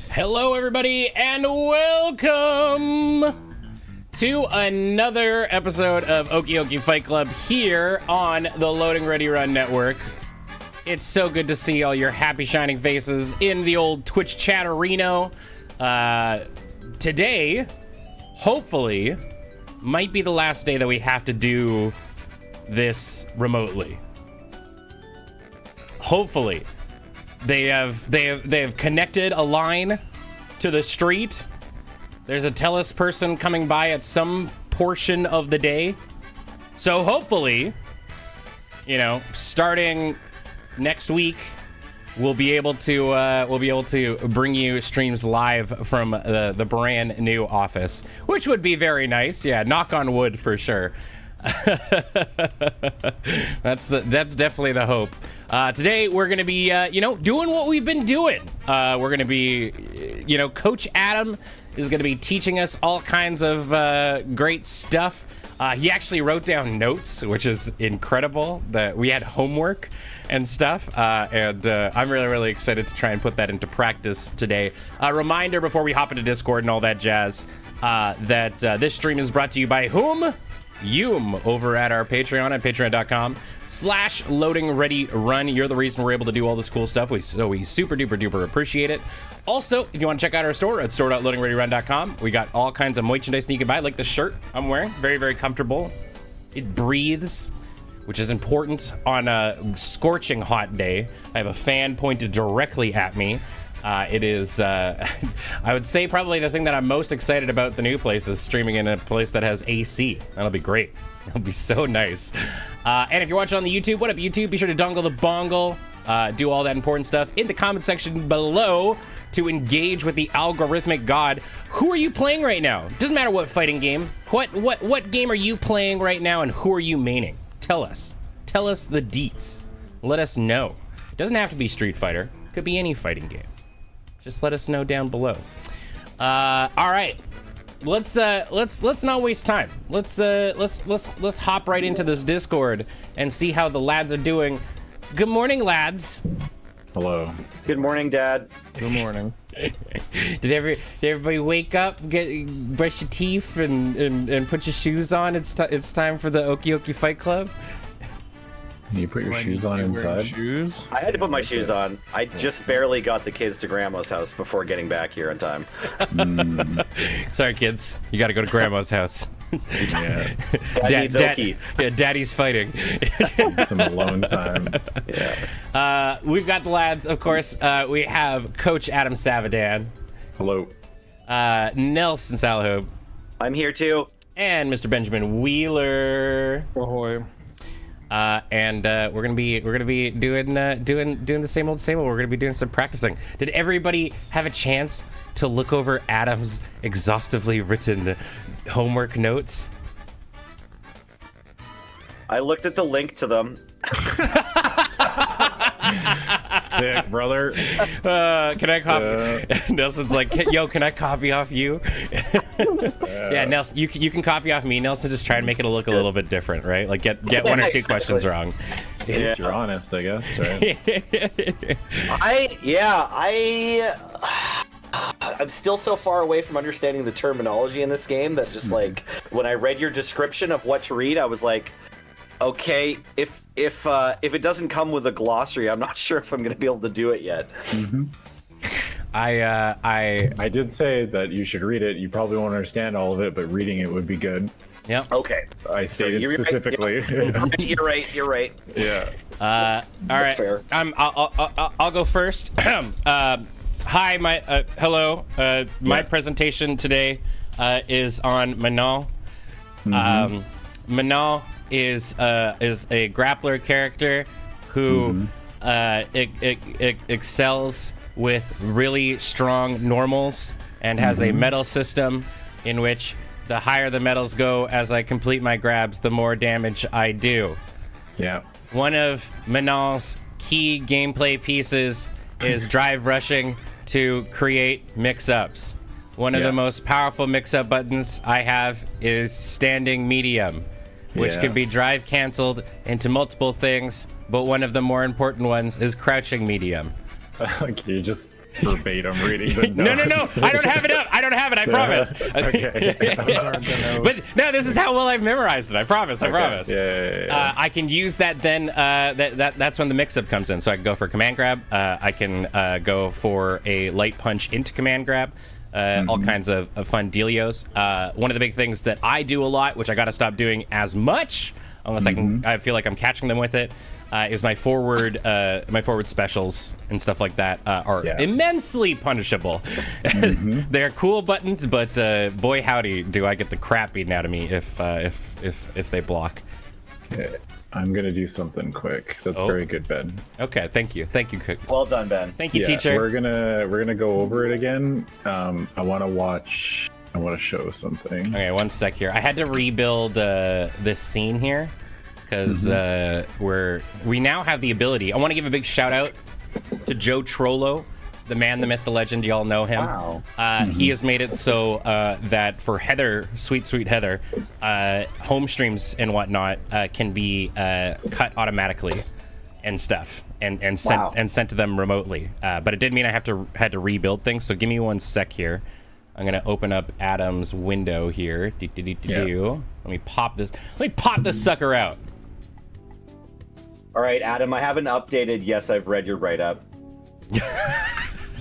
Hello, everybody, and welcome to another episode of Okie Okie Fight Club here on the Loading Ready Run Network. It's so good to see all your happy, shining faces in the old Twitch chat-a-reno. Today, hopefully, might be the last day that we have to do this remotely. Hopefully. They have connected a line to the street. There's a TELUS person coming by at some portion of the day. So hopefully, you know, starting next week, we'll be able to bring you streams live from the brand new office, which would be very nice. Yeah, knock on wood for sure. That's definitely the hope. Today we're gonna be doing what we've been doing. We're gonna be Coach Adam is gonna be teaching us all kinds of great stuff. He actually wrote down notes, which is incredible. That we had homework and stuff, and I'm really excited to try and put that into practice today. A reminder before we hop into Discord and all that jazz, that this stream is brought to you by whom? Yoom over at our Patreon at patreon.com/loadingreadyrun. You're the reason we're able to do all this cool stuff. We super duper appreciate it. Also, if you want to check out our store at store.loadingreadyrun.com, we got all kinds of merchandise that you can buy, like the shirt I'm wearing. Very comfortable. It breathes, which is important on a scorching hot day. I have a fan pointed directly at me. It is, I would say, probably the thing that I'm most excited about the new place is streaming in a place that has AC. That'll be great. That'll be so nice. And if you're watching on the YouTube, what up, YouTube? Be sure to dongle the bongle, do all that important stuff in the comment section below to engage with the algorithmic god. Who are you playing right now? Doesn't matter what fighting game. What game are you playing right now, and who are you maining? Tell us. Tell us the deets. Let us know. It doesn't have to be Street Fighter. It could be any fighting game. Just let us know down below. All right, let's not waste time. Let's hop right into this Discord and see how the lads are doing. Good morning, lads. Hello. Good morning, Dad. Good morning. Did everybody wake up, brush your teeth, and put your shoes on? It's time for the Okie Okie Fight Club. You put your shoes on inside? Shoes? I had to put my shoes on. I just barely got the kids to Grandma's house before getting back here in time. Sorry, kids. You got to go to Grandma's house. Yeah. Daddy's fighting. Some alone time. Yeah. We've got the lads, of course. We have Coach Adam Savadan. Hello. Nelson Salahoub. I'm here too. And Mr. Benjamin Wheeler. Ahoy. And we're gonna be doing the same old. We're gonna be doing some practicing. Did everybody have a chance to look over Adam's exhaustively written homework notes? I looked at the link to them. Sick, brother. Can I copy? Nelson's like, yo, can I copy off you? Yeah, Nelson, you can copy off me. Nelson, just try and make it look a little bit different, right? Like get one or two questions wrong. If you're honest, I guess, right? I'm still so far away from understanding the terminology in this game that just like when I read your description of what to read, I was like, okay, if it doesn't come with a glossary, I'm not sure if I'm going to be able to do it yet. Mm-hmm. I did say that you should read it. You probably won't understand all of it, but reading it would be good. Yep. Okay. I stated specifically. Right. You're right. Yeah. All right. Fair. I'll go first. Hi, hello. My presentation today is on Manal. Mm-hmm. Manal is a grappler character who excels with really strong normals and has a medal system in which the higher the medals go as I complete my grabs, the more damage I do. Yeah. One of Manal's key gameplay pieces is drive rushing to create mix-ups. One of the most powerful mix-up buttons I have is standing medium, which can be drive canceled into multiple things, but one of the more important ones is crouching medium. Okay, you're just verbatim reading the No, notes. I don't have it up. I don't have it, I promise. Okay. But no, this is how well I've memorized it. I promise. Yeah. I can use that then. That's when the mix-up comes in. So I can go for command grab. I can go for a light punch into command grab. All kinds of fun dealios. One of the big things that I do a lot, which I got to stop doing as much, unless I feel like I'm catching them with it, is my forward specials and stuff like that are immensely punishable. They're cool buttons, but boy howdy, do I get the crap beaten out of me if they block. Okay. I'm gonna do something quick. That's very good, Ben. Okay, thank you, Cook. Well done, Ben. Thank you, teacher. We're gonna go over it again. I want to show something. Okay, one sec here. I had to rebuild this scene here because we now have the ability. I want to give a big shout out to Joe Trollo, the man, the myth, the legend. You all know him. Wow. He has made it so that for Heather, sweet Heather, home streams and whatnot can be cut automatically and stuff and sent to them remotely. But it did mean I had to rebuild things. So give me one sec here. I'm gonna open up Adam's window here. Let me pop this. Sucker out. All right, Adam, I haven't updated. Yes, I've read your write-up.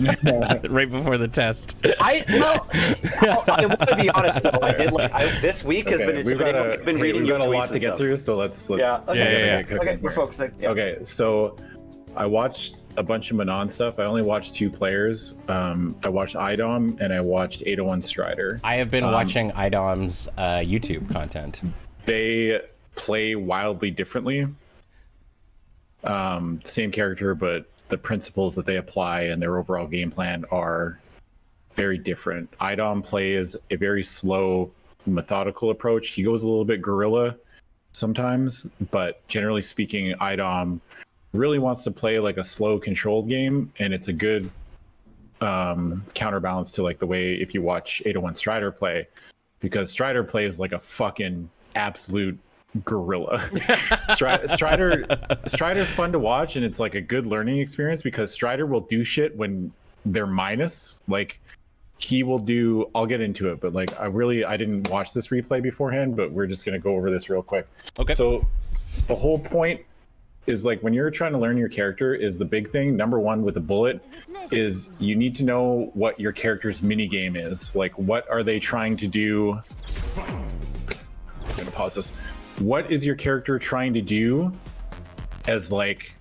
Right before the test. I want to be honest though. I did this week has been. I've been reading your tweets. We've got a lot to get through, so let's. Okay, we're focusing. Yeah. Okay, so I watched a bunch of Manon stuff. I only watched 2 players. I watched IDOM and I watched 801 Strider. I have been watching IDOM's YouTube content. They play wildly differently. Same character, but the principles that they apply and their overall game plan are very different. IDOM plays a very slow, methodical approach. He goes a little bit guerrilla sometimes, but generally speaking, IDOM really wants to play like a slow, controlled game, and it's a good counterbalance to like the way if you watch 801 Strider play, because Strider plays like a fucking absolute gorilla. Strider's fun to watch, and it's like a good learning experience because Strider will do shit when they're minus. Like he will do, I'll get into it, but like I didn't watch this replay beforehand, but we're just gonna go over this real quick. Okay. So the whole point is like when you're trying to learn your character is the big thing. Number one with the bullet is you need to know what your character's mini game is. Like what are they trying to do? I'm gonna pause this. What is your character trying to do as like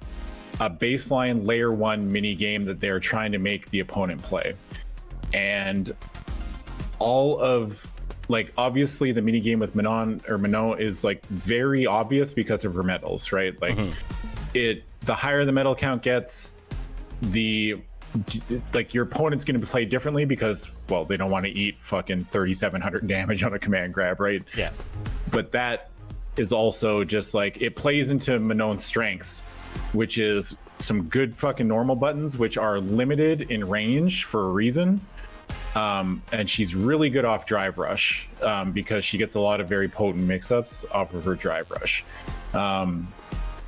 a baseline layer 1 mini game that they're trying to make the opponent play? And all of like obviously the mini game with Manon is like very obvious because of her medals, right? Like the higher the medal count gets, like your opponent's going to play differently because well they don't want to eat fucking 3,700 damage on a command grab, right? Yeah. But that is also just like it plays into Manon's strengths, which is some good fucking normal buttons which are limited in range for a reason. And she's really good off drive rush because she gets a lot of very potent mix-ups off of her drive rush.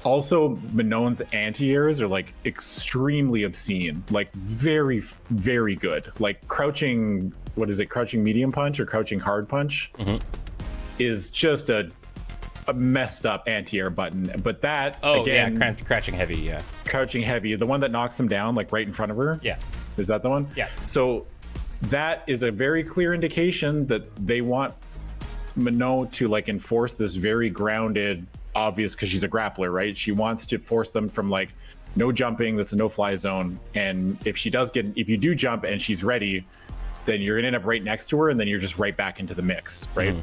Also, Manon's anti-airs are like extremely obscene, like very, very good. Like crouching medium punch or crouching hard punch is just a messed up anti-air button. But that, crouching heavy, Crouching heavy, the one that knocks them down like right in front of her? Yeah. Is that the one? Yeah. So that is a very clear indication that they want Manon to like enforce this very grounded, obvious, because she's a grappler, right? She wants to force them from like no jumping, this is no fly zone. And if you do jump and she's ready, then you're gonna end up right next to her and then you're just right back into the mix, right?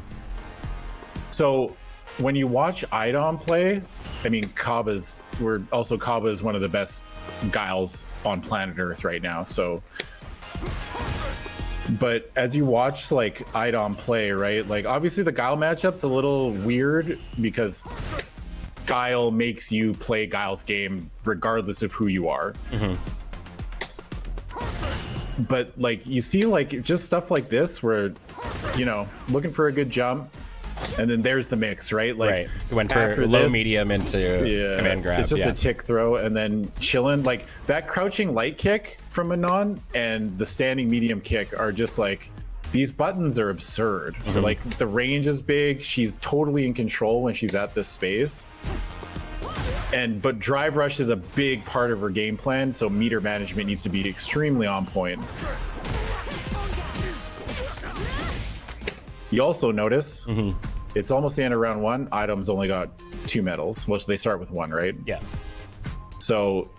So when you watch IDOM play, I mean, Kaba is one of the best Guiles on planet Earth right now. So, but as you watch like IDOM play, right? Like obviously the Guile matchup's a little weird because Guile makes you play Guile's game regardless of who you are. but like you see like just stuff like this where, you know, looking for a good jump, and then there's the mix, right? Like Right. Went for after low, this- medium into command grab. It's just yeah. a tick throw and then chilling. Like that crouching light kick from Manon and the standing medium kick are just like, these buttons are absurd. Like the range is big. She's totally in control when she's at this space. But drive rush is a big part of her game plan, so meter management needs to be extremely on point. You also notice it's almost the end of round 1. Item's only got 2 medals, which they start with 1, right? Yeah. So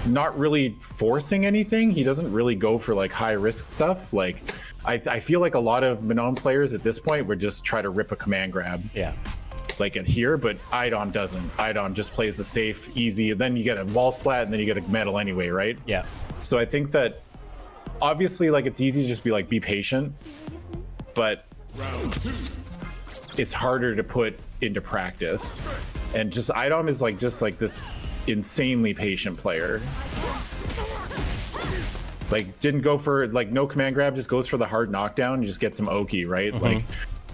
not really forcing anything. He doesn't really go for like high risk stuff. Like I feel like a lot of Manon players at this point would just try to rip a command grab Yeah. like at here, but Idom doesn't. Idom just plays the safe, easy, and then you get a wall splat and then you get a medal anyway, right? Yeah. So I think that obviously like it's easy to just be patient, but it's harder to put into practice. And just Idom is like just like this insanely patient player. Like didn't go for like no command grab, just goes for the hard knockdown and just gets some Oki, right? Like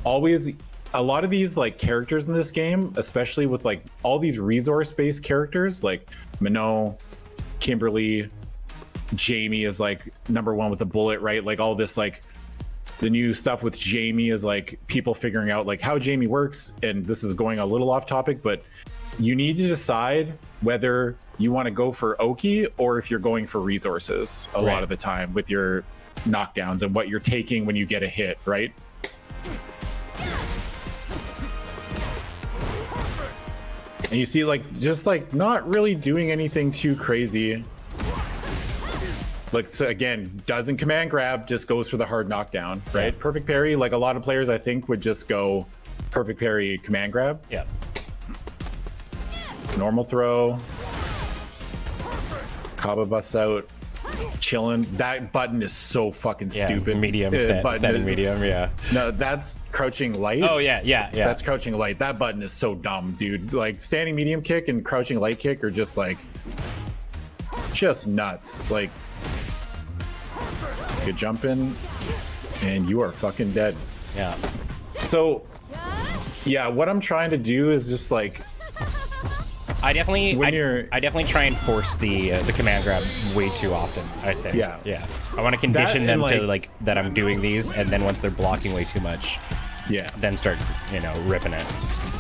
always a lot of these like characters in this game, especially with like all these resource based characters like Minot, Kimberly, Jamie is like number 1 with a bullet, right? Like all this like the new stuff with Jamie is like people figuring out like how Jamie works, and this is going a little off topic, but you need to decide whether you want to go for Oki or if you're going for resources a lot of the time with your knockdowns and what you're taking when you get a hit, right? And you see like just like not really doing anything too crazy. Like, so again, doesn't command grab, just goes for the hard knockdown, right? Yeah. Perfect parry, like a lot of players I think would just go perfect parry command grab. Yeah. Normal throw. Kaba busts out. Chilling. That button is so fucking Yeah. stupid. Medium, Button standing is- medium. Yeah. No, that's crouching light. Oh, yeah. Yeah. Yeah. That's crouching light. That button is so dumb, dude. Like standing medium kick and crouching light kick are just like just nuts. Like you jump in and you are fucking dead. yeah. So yeah, what I'm trying to do is just like I definitely, When I, you're- I definitely try and force the command grab way too often. I think. Yeah. Yeah. I want to condition That them and, to like that I'm doing these, and then once they're blocking way too much, yeah. then start ripping it.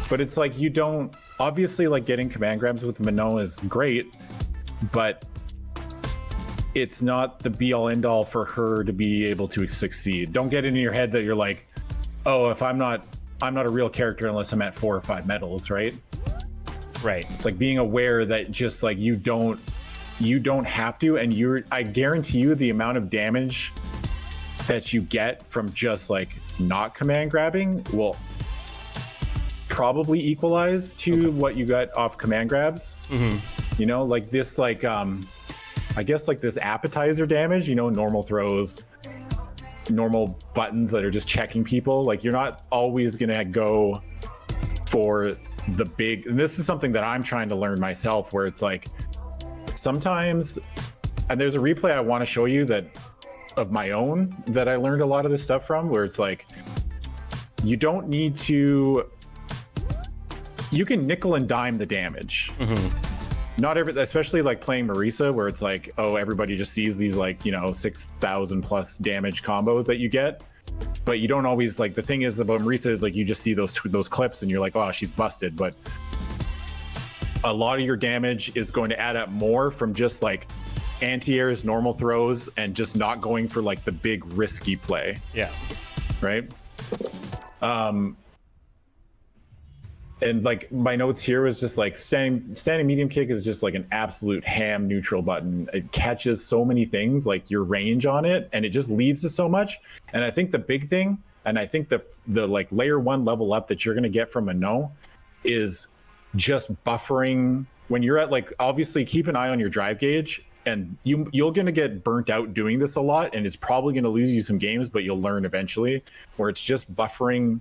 But it's like you don't obviously like getting command grabs with Minot is great, but it's not the be all end all for her to be able to succeed. Don't get it in your head that you're like, oh, if I'm not a real character unless I'm at 4 or 5 medals, right? Right. It's like being aware that just like you don't have to, and I guarantee you the amount of damage that you get from just like not command grabbing will probably equalize to what you got off command grabs. You know, like this like I guess like this appetizer damage, you know, normal throws, normal buttons that are just checking people. Like you're not always gonna go for the big, and this is something that I'm trying to learn myself, where it's like sometimes, and there's a replay I want to show you that of my own that I learned a lot of this stuff from, where it's like you don't need to, you can nickel and dime the damage. Not especially like playing Marisa, where it's like, oh, everybody just sees these like 6,000 plus damage combos that you get, but you don't always like. The thing is about Marisa is like you just see those clips and you're like, oh, she's busted. But a lot of your damage is going to add up more from just like anti-airs, normal throws, and just not going for like the big risky play, Yeah. right? And like my notes here was just like standing medium kick is just like an absolute ham neutral button. It catches so many things, like your range on it, and it just leads to so much. And I think the big thing, and I think the like layer 1 level up that you're gonna get from a no is just buffering when you're at like, obviously keep an eye on your drive gauge, and you're gonna get burnt out doing this a lot, and it's probably gonna lose you some games, but you'll learn eventually, where it's just buffering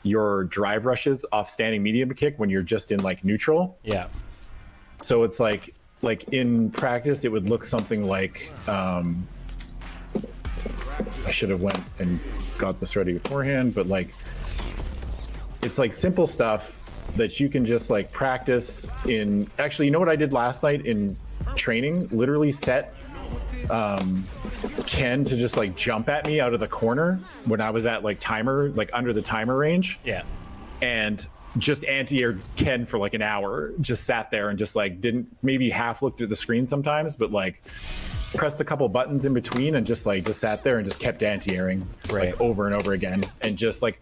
your drive rushes off standing medium kick when you're just in like neutral. Yeah. So it's like in practice it would look something like I should have went and got this ready beforehand, but like, it's like simple stuff that you can just like practice in. Actually, you know what I did last night in training? Literally set Ken to just like jump at me out of the corner when I was at like timer, like under the timer range. Yeah. And just anti-aired Ken for like an hour, just sat there and just like didn't, maybe half looked at the screen sometimes, but like pressed a couple buttons in between and just sat there and just kept anti-airing Right. like over and over again. And just like,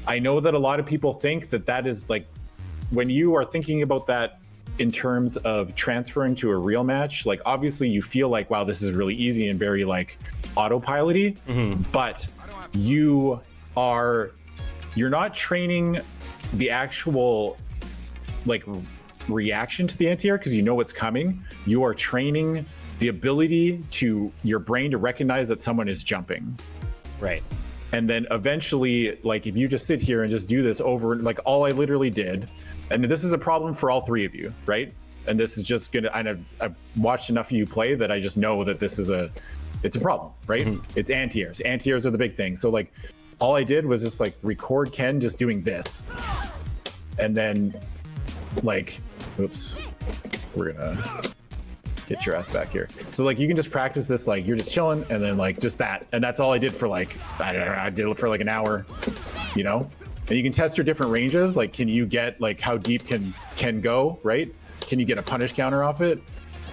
I know that a lot of people think that that is like, when you are thinking about that in terms of transferring to a real match, like obviously you feel like, wow, this is really easy and very like autopilot-y, but you're not training the actual like reaction to the anti-air because you know what's coming. You are training the ability to your brain to recognize that someone is jumping. Right. And then eventually, like if you just sit here and just do this over, like all I literally did, and this is a problem for all three of you, right? And this is just gonna, I've watched enough of you play that I just know that this is it's a problem, right? It's anti-airs. Anti-airs are the big thing. So like, all I did was just like record Ken just doing this. And then like, oops, we're gonna get your ass back here. So like, you can just practice this, like you're just chilling and then like just that. And that's all I did for like, I don't know, I did it for like an hour, you know? And you can test your different ranges. Like, can you get like, how deep can go, right? Can you get a punish counter off it?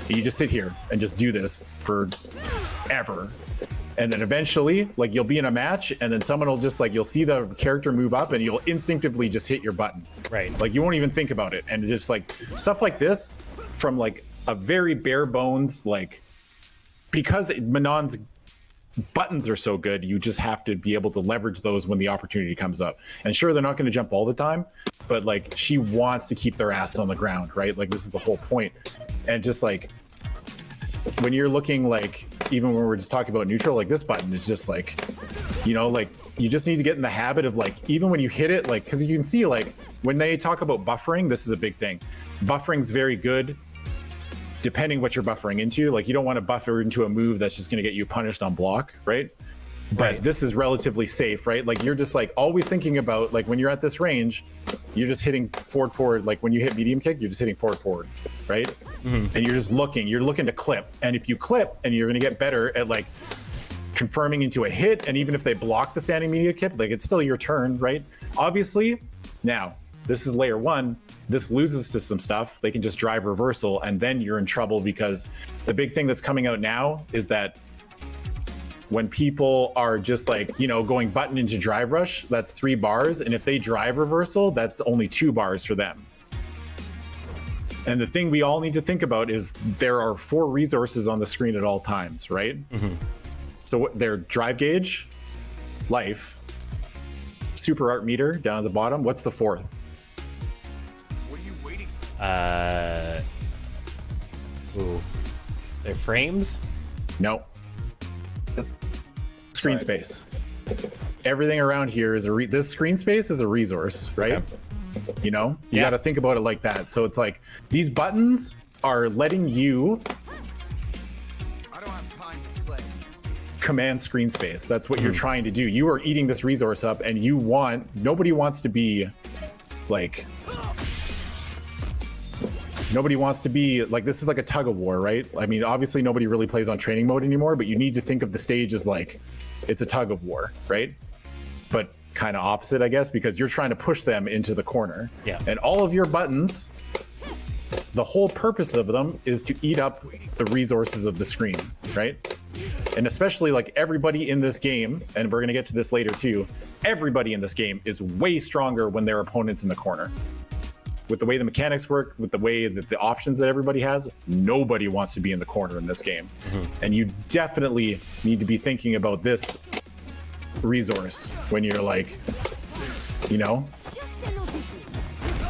You just sit here and just do this for ever. And then eventually, like you'll be in a match and then someone will just like, you'll see the character move up and you'll instinctively just hit your button. Right. Like you won't even think about it. And it's just like stuff like this from like a very bare bones, like because Manon's buttons are so good, you just have to be able to leverage those when the opportunity comes up. And sure, they're not going to jump all the time, but like she wants to keep their ass on the ground, right? Like this is the whole point. And just like when you're looking like, even when we're just talking about neutral, like this button is just like, you know, like you just need to get in the habit of like, even when you hit it, like, because you can see like when they talk about buffering, this is a big thing. Buffering's very good depending what you're buffering into. Like you don't want to buffer into a move that's just going to get you punished on block, right? But this is relatively safe, right? Like you're just like always thinking about like when you're at this range, you're just hitting forward. Like when you hit medium kick, you're just hitting forward, right? And you're just looking to clip. And if you clip and you're going to get better at like confirming into a hit, and even if they block the standing media kick, like it's still your turn, right? Obviously, now this is layer one. This loses to some stuff. They can just drive reversal and then you're in trouble because the big thing that's coming out now is that when people are just like, you know, going button into drive rush, that's 3 bars. And if they drive reversal, that's only 2 bars for them. And the thing we all need to think about is there are 4 resources on the screen at all times, right? So their drive gauge, life, super art meter down at the bottom. What's the 4th? What are you waiting Ooh. Their frames? No. Screen space. Everything around here is this screen space is a resource, right? Okay. You know, you got to think about it like that. So it's like these buttons are letting you I don't have time to play. command screen space. That's what you're trying to do. You are eating this resource up and nobody wants to be like, this is like a tug of war, right? I mean, obviously nobody really plays on training mode anymore, but you need to think of the stage as like, it's a tug of war, right? But kind of opposite, I guess, because you're trying to push them into the corner. Yeah. And all of your buttons, the whole purpose of them is to eat up the resources of the screen, right? And especially like everybody in this game, and we're going to get to this later too, everybody in this game is way stronger when their opponent's in the corner. With the way the mechanics work, with the way that the options that everybody has, nobody wants to be in the corner in this game. And you definitely need to be thinking about this resource when you're like, you know,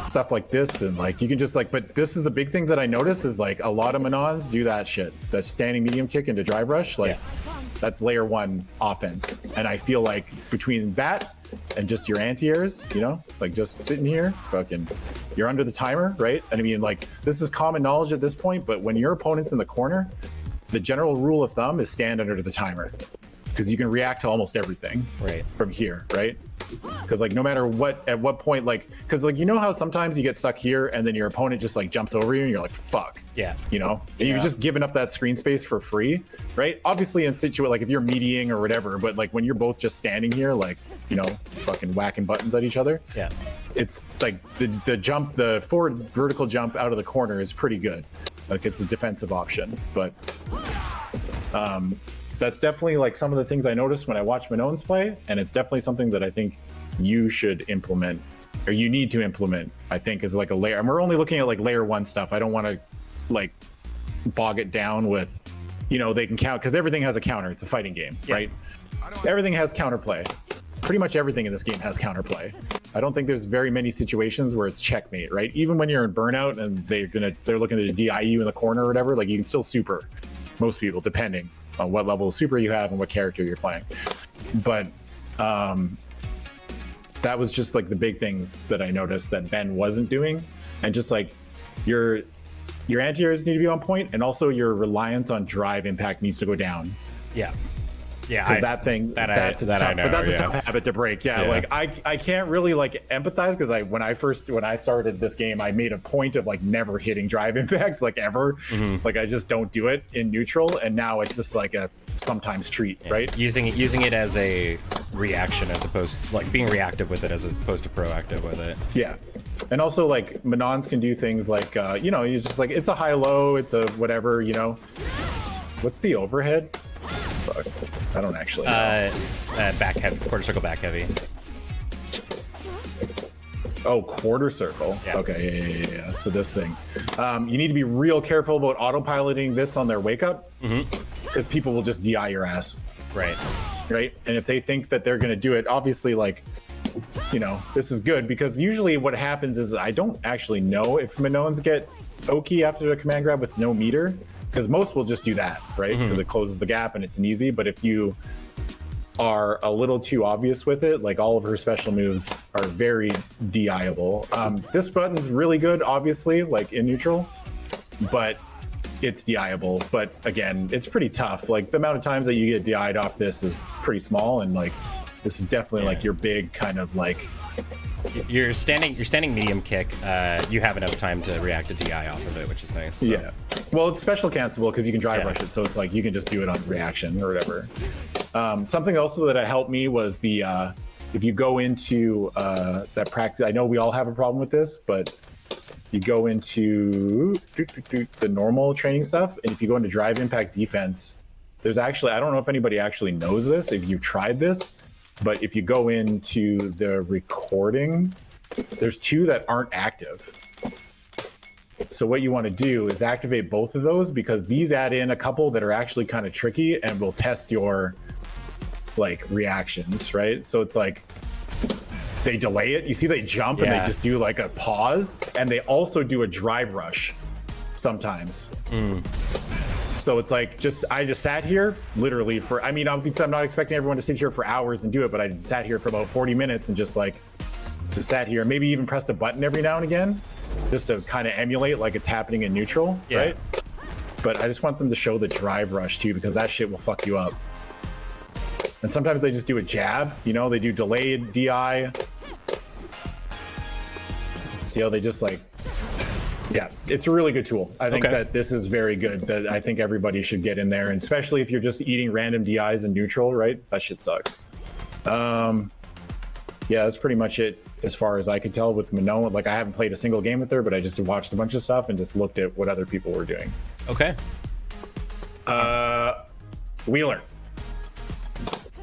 stuff like this. And like, you can just like, but this is the big thing that I notice is like a lot of Manons do that shit. That standing medium kick into drive rush, like that's layer 1 offense. And I feel like between that and just your anti-airs, you know, like just sitting here, fucking, you're under the timer, right? And I mean, like, this is common knowledge at this point, but when your opponent's in the corner, the general rule of thumb is stand under the timer. because you can react to almost everything Right. from here, right? Because like no matter what, at what point, like, because like you know how sometimes you get stuck here and then your opponent just like jumps over you and you're like, fuck. Yeah. You know, and you've just given up that screen space for free, right? Obviously in like if you're mediating or whatever, but like when you're both just standing here, like, you know, fucking whacking buttons at each other, Yeah. it's like the jump, the forward vertical jump out of the corner is pretty good. Like it's a defensive option, but that's definitely like some of the things I noticed when I watched Minoans play, and it's definitely something that I think you should implement, or you need to implement, I think, is like a layer. And we're only looking at like layer 1 stuff. I don't want to like bog it down with, you know, they can count, because everything has a counter. It's a fighting game, right? Everything has counterplay. Pretty much everything in this game has counterplay. I don't think there's very many situations where it's checkmate, right? Even when you're in burnout and they're looking to DI you in the corner or whatever, like you can still super most people, depending on what level of super you have and what character you're playing. But that was just like the big things that I noticed that Ben wasn't doing. And just like your anti-airs need to be on point, and also your reliance on drive impact needs to go down. Yeah. Yeah. Because that's a tough habit to break. Yeah, Yeah. like I can't really like empathize, because when I started this game, I made a point of like never hitting drive impact, like ever. Mm-hmm. Like I just don't do it in neutral, and now it's just like a sometimes treat, right? Using it as a reaction as opposed to like being reactive with it as opposed to proactive with it. Yeah. And also like Manons can do things like you know, he's just like, it's a high-low, it's a whatever, you know. What's the overhead? Fuck. I don't actually know. Back heavy, quarter circle back heavy. Oh, quarter circle. Yeah. Okay, yeah. So this thing. You need to be real careful about autopiloting this on their wake up, because people will just DI your ass, Right. right? And if they think that they're going to do it, obviously, like, you know, this is good, because usually what happens is I don't actually know if Minoans get Oki after the command grab with no meter, because most will just do that, right? Because it closes the gap and it's an easy. But if you are a little too obvious with it, like all of her special moves are very DI-able. This button's really good, obviously, like in neutral, but it's DI-able. But again, it's pretty tough. Like the amount of times that you get DI'd off this is pretty small, and like this is definitely like your big kind of like. Your standing medium kick, you have enough time to react to DI off of it, which is nice. So. Yeah. Well, it's special cancelable because you can drive rush it, so it's like you can just do it on reaction or whatever. Something also that helped me was the if you go into that practice. I know we all have a problem with this, but you go into the normal training stuff, and if you go into drive impact defense, there's actually, I don't know if anybody actually knows this, if you've tried this, but if you go into the recording, there's 2 that aren't active. So what you want to do is activate both of those, because these add in a couple that are actually kind of tricky and will test your like reactions, right? So it's like they delay it. You see they jump and they just do like a pause, and they also do a drive rush sometimes. So it's like I just sat here literally for, I mean, obviously I'm not expecting everyone to sit here for hours and do it, but I sat here for about 40 minutes and just sat here, maybe even pressed a button every now and again, just to kind of emulate like it's happening in neutral, right? But I just want them to show the drive rush too, because that shit will fuck you up. And sometimes they just do a jab, you know, they do delayed DI. See how they just like, yeah, it's a really good tool. I think that this is very good. That I think everybody should get in there, and especially if you're just eating random DIs in neutral, right? That shit sucks. Yeah, that's pretty much it as far as I could tell with Minoan. Like, I haven't played a single game with her, but I just watched a bunch of stuff and just looked at what other people were doing. Okay. Wheeler.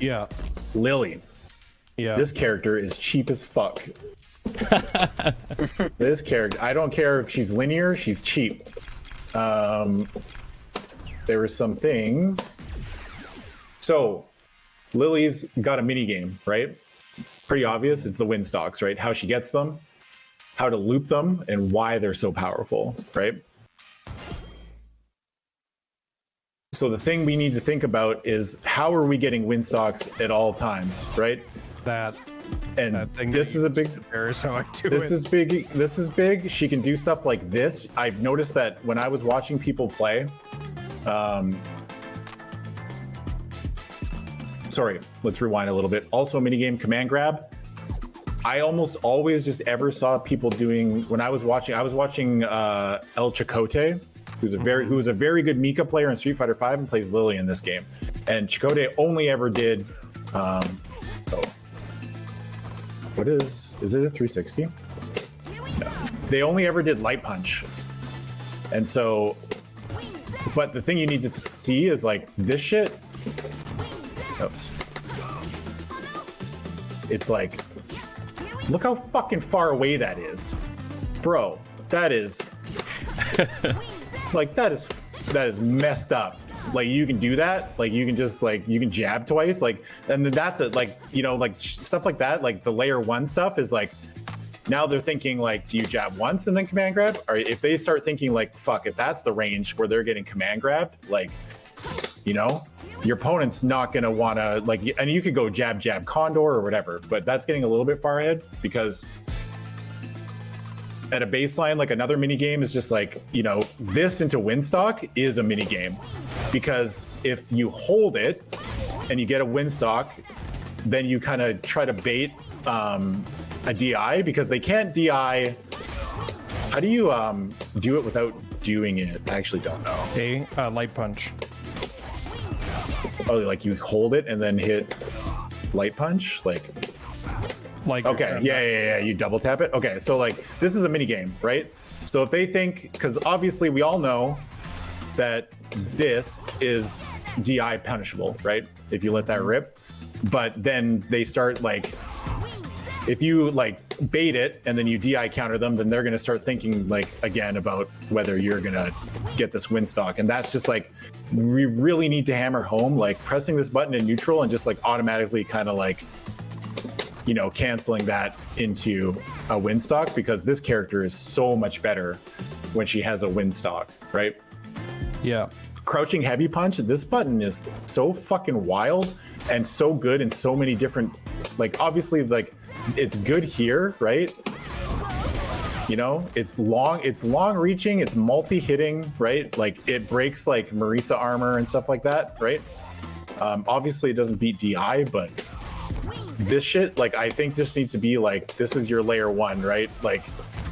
Yeah. Lily. Yeah. This character is cheap as fuck. This character, I don't care if she's linear, she's cheap. There were some things. So, Lily's got a mini game, right? Pretty obvious. It's the win stocks, right? How she gets them, how to loop them, and why they're so powerful, right? So the thing we need to think about is how are we getting win stocks at all times, right? And this is a big. Is how I do this is big. This is big. She can do stuff like this. I've noticed that when I was watching people play. sorry, let's rewind a little bit. Also a minigame, command grab. I almost always just ever saw people doing, when I was watching El Chicote, who was a very good Mika player in Street Fighter V and plays Lily in this game. And Chicote only ever did, what is it a 360? No. They only ever did light punch. And so, but the thing you need to see is like this shit. Oops. It's like, look how fucking far away that is. Bro, that is like that is messed up. Like you can do that, like you can just like you can jab twice, like, and then that's it, like, you know, like stuff like that, like the layer 1 stuff is like, now they're thinking like, do you jab once and then command grab? Or if they start thinking like, fuck, if that's the range where they're getting command grabbed, like, you know, your opponent's not gonna wanna like, and you could go jab jab condor or whatever, but that's getting a little bit far ahead, because at a baseline, like another mini game is just like, you know, this into Windstock is a mini game, because if you hold it and you get a Windstock, then you kind of try to bait a DI, because they can't DI. How do you do it without doing it? I actually don't know. Light punch. Oh, like you hold it and then hit light punch, like. Okay, yeah, you double tap it. Okay, so like this is a mini game, right? So if they think, because obviously we all know that this is DI punishable, right? If you let that rip, but then they start like, if you like bait it and then you DI counter them, then they're gonna start thinking like again about whether you're gonna get this Windstock, and that's just like, we really need to hammer home like pressing this button in neutral and just like automatically kind of like, you know, canceling that into a Windstock, because this character is so much better when she has a Windstock, right? Yeah. Crouching heavy punch, this button is so fucking wild and so good in so many different, like obviously like it's good here, right? You know, it's long reaching, it's multi-hitting, right? Like it breaks like Marisa armor and stuff like that, right? Obviously it doesn't beat DI, but this shit, like I think this needs to be like, this is your layer 1, right? Like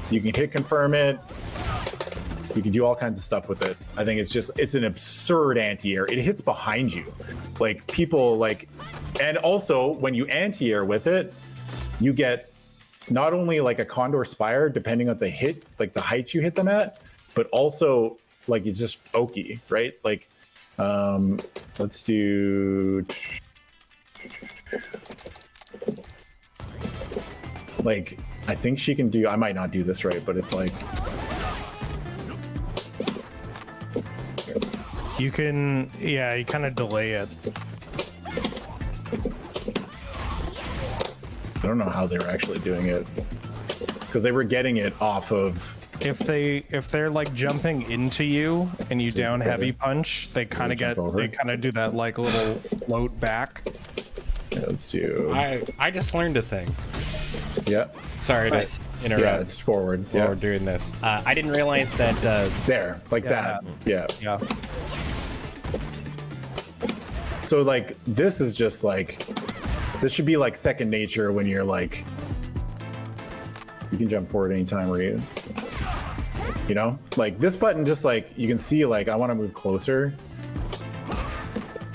you can hit confirm it, you can do all kinds of stuff with it. I think it's an absurd anti-air. It hits behind you, like people like, and also when you anti-air with it, you get not only like a Condor Spire depending on the hit, like the height you hit them at, but also like it's just Oki, right? Like let's do like, I think she can do, I might not do this right, but it's like, You can, yeah, you kind of delay it. I don't know how they were actually doing it, because they were getting it off of. If they're like jumping into you and you down heavy punch, they kind of do that like little float back. Yeah, let's do. I just learned a thing. Yeah. Sorry Nice. to interrupt. Yeah, it's forward. While Yeah. we're doing this. I didn't realize that. There, like that. Yeah. Yeah. So like this is just like, this should be like second nature when you're like, you can jump forward anytime where you know, like this button, just like you can see, like I want to move closer.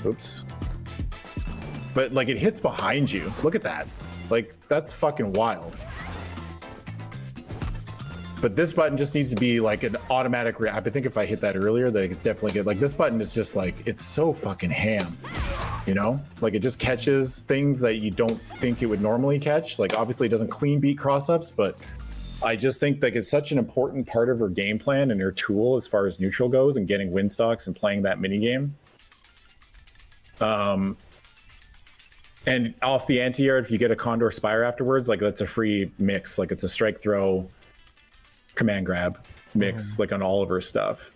Oops. But like it hits behind you. Look at that. Like that's fucking wild. But this button just needs to be like an automatic I think if I hit that earlier, that it's definitely good. Like this button is just like, it's so fucking ham, you know? Like it just catches things that you don't think it would normally catch. Like obviously it doesn't clean beat cross-ups, but I just think like it's such an important part of her game plan and her tool as far as neutral goes and getting Windstocks and playing that mini game. And off the anti-air, if you get a Condor Spire afterwards, like that's a free mix. Like it's a strike throw, command grab mix, like on all of her stuff.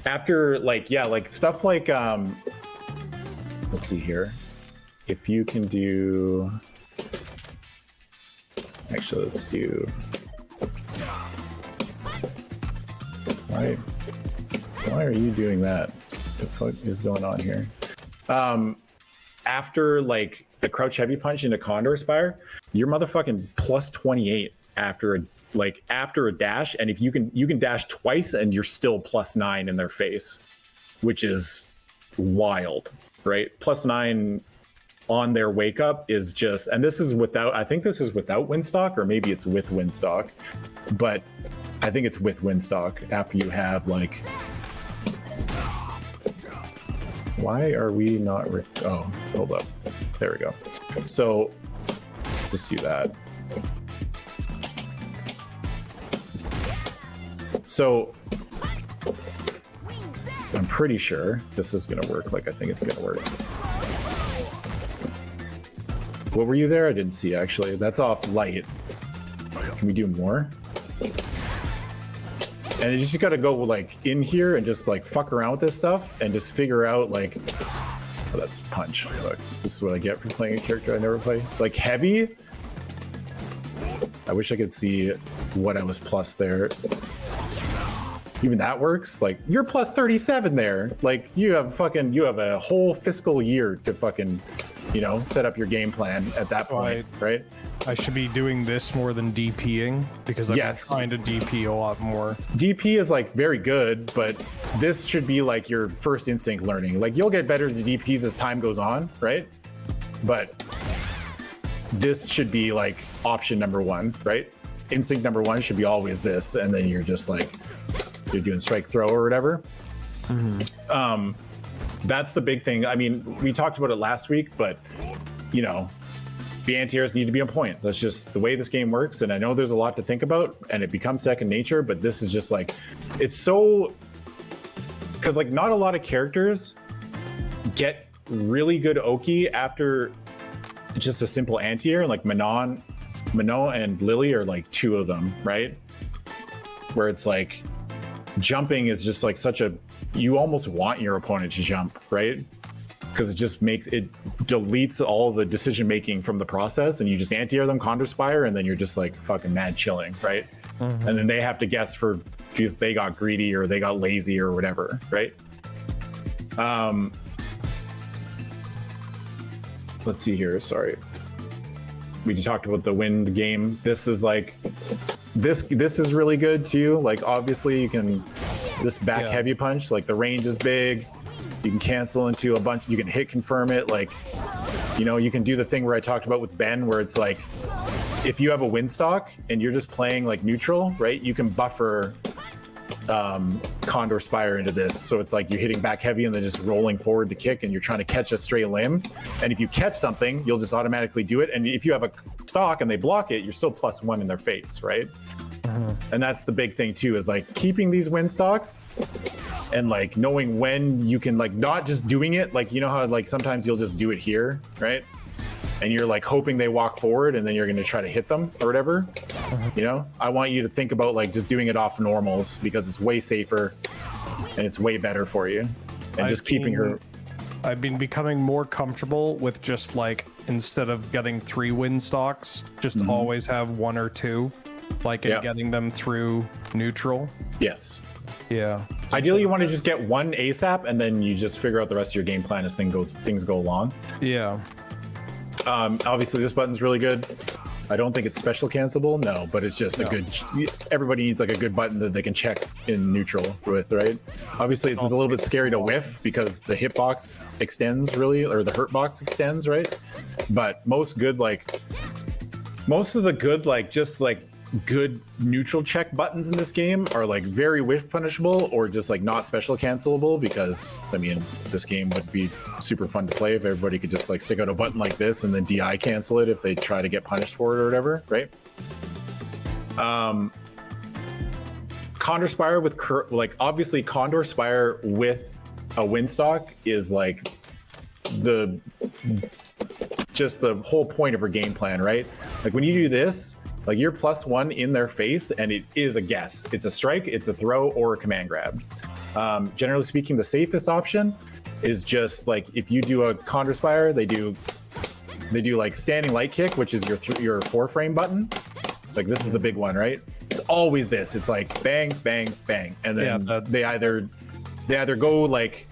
After like, yeah, like stuff like, let's see here. If you can do, actually, let's do, why are you doing that? The fuck is going on here? after like the crouch heavy punch into Condor Spire, you're motherfucking plus 28 after a dash, and if you can dash twice and you're still plus 9 in their face, which is wild, right? Plus 9 on their wake up is just, and this is without, I think this is without Windstock, or maybe it's with Windstock, but I think it's with Windstock after you have like, why are we not, oh, hold up. There we go. So let's just do that. So I'm pretty sure this is gonna work like I think it's gonna work. What were you there? I didn't see actually. That's off light. Can we do more? And you just gotta go like in here and just like fuck around with this stuff and just figure out like, oh, that's punch. Look, this is what I get for playing a character I never play. Like heavy. I wish I could see what I was plus there. Even that works. Like you're plus 37 there. Like you have a whole fiscal year to fucking, you know, set up your game plan at that point, right? I should be doing this more than DPing because I've been trying to DP a lot more. DP is like very good, but this should be like your first instinct learning. Like you'll get better at the DPs as time goes on, right? But this should be like option number 1, right? Instinct number 1 should be always this, and then you're just like, you're doing strike throw or whatever. Mm-hmm. That's the big thing. I mean, we talked about it last week, but you know, the anti-airs need to be on point. That's just the way this game works. And I know there's a lot to think about and it becomes second nature, but this is just like, it's so, because like not a lot of characters get really good Oki after just a simple anti-air. Like Manon and Lily are like 2 of them, right? Where it's like, jumping is just like such a, you almost want your opponent to jump, right? Because it just deletes all the decision making from the process, and you just anti-air them, Condor Spire, and then you're just like fucking mad chilling, right? Mm-hmm. And then they have to guess for because they got greedy or they got lazy or whatever, right? Let's see here. Sorry, we talked about the wind game. This is like this is really good too. Like obviously you can this back heavy punch, like the range is big. You can cancel into a bunch, you can hit confirm it, like, you know, you can do the thing where I talked about with Ben where it's like if you have a Windstock and you're just playing like neutral, right, you can buffer Condor Spire into this, so it's like you're hitting back heavy and then just rolling forward to kick, and you're trying to catch a stray limb, and if you catch something you'll just automatically do it, and if you have a stock and they block it, you're still +1 in their face, right? And that's the big thing too, is like keeping these Windstocks and like knowing when you can, like not just doing it, like you know how like sometimes you'll just do it here, right? And you're like hoping they walk forward and then you're going to try to hit them or whatever. You know, I want you to think about like just doing it off normals, because it's way safer and it's way better for you. And just keeping her. I've been becoming more comfortable with just like, instead of getting 3 Windstocks, just always have 1 or 2, like and getting them through neutral. Yes. Yeah. Ideally, you want to just get 1 ASAP and then you just figure out the rest of your game plan as things go along. Yeah. Obviously, this button's really good. I don't think it's special cancelable, no, but it's just a good. Everybody needs like a good button that they can check in neutral with, right? Obviously, it's a little bit scary to whiff because the hitbox extends really, or the hurt box extends, right? But most of the good, like just like good neutral check buttons in this game are like very whiff punishable or just like not special cancelable, because I mean this game would be super fun to play if everybody could just like stick out a button like this and then DI cancel it if they try to get punished for it or whatever, right? Condor Spire with like obviously Condor Spire with a Windstock is like the whole point of her game plan, right? Like when you do this, like you're +1 in their face, and it is a guess. It's a strike, it's a throw, or a command grab. Generally speaking, the safest option is just like if you do a Condor Spire, they do like standing light kick, which is your 4-frame button. Like this is the big one, right? It's always this. It's like bang, bang, bang, and then they either go like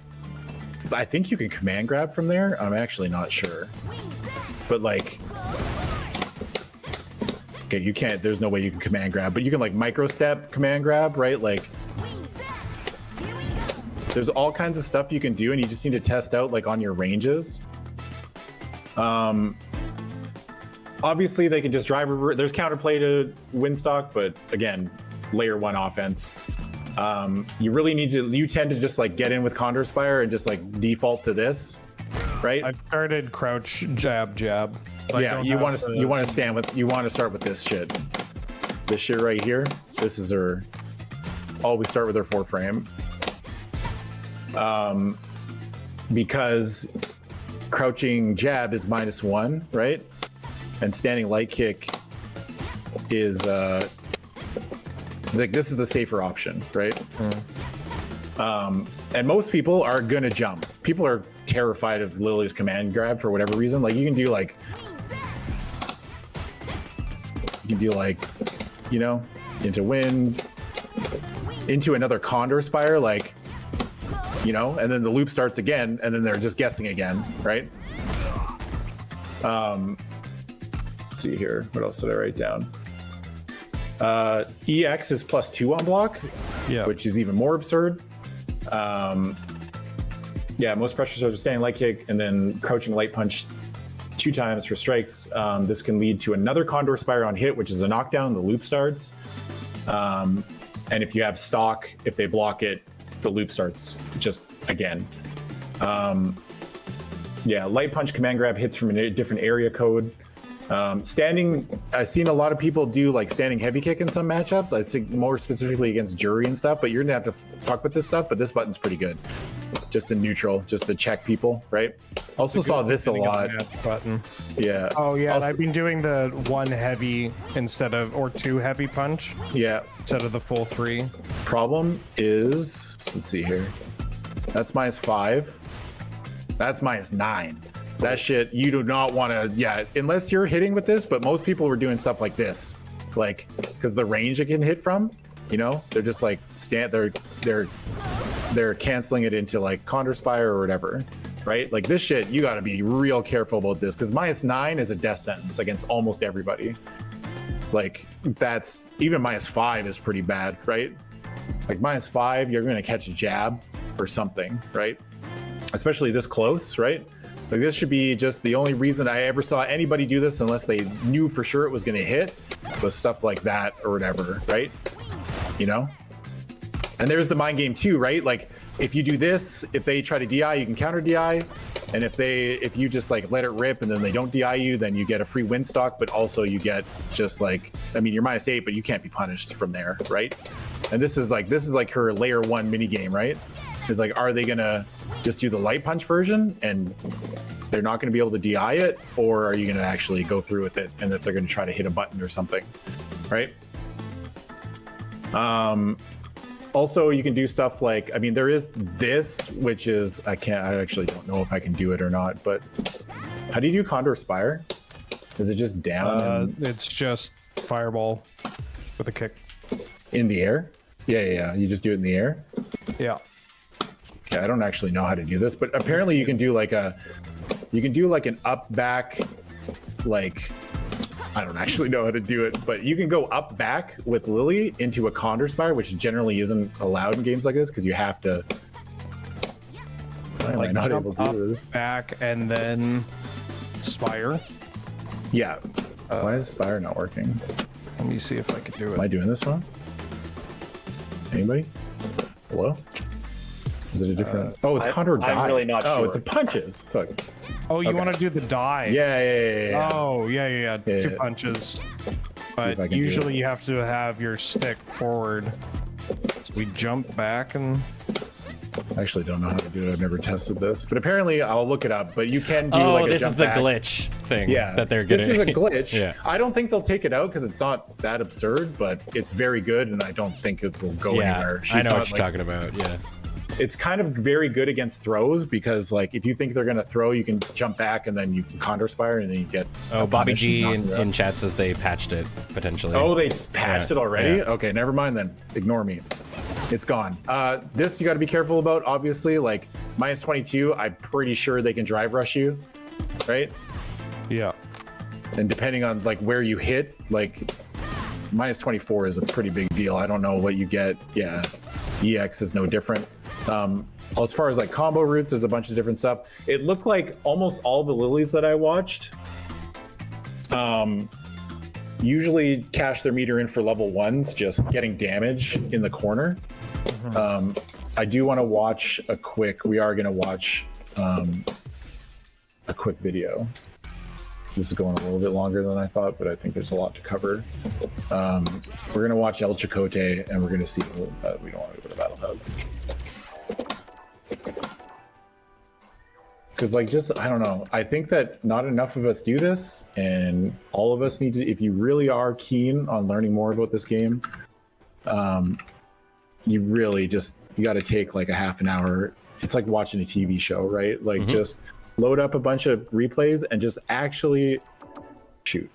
I think you can command grab from there. I'm actually not sure. But like, okay, you can't, there's no way you can command grab, but you can like micro step command grab, right? Like, there's all kinds of stuff you can do, and you just need to test out like on your ranges. Obviously they can just drive over. There's counterplay to Windstock, but again, layer 1 offense. You really need to, you tend to just like get in with Condor Spire and just like default to this, right? I've started crouch, jab, jab. So Yeah, you want to stand with, you want to start with this shit. This shit right here. This is our, always start with our 4 frame. Because crouching jab is -1, right? And standing light kick is like, this is the safer option, right? And most people are gonna jump. People are terrified of Lily's command grab for whatever reason. Like, you can do like, you know, into wind, into another Condor Spire, like, you know, and then the loop starts again, and then they're just guessing again, right? Let's see here. What else did I write down? EX is +2 on block, Yeah. which is even more absurd. Yeah, most pressure starts with standing light kick and then crouching light punch 2 times for strikes. This can lead to another Condor Spire on hit, which is a knockdown. The loop starts. And if you have stock, if they block it, the loop starts just again. Yeah, light punch command grab hits from a different area code. Standing, I've seen a lot of people do like standing heavy kick in some matchups. I think more specifically against jury and stuff, but you're gonna have to fuck with this stuff. But this button's pretty good, just in neutral, just to check people, right? Also saw this a lot. Button. Yeah. Oh yeah, and Also- I've been doing the 1 heavy instead of, or 2 heavy punch Yeah. instead of the full 3. Problem is, let's see here. That's -5. That's -9. That shit, you do not want to, yeah, unless you're hitting with this, but most people were doing stuff like this, like, because the range it can hit from, you know, they're just like, they're canceling it into like Condor Spire or whatever, right? Like this shit, you got to be real careful about this, because -9 is a death sentence against almost everybody. Like, that's, even -5 is pretty bad, right? Like -5, you're going to catch a jab or something, right? Especially this close, right? Like, this should be just the only reason I ever saw anybody do this, unless they knew for sure it was going to hit, was stuff like that or whatever, right? You know? And there's the mind game too, right? Like, if you do this, if they try to DI, you can counter DI. And if you just like let it rip and then they don't DI you, then you get a free win stock, but also you get just like, I mean, you're -8, but you can't be punished from there, right? And this is like her layer 1 mini game, right? Is like, are they gonna just do the light punch version and they're not gonna be able to DI it, or are you gonna actually go through with it and that they're gonna try to hit a button or something, right? Also, you can do stuff like, I mean, there is this, which is, I actually don't know if I can do it or not, but how do you do Condor Spire? Is it just down It's just fireball with a kick. in the air? Yeah. You just do it in the air? Yeah. Okay, I don't actually know how to do this, but apparently you can do like an up back, like, I don't actually know how to do it, but you can go up back with Lily into a Condor Spire, which generally isn't allowed in games like this because you have to. Why am I Like not jump able to up, do this? back, and then spire. Yeah. Why is Spire not working? Let me see if I can do Am I it. doing this wrong? Anybody? Hello? Is it a different? Oh, it's Condor die. I'm really not Oh, sure. it's a punches. Fuck. Oh, you Okay. want to do the die? Yeah. Oh, yeah. Yeah, 2 yeah. punches. if I But can do usually it. you have to have your stick forward. So we jump back and I actually don't know how to do it. I've never tested this, but apparently I'll look it up. But you can do Oh, like a this jump is the back. glitch thing Yeah, that they're getting. This is a glitch. Yeah. I don't think they'll take it out because it's not that absurd, but it's very good, and I don't think it will go Yeah, anywhere. I know not, what you're talking about. Yeah. It's kind of very good against throws because, like, if you think they're gonna throw, you can jump back and then you can Condor Spire and then you get. Oh, a Bobby punish G and in, knock it in out. chat says they patched it potentially. Oh, they patched Yeah, it already? yeah. Okay, never mind then. Ignore me. It's gone. This you got to be careful about, obviously. Like, minus 22, I'm pretty sure they can drive rush you, right? Yeah. And depending on like where you hit, like minus 24 is a pretty big deal. I don't know what you get. Yeah, EX is no different. As far as like combo routes, there's a bunch of different stuff. It looked like almost all the lilies that I watched usually cash their meter in for level ones, just getting damage in the corner. I do want to watch we are going to watch a quick video. This is going a little bit longer than I thought, but I think there's a lot to cover. We're going to watch El Chicote, and we're going to see. We don't want to go to Battle Hub. Because, like, just, I don't know. I think that not enough of us do this, and all of us need to, if you really are keen on learning more about this game, you really just, you got to take like a half an hour. It's like watching a TV show, right? Like, just load up a bunch of replays and just actually shoot.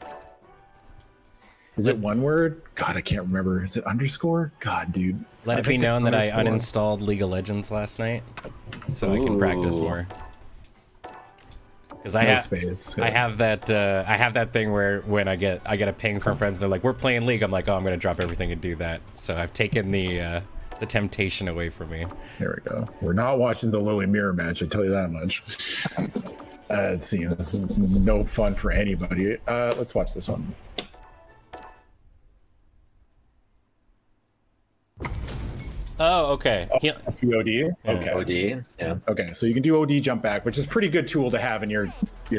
Is it one word? God, I can't remember. Is it underscore? God, dude. Let it be known that I uninstalled League of Legends last night, so I can practice more. Because I have that thing where when I get a ping from friends, they're like, "We're playing League." I'm like, "Oh, I'm gonna drop everything and do that." So I've taken the temptation away from me. There we go. We're not watching the Lily mirror match. I tell you that much. It seems no fun for anybody. Let's watch this one. Oh, okay. That's the OD? Okay. OD, yeah. Okay, so you can do OD jump back, which is a pretty good tool to have in your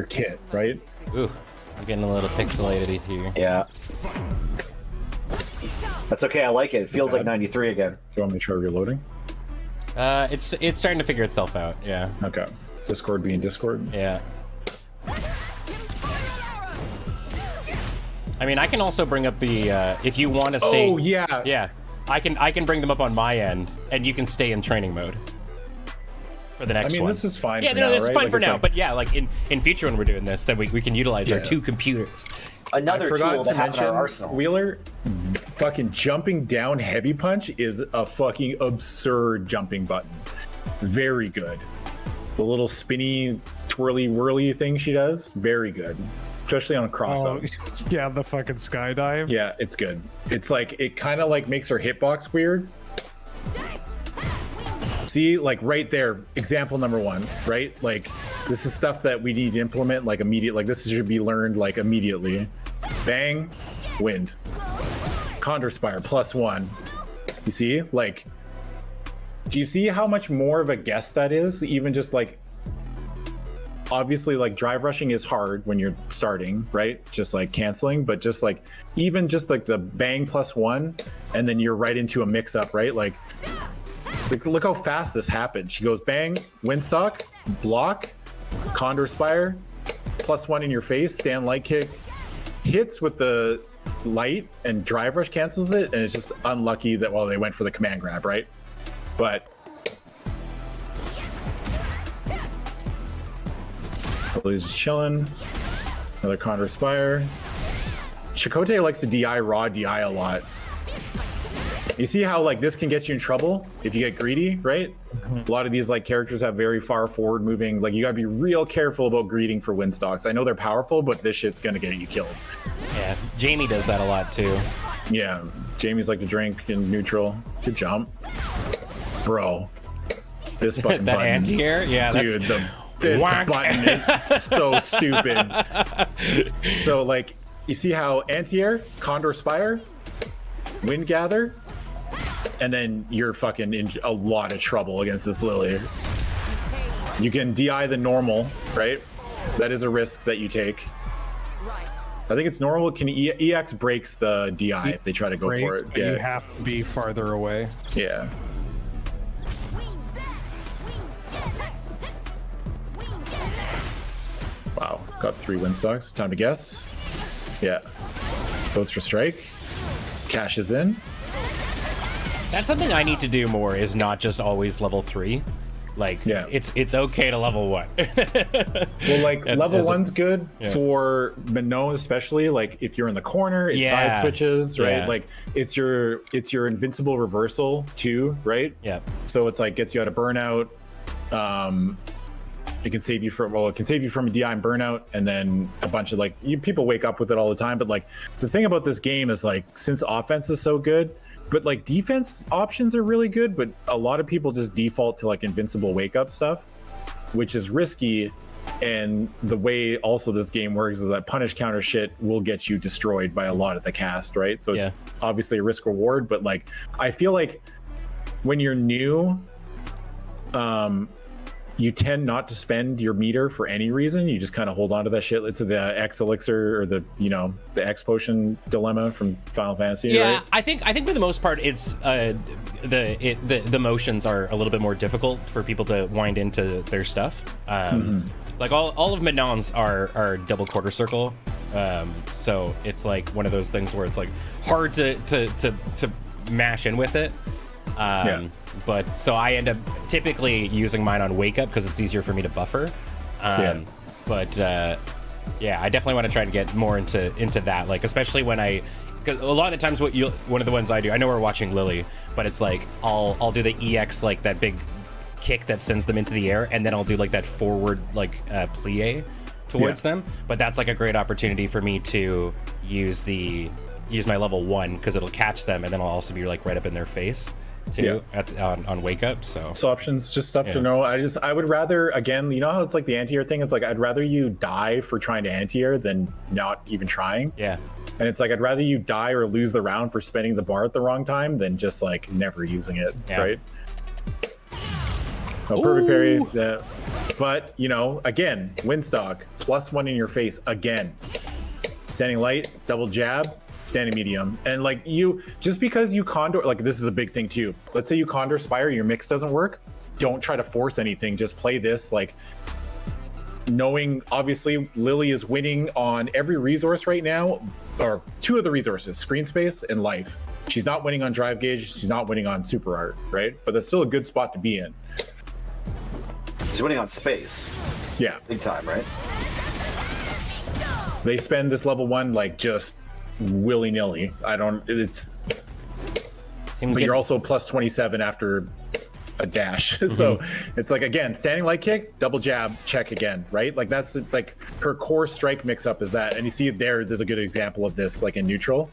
kit, right? Ooh, I'm getting a little pixelated here. Yeah. That's okay, I like it. It feels like 93 again. Do you want me to try reloading? It's starting to figure itself out, yeah. Okay. Discord being Discord? Yeah. I mean, I can also bring up the, if you want to stay... Oh, yeah. Yeah. I can bring them up on my end, and you can stay in training mode for the next one. I mean, this is fine. Yeah, for no, now, this is right? fine like, for now. like, But yeah, like in future when we're doing this, then we can utilize our two computers. Another I tool forgot to to have in mention, our arsenal. Wheeler, fucking jumping down heavy punch is a fucking absurd jumping button. Very good. The little spinny, twirly, whirly thing she does, very good. Especially on a crossover. Oh, yeah, the fucking skydive. Yeah, it's good. It's like, it kind of like makes her hitbox weird. See, like right there, example number one, right? Like, this is stuff that we need to implement like immediate, like this should be learned like immediately. Bang, wind. Condor Spire, +1. You see, like, do you see how much more of a guess that is? Even just like, obviously like drive rushing is hard when you're starting, right? Just like canceling, but just like, even just like the bang +1, and then you're right into a mix up, right? Like look how fast this happened. She goes bang, windstock, block, Condor Spire, +1 in your face, stand light kick, hits with the light, and drive rush cancels it, and it's just unlucky that, well, they went for the command grab, right? But Lily's just chilling. Another Condor Spire. Chicote likes to DI raw DI a lot. You see how like this can get you in trouble if you get greedy, right? A lot of these like characters have very far forward moving. Like you gotta be real careful about greeting for windstocks. I know they're powerful, but this shit's gonna get you killed. Yeah, Jamie does that a lot too. Yeah, Jamie's like to drink in neutral. Good jump, bro. This button, The anti-air, yeah, dude. This Whack. button is so stupid. So like, you see how anti-air, Condor Spire, Wind Gather, and then you're fucking in a lot of trouble against this Lily. You can DI the normal, right? That is a risk that you take. I think it's normal. Can EX breaks the DI if they try to go for it. But you have to be farther away. Yeah. Wow, got 3 windstocks. Time to guess. Yeah. Goes for strike. Cashes in. That's something I need to do more, is not just always level 3. Like, Yeah. it's okay to level 1. Well, like level as a- 1's good for Minot, especially. Like if you're in the corner, it side switches, right? Yeah. Like it's your invincible reversal too, right? Yeah. So it's like gets you out of burnout. It can save you from it can save you from a DI and burnout, and then a bunch of like people wake up with it all the time. But like the thing about this game is like since offense is so good, but like defense options are really good, but a lot of people just default to like invincible wake up stuff, which is risky. And the way also this game works is that punish counter shit will get you destroyed by a lot of the cast, right? So it's obviously a risk reward, but like I feel like when you're new, you tend not to spend your meter for any reason. You just kind of hold on to that shit. It's the X elixir or the X potion dilemma from Final Fantasy. Yeah, right? I think for the most part, it's the motions are a little bit more difficult for people to wind into their stuff. Like all of Manon's are double quarter circle, so it's like one of those things where it's like hard to mash in with it. But so I end up typically using mine on wake up because it's easier for me to buffer. But I definitely want to try to get more into that, like especially when cause a lot of the times one of the ones I do, I know we're watching Lily, but it's like I'll do the EX, like that big kick that sends them into the air, and then I'll do like that forward like plie towards them. But that's like a great opportunity for me to use my level 1 because it'll catch them, and then I'll also be like right up in their face too on wake up. So options, just stuff to know. I would rather, again, you know how it's like the anti-air thing, it's like I'd rather you die for trying to anti-air than not even trying. And it's like I'd rather you die or lose the round for spending the bar at the wrong time than just like never using it, right? Oh, perfect parry. But again, Windstock +1 in your face again. Standing light, double jab, standing medium, and like just because you condor, like this is a big thing too. Let's say you condor spire, your mix doesn't work. Don't try to force anything. Just play this like knowing obviously Lily is winning on every resource right now, or 2 of the resources, screen space and life. She's not winning on drive gauge. She's not winning on super art, right? But that's still a good spot to be in. She's winning on space. Yeah, big time, right? They spend this level 1 like just willy-nilly. But you're also +27 after a dash. So it's like, again, standing light kick, double jab, check again, right? Like that's like her core strike mix up is that. And you see there's a good example of this like in neutral.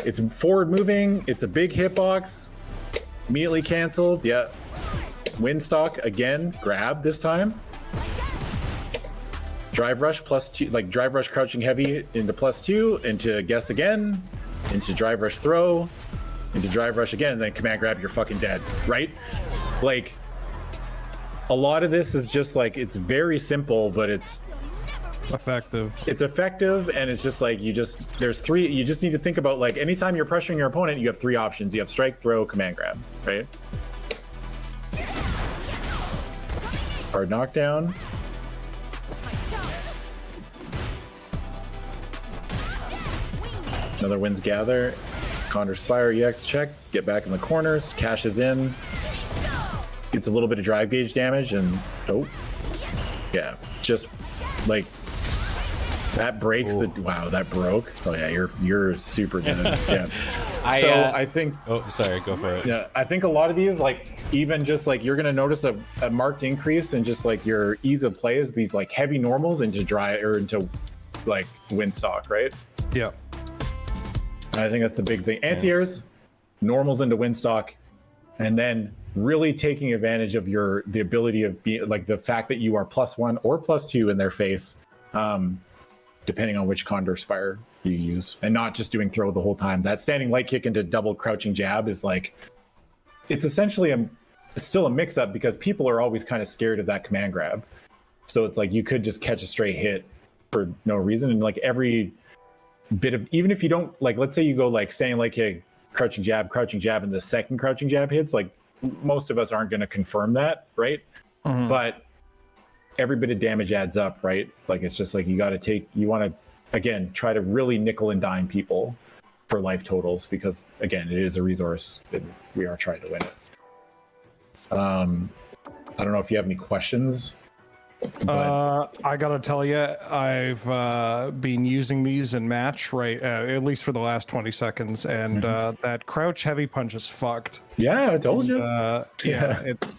It's forward moving, it's a big hitbox, immediately canceled. Windstock again, grab this time. Drive rush +2, like drive rush crouching heavy into +2, into guess again, into drive rush throw, into drive rush again, and then command grab, you're fucking dead, right? Like a lot of this is just like, it's very simple, but it's effective. It's effective, and it's just like you just need to think about like anytime you're pressuring your opponent, you have 3 options. You have strike, throw, command grab, right? Hard knockdown. Another Winds Gather. Condor Spire, EX check. Get back in the corners. Cashes in. Gets a little bit of drive gauge damage, and just like that breaks wow, that broke. Oh yeah, you're super good. I think. Oh, sorry, go for it. Yeah, I think a lot of these, like even just like you're gonna notice a marked increase in just like your ease of play as these like heavy normals into into like Windstock, right? Yeah. I think that's the big thing. Anti-airs, normals into Windstock, and then really taking advantage of the ability of being like the fact that you are +1 or +2 in their face, depending on which Condor Spire you use, and not just doing throw the whole time. That standing light kick into double crouching jab is like, it's essentially still a mix-up because people are always kind of scared of that command grab. So it's like you could just catch a straight hit for no reason, and like every bit of, even if you don't, like let's say you go like standing light kick, crouching jab, and the second crouching jab hits, like most of us aren't going to confirm that, right? But every bit of damage adds up, right? Like it's just like you want to again try to really nickel and dime people for life totals, because again it is a resource and we are trying to win it. I don't know if you have any questions. I gotta tell you, I've been using these in match, right? At least for the last 20 seconds, and that crouch heavy punch is fucked. Yeah, I told you. Yeah, it's.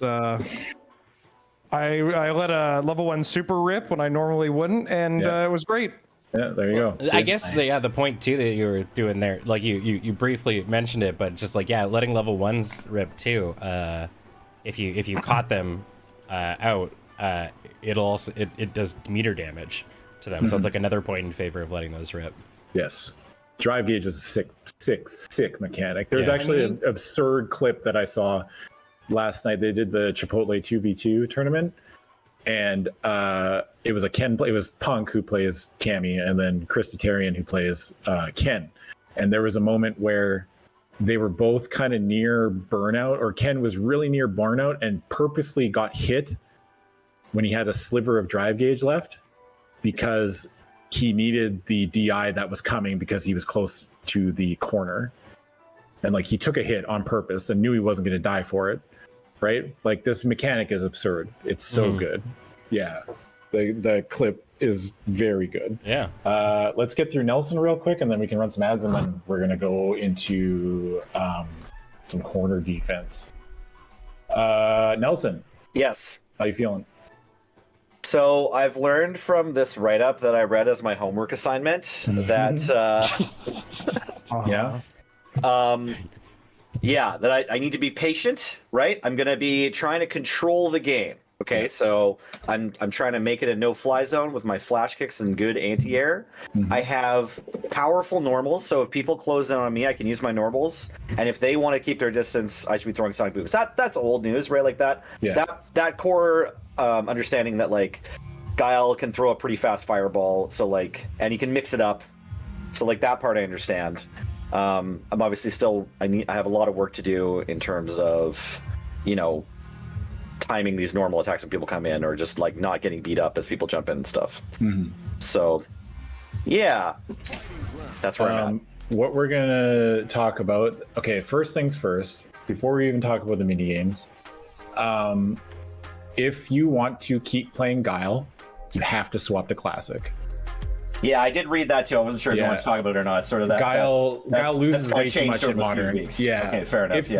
I let a level 1 super rip when I normally wouldn't, and it was great. Yeah, there you go. I guess the point too that you were doing there, like you briefly mentioned it, but just like letting level 1s rip too. If you caught them out, it'll also it does meter damage to them, so it's like another point in favor of letting those rip. Yes. Drive gauge is a sick mechanic. There's actually an absurd clip that I saw last night. They did the Chipotle 2v2 tournament, and it was it was Punk who plays Cammy, and then Chris Tatarian who plays Ken. And there was a moment where they were both kind of near burnout, or Ken was really near burnout and purposely got hit when he had a sliver of drive gauge left, because he needed the DI that was coming because he was close to the corner. And like, he took a hit on purpose and knew he wasn't going to die for it. Right? Like, this mechanic is absurd. It's so good. Yeah. The clip is very good. Yeah. Let's get through Nelson real quick, and then we can run some ads, and then we're going to go into some corner defense. Nelson. Yes. How you feeling? So I've learned from this write-up that I read as my homework assignment that that I need to be patient, right? I'm gonna be trying to control the game. Okay, so I'm trying to make it a no-fly zone with my flash kicks and good anti-air. I have powerful normals, so if people close in on me, I can use my normals. And if they want to keep their distance, I should be throwing sonic booms. That's old news, right? Like that. Yeah. That core understanding that like Guile can throw a pretty fast fireball, so like, and he can mix it up. So like that part I understand. I'm obviously still I have a lot of work to do in terms of, timing these normal attacks when people come in, or just like not getting beat up as people jump in and stuff. So yeah, that's where I'm at. What we're gonna talk about. Okay, first things first, before we even talk about the mini games, if you want to keep playing Guile, you have to swap to Classic. Yeah, I did read that too. I wasn't sure if you want to talk about it or not. Sort of that. Guile loses way too much in Modern. Yeah. Okay, fair enough.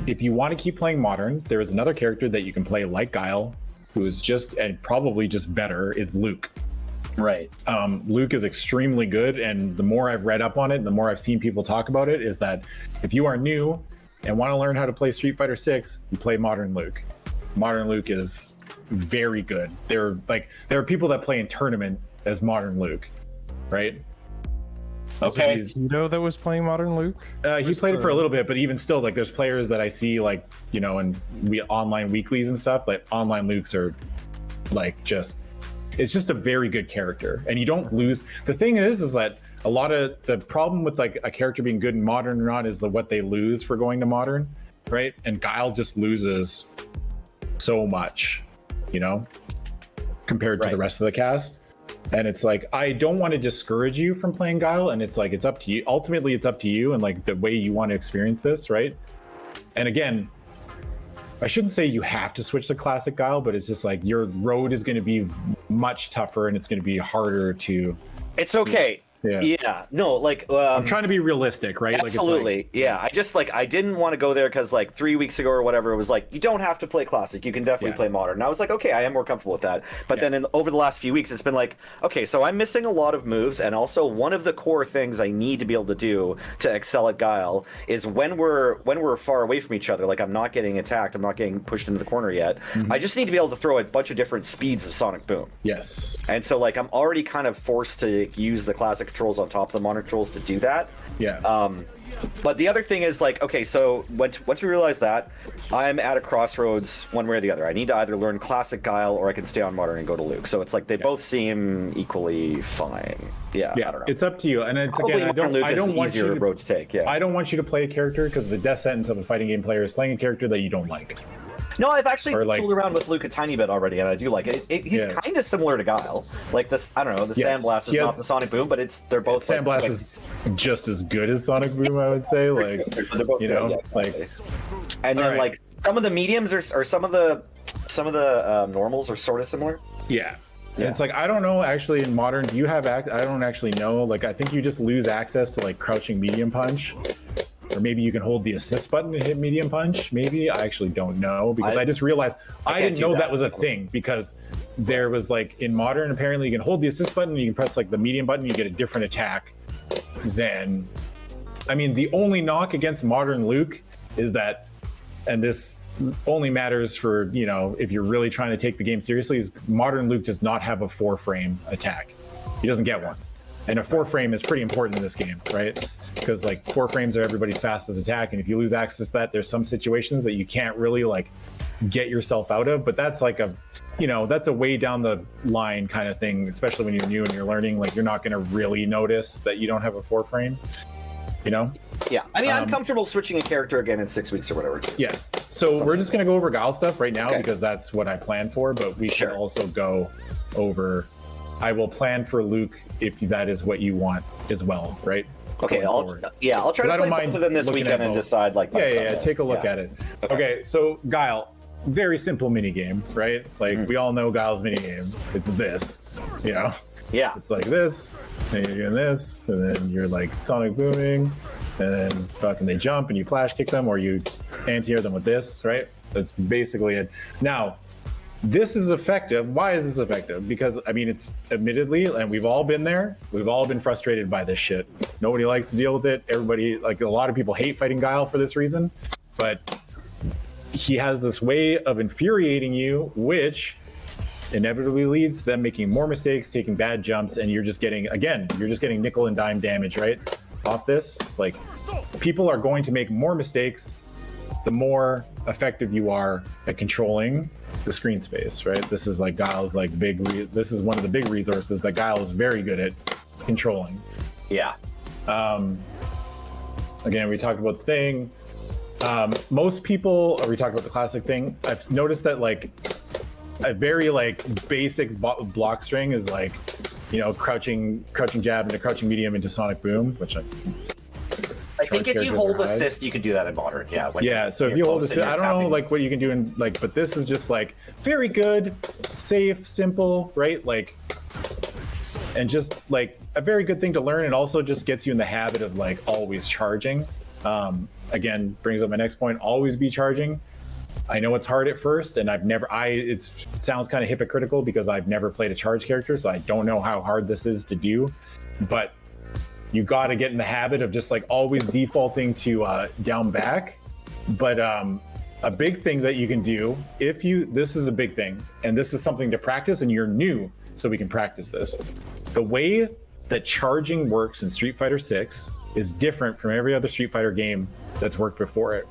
If you want to keep playing Modern, there is another character that you can play like Guile, who is just and probably just better, is Luke. Right. Luke is extremely good, and the more I've read up on it, the more I've seen people talk about it, is that if you are new and want to learn how to play Street Fighter 6, you play Modern Luke. Modern Luke is very good. There are people that play in tournament as Modern Luke, right? Okay. Tito that was playing Modern Luke? He played it for a little bit, but even still, like, there's players that I see, like, in online weeklies and stuff, like online Lukes are like it's just a very good character, and you don't lose. The thing is that a lot of the problem with like a character being good in Modern or not is what they lose for going to Modern, right? And Guile just loses so much, compared to the rest of the cast. And it's like, I don't want to discourage you from playing Guile, and it's like, it's up to you. Ultimately, it's up to you and like the way you want to experience this, right? And again, I shouldn't say you have to switch to Classic Guile, but it's just like your road is going to be much tougher, and it's going to be harder to. It's okay. Yeah. No, like I'm trying to be realistic, right? Absolutely. Like, yeah. I just I didn't want to go there because like 3 weeks ago or whatever, it was like, you don't have to play Classic. You can definitely play Modern. And I was like, okay, I am more comfortable with that. But then over the last few weeks, it's been like, okay, so I'm missing a lot of moves, and also one of the core things I need to be able to do to excel at Guile is when we're far away from each other, like I'm not getting attacked, I'm not getting pushed into the corner yet. I just need to be able to throw a bunch of different speeds of Sonic Boom. Yes. And so like I'm already kind of forced to use the Classic controls on top of the Modern controls to do that. Yeah. But the other thing is like, okay, so once we realize that, I'm at a crossroads one way or the other. I need to either learn Classic Guile, or I can stay on Modern and go to Luke. So it's like they both seem equally fine. Yeah. I don't know. It's up to you. And it's Probably again, I don't want you to road to take. Yeah. I don't want you to play a character, because the death sentence of a fighting game player is playing a character that you don't like. No, I've actually fooled around with Luke a tiny bit already, and I do like it. He's kind of similar to Guile. Like this, I don't know, the Sandblast is not the Sonic Boom, but they're both. Sandblast is just as good as Sonic Boom, I would say. Like, they're both like. And then like Some of the mediums or some of the normals are sort of similar. Yeah. And Yeah. it's like, I don't know, actually, in modern, do you have, I don't actually know. Like, I think you just lose access to, like, crouching medium punch. Or maybe you can hold the assist button to hit medium punch. Maybe. I actually don't know. Because I just realized I can't didn't do know that. that was a thing. Because there was, like, in modern, apparently, you can hold the assist button, and you can press, like, the medium button, you get a different attack than. I mean, the only knock against modern Luke is that, and this only matters for, you know, if you're really trying to take the game seriously, is modern Luke does not have a 4-frame attack. He doesn't get one. And a 4-frame is pretty important in this game, right? Because like 4 frames are everybody's fastest attack, and if you lose access to that, there's some situations that you can't really like get yourself out of. But that's like a, you know, that's a way down the line kind of thing, especially when you're new and you're learning. Like, you're not going to really notice that you don't have a 4-frame, you know? Yeah, I mean, I'm comfortable switching a character again in 6 weeks or whatever. Yeah. So we're just going to go over Guile stuff right now Okay. because that's what I planned for, but we should Sure. also go over. I will plan for Luke if that is what you want as well, right? Okay, Going I'll forward. try 'Cause to I don't play mind both of them this looking weekend at and both. decide like. by Yeah, Sunday. take a look Yeah. at it. Okay. Okay, so Guile, very simple mini game, right? Like we all know Guile's mini game. It's this, you know. Yeah. It's like this, and you're doing this, and then you're like sonic booming, and then fucking they jump and you flash kick them or you anti-air them with this, right? That's basically it. Now, this is effective. Why is this effective? Because I mean, it's admittedly, and we've all been there. We've all been frustrated by this shit. Nobody likes to deal with it. Everybody, like a lot of people, hate fighting Guile for this reason. But he has this way of infuriating you, which inevitably leads to them making more mistakes, taking bad jumps, and you're just getting nickel and dime damage, right? Off this, like people are going to make more mistakes the more effective you are at controlling the screen space, right? This is like Guile's like this is one of the big resources that Guile is very good at controlling. Yeah. Again, we talked about the thing. Most people, we talked about the classic thing. I've noticed that like a very like basic block string is like, you know, crouching jab into crouching medium into sonic boom, which I think if you characters hold are high. assist, you can do that in modern. Yeah. yeah. So if you hold assist, I don't know like what you can do in like, but this is just like very good, safe, simple, right? Like, and just like a very good thing to learn. It also just gets you in the habit of like always charging. Again, brings up my next point, always be charging. I know it's hard at first, and it sounds kind of hypocritical because I've never played a charge character, so I don't know how hard this is to do, but you got to get in the habit of just like always defaulting to down back. But a big thing that you can do this is a big thing, and this is something to practice, and you're new, so we can practice this. The way that charging works in Street Fighter 6 is different from every other Street Fighter game that's worked before it.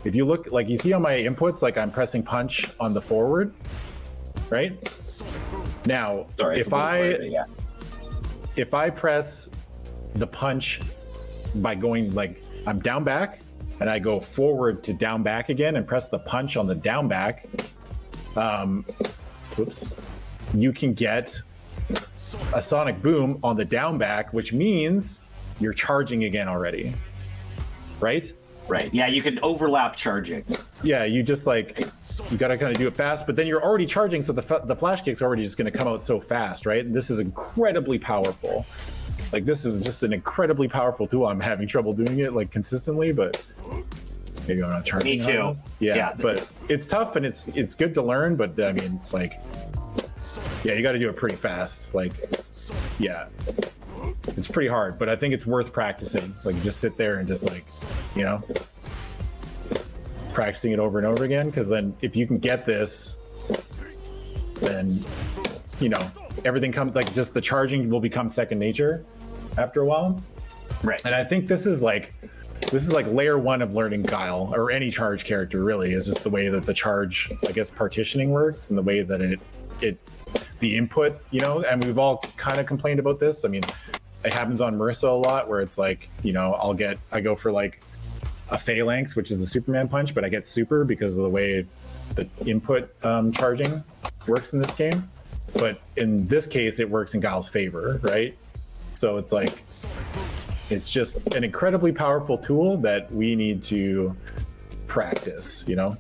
If you look, like you see on my inputs, like I'm pressing punch on the forward, right? Now, Sorry, if I press the punch by going like I'm down back and I go forward to down back again and press the punch on the down back, you can get a sonic boom on the down back, which means you're charging again already, right? Right. Yeah, you can overlap charging. Yeah, you just like, you got to kind of do it fast, but then you're already charging, so the flash kick's already just going to come out so fast, right? And this is incredibly powerful. Like, this is just an incredibly powerful tool. I'm having trouble doing it like consistently, but maybe I'm not charging. Me too. Yeah, but it's tough and it's good to learn, but I mean, like, yeah, you got to do it pretty fast. Like, yeah, it's pretty hard, but I think it's worth practicing. Like, just sit there and just like, you know, practicing it over and over again. Because then, if you can get this, then you know everything comes like just the charging will become second nature after a while. Right. And I think this is like layer one of learning Guile or any charge character. Really, is just the way that the charge, I guess, partitioning works and the way that the input, you know, and we've all kind of complained about this. I mean, it happens on Marissa a lot where it's like, you know, I go for like a phalanx, which is the Superman punch, but I get super because of the way the input charging works in this game. But in this case, it works in Guile's favor, right? So it's like, it's just an incredibly powerful tool that we need to practice, you know?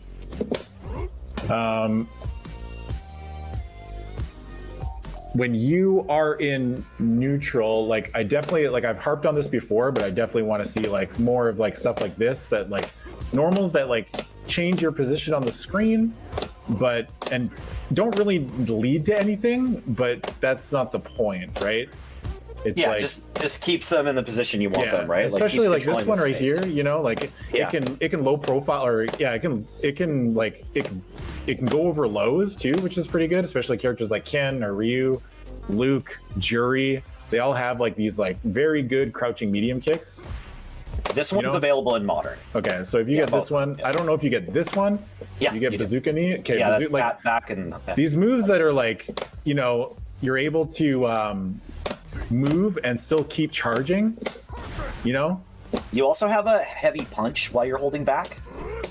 When you are in neutral, like I definitely like I've harped on this before, but I definitely want to see like more of like stuff like this, that like normals that like change your position on the screen, but and don't really lead to anything, but that's not the point, right? It's Yeah, like just keeps them in the position you want them, right? Especially like keeps this one controlling right the space. here, you know, like Yeah. it can low profile, or yeah, it can go over lows too, which is pretty good, especially characters like Ken or Ryu, Luke, Jury. They all have like these like very good crouching medium kicks. This one's know? available in modern. Okay, so if you get this both. one, Yeah. I don't know if you get this one. Yeah, you get you do. bazooka knee. Okay, Yeah, that's like back and these moves that are like, you know, you're able to move and still keep charging, you know. You also have a heavy punch while you're holding back.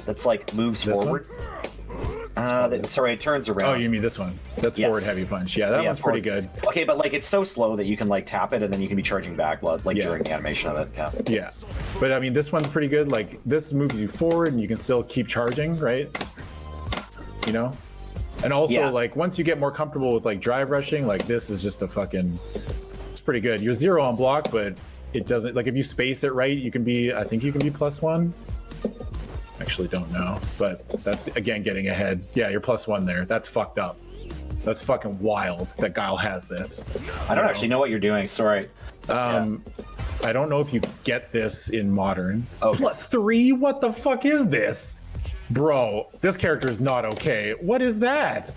That's like moves This forward. Sorry, it turns around. Oh, you mean this one? That's Yes. forward heavy punch. Yeah, that Yeah, one's pretty good. Okay, but like it's so slow that you can like tap it and then you can be charging back like Yeah. during the animation of it. Yeah. Yeah, but I mean, this one's pretty good. Like this moves you forward, and you can still keep charging, right? You know, and also Yeah. like once you get more comfortable with like drive rushing, like this is just a fucking. It's pretty good. You're 0 on block, but it doesn't like if you space it right, you can be. I think you can be +1. Actually, don't know, but that's again getting ahead. Yeah, you're +1 there. That's fucked up. That's fucking wild that Guile has this. I don't actually know what you're doing. Sorry. I don't know if you get this in modern. Okay. +3? What the fuck is this? Bro, this character is not okay. What is that?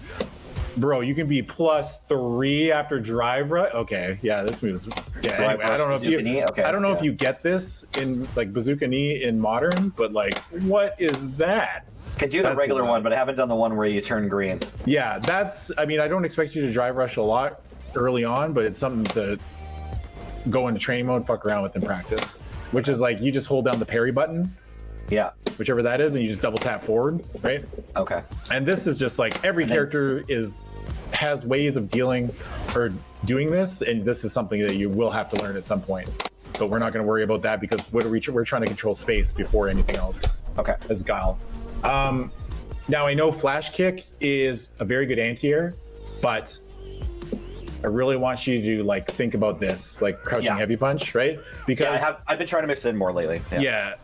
Bro, you can be +3 after drive rush. Okay, yeah, this moves. Yeah, Drive anyway, I rush, don't know if bazooka knee? you. Okay, I don't know if yeah. you get this in like bazooka knee in modern, but like, what is that? Can do the That's regular wild. one, but I haven't done the one where you turn green. Yeah, that's. I mean, I don't expect you to drive rush a lot early on, but it's something to go into training mode, fuck around with in practice. Which is like you just hold down the parry button, Yeah. whichever that is, and you just double tap forward, right? Okay. And this is just like every character has ways of dealing or doing this, and this is something that you will have to learn at some point. But we're not going to worry about that because we're trying to control space before anything else. Okay. As Guile. Now I know Flash Kick is a very good anti-air, but I really want you to like think about this, like crouching Yeah. heavy punch, right? Because Yeah, I've been trying to mix it in more lately. yeah.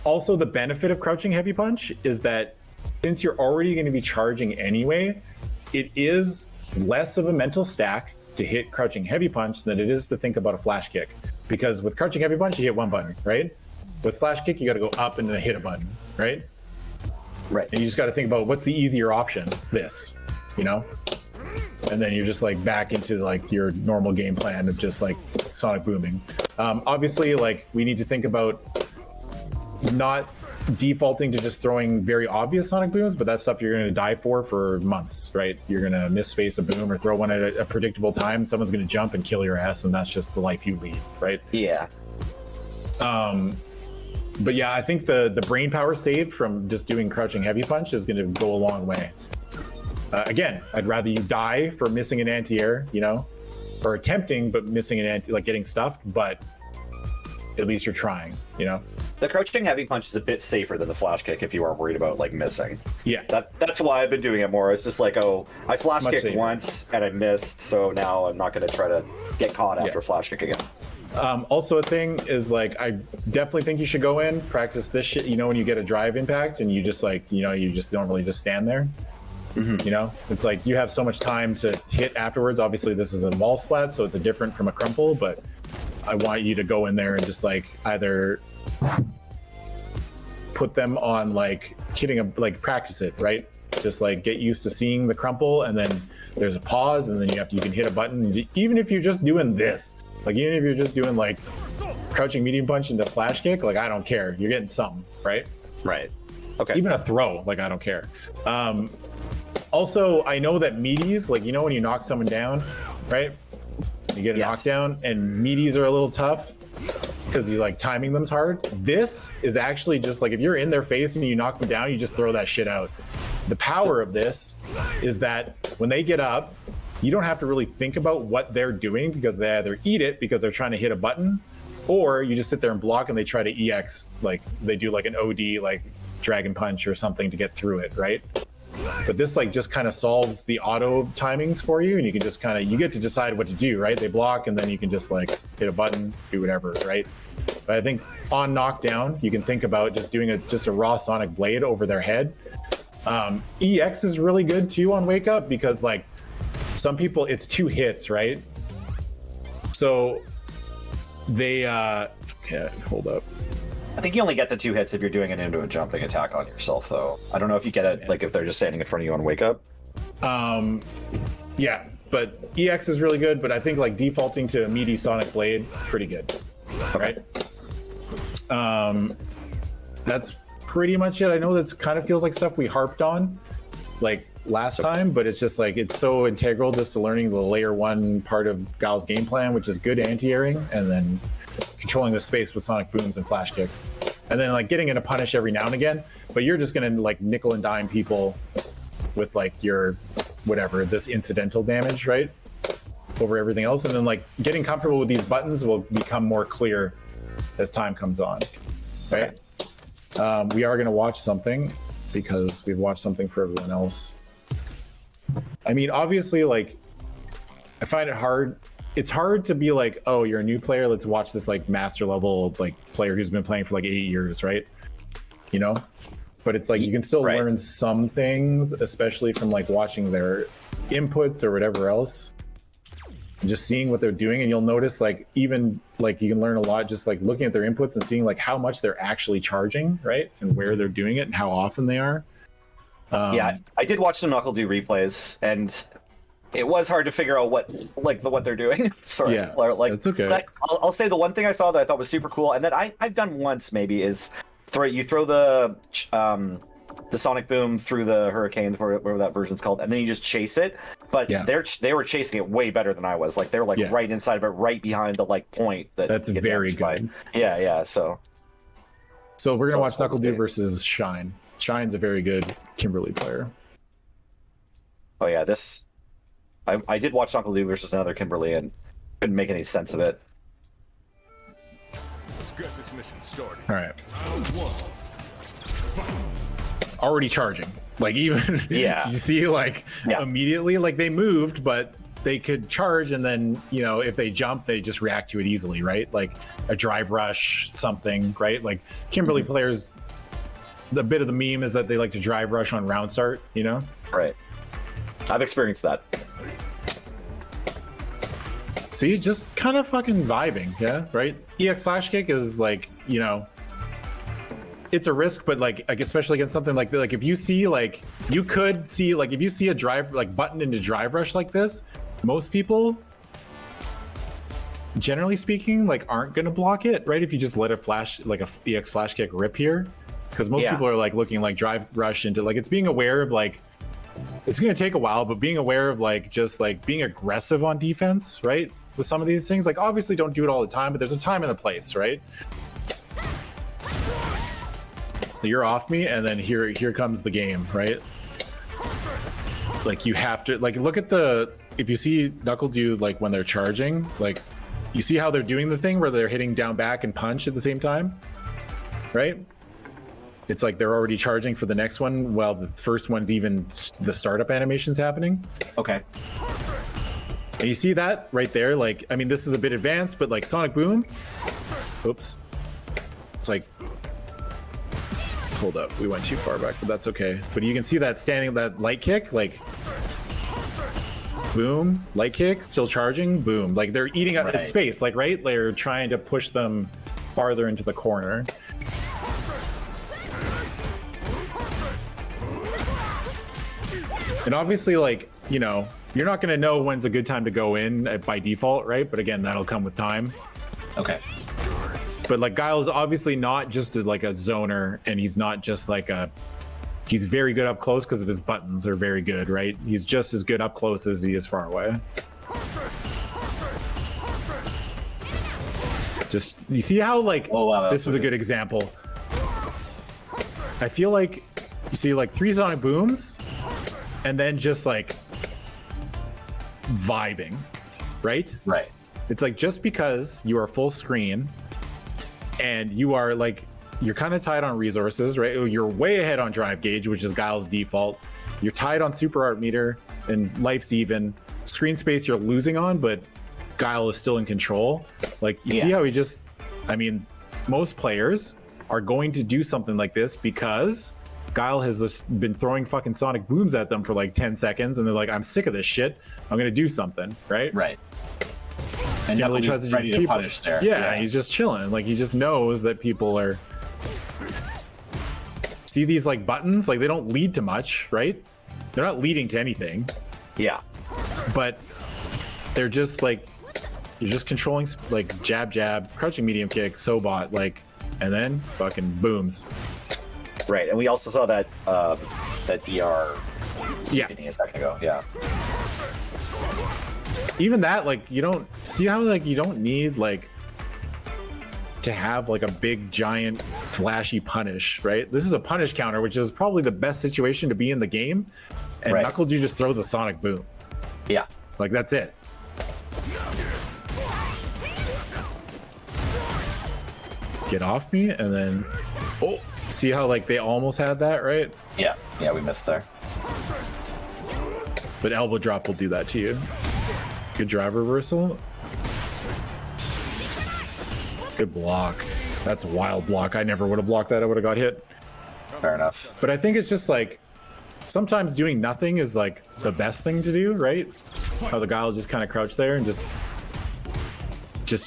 Also, the benefit of crouching heavy punch is that since you're already going to be charging anyway, it is less of a mental stack to hit crouching heavy punch than it is to think about a flash kick. Because with crouching heavy punch, you hit one button, right? With flash kick, you got to go up and then hit a button, right? Right. And you just got to think about what's the easier option. This, you know. And then you're just like back into like your normal game plan of just like sonic booming. Obviously, like we need to think about not defaulting to just throwing very obvious sonic booms, but that's stuff you're going to die for months, right? You're going to misspace a boom or throw one at a predictable time. Someone's going to jump and kill your ass, and that's just the life you lead, right? Yeah. But yeah, I think the brain power saved from just doing crouching heavy punch is going to go a long way. Again, I'd rather you die for missing an anti-air, you know, or attempting but missing an anti, like getting stuffed, but at least you're trying, you know. The crouching heavy punch is a bit safer than the flash kick if you aren't worried about like missing. Yeah. That's why I've been doing it more. It's just like, oh, I flash Much kicked safer. once and I missed, so now I'm not going to try to get caught after Yeah. flash kick again. Also, a thing is like I definitely think you should go in practice this shit. You know, when you get a drive impact and you just like you just don't really just stand there. You know, it's like you have so much time to hit afterwards. Obviously, this is a wall splat, so it's a different from a crumple. But I want you to go in there and just like either put them on like hitting like practice it, right? Just like get used to seeing the crumple, and then there's a pause, and then you can hit a button. Even if you're just doing this, like even if you're just doing like crouching medium punch into flash kick, like I don't care. You're getting something, right? Right. Okay. Even a throw, like I don't care. Also, I know that meaties, like you know when you knock someone down, right? You get a Yes. knockdown, and meaties are a little tough because you like timing them's hard. This is actually just like if you're in their face and you knock them down, you just throw that shit out. The power of this is that when they get up, you don't have to really think about what they're doing because they either eat it because they're trying to hit a button, or you just sit there and block and they try to EX, like they do like an OD, like Dragon Punch or something to get through it, right? But this like just kind of solves the auto timings for you, and you can just kind of, you get to decide what to do, right? They block, and then you can just like hit a button, do whatever, right? But I think on knockdown, you can think about just doing just a raw Sonic Blade over their head. EX is really good too on Wake Up, because like some people, it's 2 hits, right? So they okay, hold up. I think you only get the 2 hits if you're doing it into a jumping attack on yourself, though. I don't know if you get it like if they're just standing in front of you on Wake Up. Yeah, but EX is really good, but I think like defaulting to a meaty Sonic Blade, pretty good. Right? That's pretty much it. I know that's kind of feels like stuff we harped on like last time, but it's just like it's so integral just to learning the layer 1 part of Guile's game plan, which is good anti-airing, and then controlling the space with Sonic Booms and Flash Kicks, and then like getting into punish every now and again. But you're just gonna like nickel and dime people with like your whatever, this incidental damage, right, over everything else, and then like getting comfortable with these buttons will become more clear as time comes on, right? We are going to watch something because we've watched something for everyone else. I mean, obviously, like, I find it hard. It's hard to be like, oh, you're a new player, let's watch this like master level like player who's been playing for like 8 years, right? You know? But it's like you can still learn some things, especially from like watching their inputs or whatever else. Just seeing what they're doing, and you'll notice like even like you can learn a lot just like looking at their inputs and seeing like how much they're actually charging, right, and where they're doing it and how often they are. Yeah, I did watch the Knuckle do replays, and it was hard to figure out what they're doing. Sorry, yeah, like it's okay. But I'll say the one thing I saw that I thought was super cool, and that I've done once maybe is throw the Sonic Boom through the Hurricane, whatever that version's called, and then you just chase it. But they were chasing it way better than I was. Like they're like right inside of it, right behind the like point that's very good. Yeah. So we're gonna watch Knuckle Do versus Shine. Shine's a very good Kimberly player. Oh yeah, I did watch Knuckle Do versus another Kimberly and couldn't make any sense of it. Let's get this mission started. All right. Already charging. Like even you see like immediately like they moved, but they could charge, and then you know if they jump they just react to it easily, right? Like a drive rush, something, right? Like Kimberly players, the bit of the meme is that they like to drive rush on round start, you know? Right. I've experienced that. See, just kind of fucking vibing, yeah, right? EX Flash Kick is like, you know, it's a risk, but like especially against something like if you see like you could see like if you see a drive like button into drive rush like this, most people, generally speaking, like aren't gonna block it, right? If you just let a flash like a EX Flash Kick rip here, because most people are like looking like drive rush into like it's being aware of like it's gonna take a while, but being aware of like just like being aggressive on defense, right? With some of these things, like obviously don't do it all the time, but there's a time and a place, right? You're off me, and then here comes the game, right? Like you have to like look at the if you see Knuckle do like when they're charging, like you see how they're doing the thing where they're hitting down back and punch at the same time, right? It's like they're already charging for the next one while the first one's even the startup animation's happening. Okay. And you see that right there, like I mean this is a bit advanced, but like Sonic Boom, oops, it's like hold up, we went too far back, but that's okay. But you can see that standing, that light kick, like boom, light kick, still charging, boom. Like they're eating up its space, like right? They're trying to push them farther into the corner. And obviously, like, you know, you're not gonna know when's a good time to go in by default, right? But again, that'll come with time. Okay. But like Guile is obviously not just like a zoner, and he's not just like he's very good up close because of his buttons are very good, right? He's just as good up close as he is far away. Just you see how like this is a good example. I feel like you see like 3 Sonic Booms and then just like vibing, right? Right. It's like just because you are full screen and you are like you're kind of tied on resources, right? You're way ahead on drive gauge, which is Guile's default. You're tied on super art meter, and life's even. Screen space you're losing on, but Guile is still in control. Like, you see how he just, I mean, most players are going to do something like this because Guile has just been throwing fucking sonic booms at them for like 10 seconds, and they're like, I'm sick of this shit. I'm gonna do something, right? Right. And Generally Knuckles tries is to ready do to cheap- punish there. Yeah, he's just chilling. Like, he just knows that people are. See these like buttons? Like, they don't lead to much, right? They're not leading to anything, Yeah. but they're just like, you're just controlling like jab, crouching medium kick, sobot, like, and then fucking booms. Right. And we also saw that that DR Yeah. hitting a second ago. Yeah. Even that, like, you don't see how like you don't need like to have like a big giant flashy punish, right? This is a punish counter, which is probably the best situation to be in the game. And Right. Knuckles just throws a sonic boom. Yeah. Like, that's it. Get off me, and then see how like they almost had that, right? Yeah. Yeah. We missed there. But elbow drop will do that to you. Good drive reversal. Good block. That's a wild block. I never would have blocked that. I would have got hit. Fair enough. But I think it's just like sometimes doing nothing is like the best thing to do, right? How the guy will just kind of crouch there and just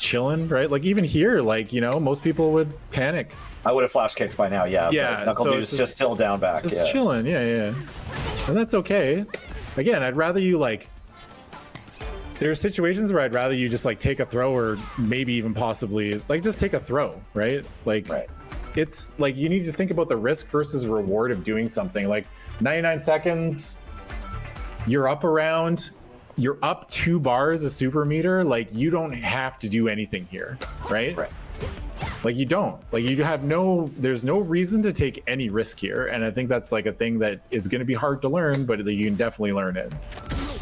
chilling, right? Like even here, like, you know, most people would panic. I would have flash kicked by now. Yeah. Yeah, But Knuckle so Dude's it's just still down back. Just Yeah. chilling, yeah. And that's okay. Again, I'd rather you like. There are situations where I'd rather you just like take a throw, or maybe even possibly like just take a throw, right? Like, Right. it's like you need to think about the risk versus reward of doing something. Like 99 seconds, you're up 2 bars a super meter. Like, you don't have to do anything here, right? Right. Like, you don't. Like, there's no reason to take any risk here. And I think that's like a thing that is going to be hard to learn, but you can definitely learn it.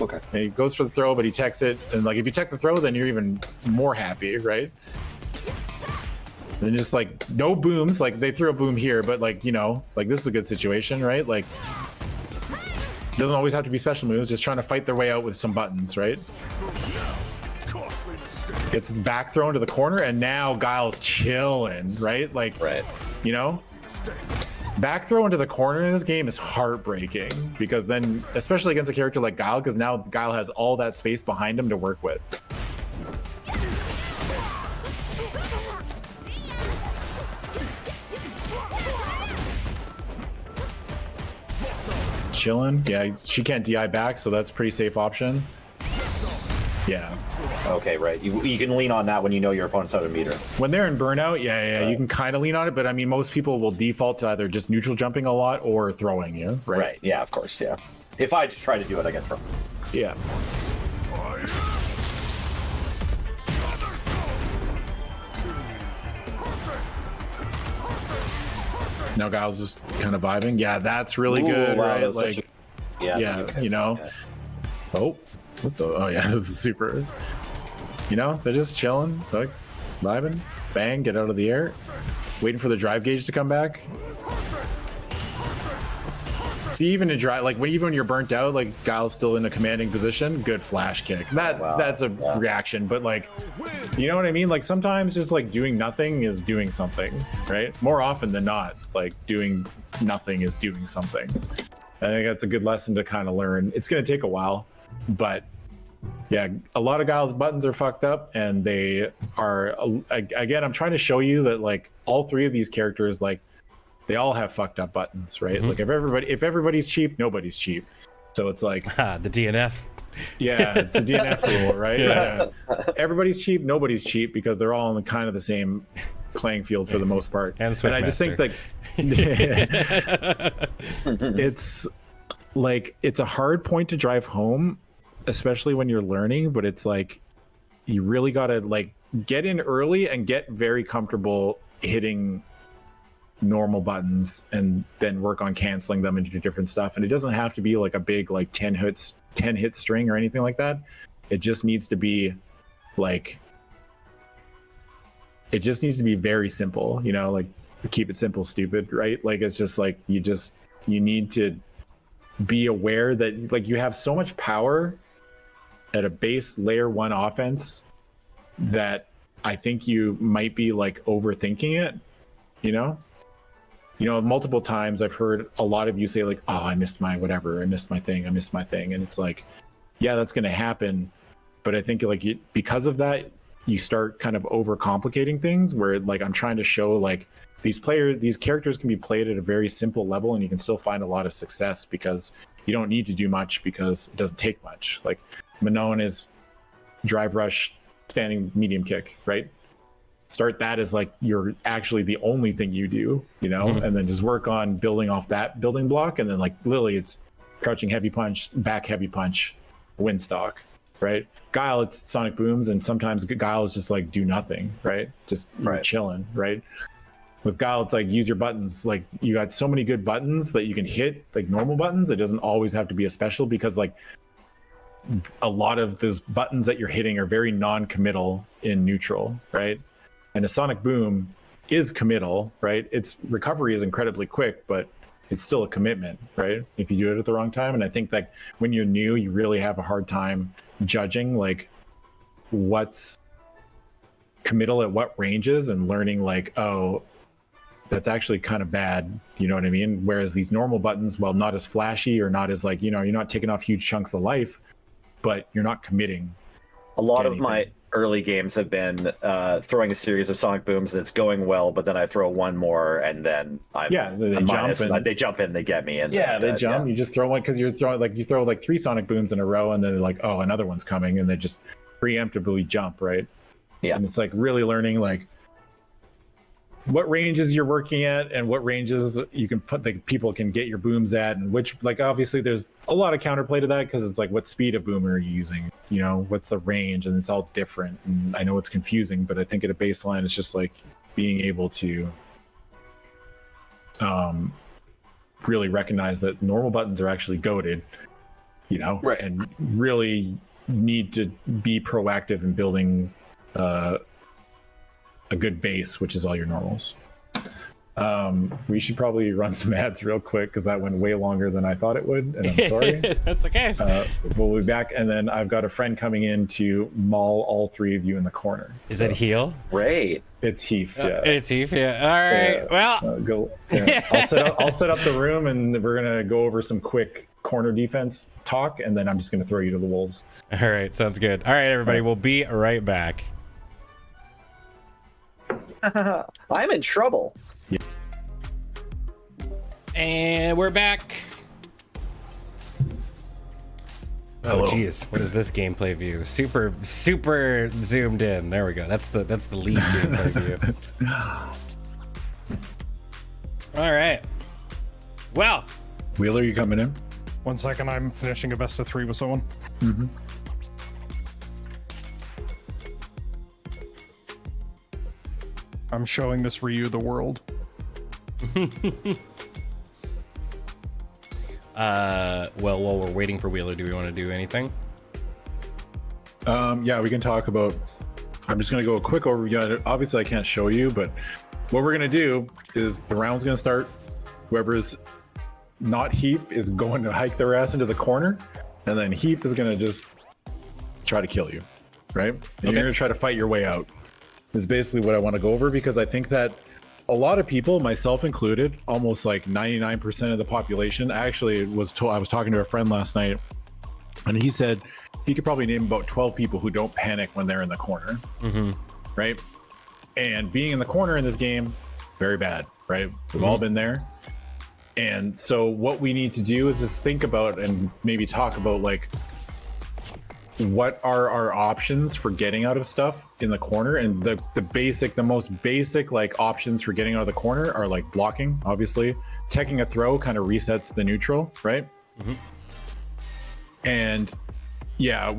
Okay. And he goes for the throw, but he techs it. And like, if you tech the throw, then you're even more happy, right? And then just like no booms. Like, they threw a boom here, but like, you know, like this is a good situation, right? Like, doesn't always have to be special moves, just trying to fight their way out with some buttons, right? Gets the back thrown to the corner, and now Guile's chilling, right? Like, Right. you know, back throw into the corner in this game is heartbreaking, because then, especially against a character like Guile, because now Guile has all that space behind him to work with. Chilling. Yeah, she can't DI back, so that's a pretty safe option. Yeah. Okay. Right. You can lean on that when you know your opponent's out of meter. When they're in burnout, yeah, you can kind of lean on it, but I mean, most people will default to either just neutral jumping a lot or throwing you, right? Right. Yeah. Of course. Yeah. If I just try to do it, I get thrown. Yeah. Now Guile's just kind of vibing. Yeah, that's really good, wow, right? that was Like, such Yeah. yeah, you know. Oh, what the? Oh yeah, this is super. You know, they're just chilling, like vibing. Bang, get out of the air. Waiting for the drive gauge to come back. See, even in drive, like even when you're burnt out, like Guile's still in a commanding position. Good flash kick. That's a reaction, but like, you know what I mean? Like sometimes just like doing nothing is doing something, right? More often than not, like doing nothing is doing something. I think that's a good lesson to kind of learn. It's going to take a while, but yeah, a lot of Guile's buttons are fucked up, and they are, again, I'm trying to show you that like all 3 of these characters, like they all have fucked up buttons, right? Mm-hmm. Like if everybody's cheap, nobody's cheap. So it's like, The DNF. yeah, it's the DNF rule, right? Yeah. Everybody's cheap, nobody's cheap, because they're all in kind of the same playing field for the most part. And I just think like it's like, it's a hard point to drive home, especially when you're learning, but it's like you really got to like get in early and get very comfortable hitting normal buttons, and then work on canceling them into different stuff. And it doesn't have to be like a big like 10 hit string or anything like that. It just needs to be like, it just needs to be very simple, you know, like keep it simple, stupid, right? Like it's just like you need to be aware that like you have so much power at a base layer 1 offense that I think you might be like overthinking it, you know, multiple times I've heard a lot of you say like, oh, I missed my whatever, I missed my thing. And it's like, yeah, that's going to happen. But I think like because of that, you start kind of overcomplicating things where like I'm trying to show like these characters can be played at a very simple level and you can still find a lot of success because you don't need to do much because it doesn't take much. Like Manon is drive rush, standing medium kick, right? Start that as like you're actually the only thing you do, and then just work on building off that building block. And then like Lily, it's crouching heavy punch, back heavy punch, Windstock, right? Guile, it's sonic booms, and sometimes Guile is just like do nothing, right? Just Right. chilling, right? With Guile, it's like use your buttons. Like you got so many good buttons that you can hit, like normal buttons. It doesn't always have to be a special because like a lot of those buttons that you're hitting are very non-committal in neutral, right? And a sonic boom is committal, right? Its recovery is incredibly quick, but it's still a commitment, right? If you do it at the wrong time. And I think that when you're new, you really have a hard time judging like what's committal at what ranges and learning like, oh, that's actually kind of bad. You know what I mean? Whereas these normal buttons, while not as flashy or not as like, you're not taking off huge chunks of life, but you're not committing. A lot to of my anything. early games have been throwing a series of sonic booms and it's going well, but then I throw one more and then I'm They I'm jump minus, and they jump in, they get me, and they jump. You just throw one because you throw like 3 sonic booms in a row, and then like, oh, another one's coming, and they just preemptively jump, right? Yeah. And it's like really learning like what ranges you're working at and what ranges you can put like people can get your booms at, and which like obviously there's a lot of counterplay to that because it's like what speed of boom are you using, what's the range, and it's all different. And I know it's confusing, but I think at a baseline it's just like being able to really recognize that normal buttons are actually goated, Right. and really need to be proactive in building a good base, which is all your normals. We should probably run some ads real quick because that went way longer than I thought it would, and I'm sorry. That's okay. We'll be back, and then I've got a friend coming in to maul all 3 of you in the corner. Is it heal? Great. It's Heath. Yeah. It's Heath. Yeah. All right. Well, Go. Yeah. I'll set up the room, and we're gonna go over some quick corner defense talk, and then I'm just gonna throw you to the wolves. all right. Sounds good. All right, everybody. We'll be right back. I'm in trouble. And we're back. Hello. Oh geez, what is this gameplay view? Super zoomed in. There we go. That's the lead gameplay view. All right. Well, Wheeler, you coming in? 1 second, I'm finishing a best of 3 with someone. Mm-hmm. I'm showing this Ryu the world. well, while we're waiting for Wheeler, do we want to do anything? Yeah, we can talk about. I'm just gonna go a quick overview. Obviously, I can't show you, but what we're gonna do is the round's gonna start. Whoever's not Heath is going to hike their ass into the corner, and then Heath is gonna just try to kill you, right? And you're gonna try to fight your way out. Is basically what I want to go over because I think that a lot of people, myself included, almost like 99% of the population. I actually was talking to a friend last night, and he said he could probably name about 12 people who don't panic when they're in the corner, right? And being in the corner in this game, very bad, right? We've all been there. And so what we need to do is just think about and maybe talk about like what are our options for getting out of stuff in the corner. And the most basic like options for getting out of the corner are like blocking, obviously. Teching a throw kind of resets the neutral, right? And yeah,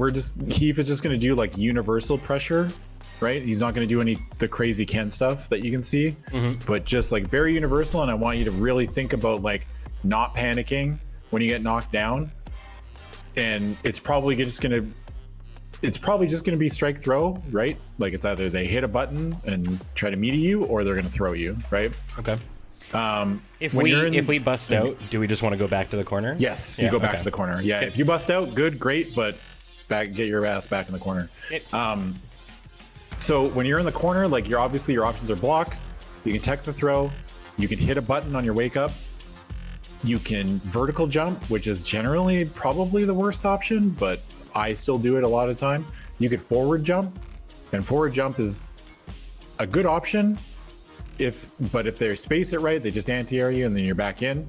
Heath is just going to do like universal pressure, right? He's not going to do the crazy Ken stuff that you can see, but just like very universal. And I want you to really think about like not panicking when you get knocked down. And it's probably just going to it's probably just going to be strike throw, right? Like it's either they hit a button and try to meet you, or they're going to throw you, right? Okay. If when you're we bust out, do we just want to go back to the corner? Yes, you Yeah, go back okay. to the corner. Yeah, Okay. if you bust out, good, great, but get your ass back in the corner. So when you're in the corner, like your options are block, you can tech the throw, you can hit a button on your wake up, you can vertical jump, which is generally probably the worst option, but I still do it a lot of the time. You could forward jump, and forward jump is a good option but if they space it right, they just anti-air you and then you're back in.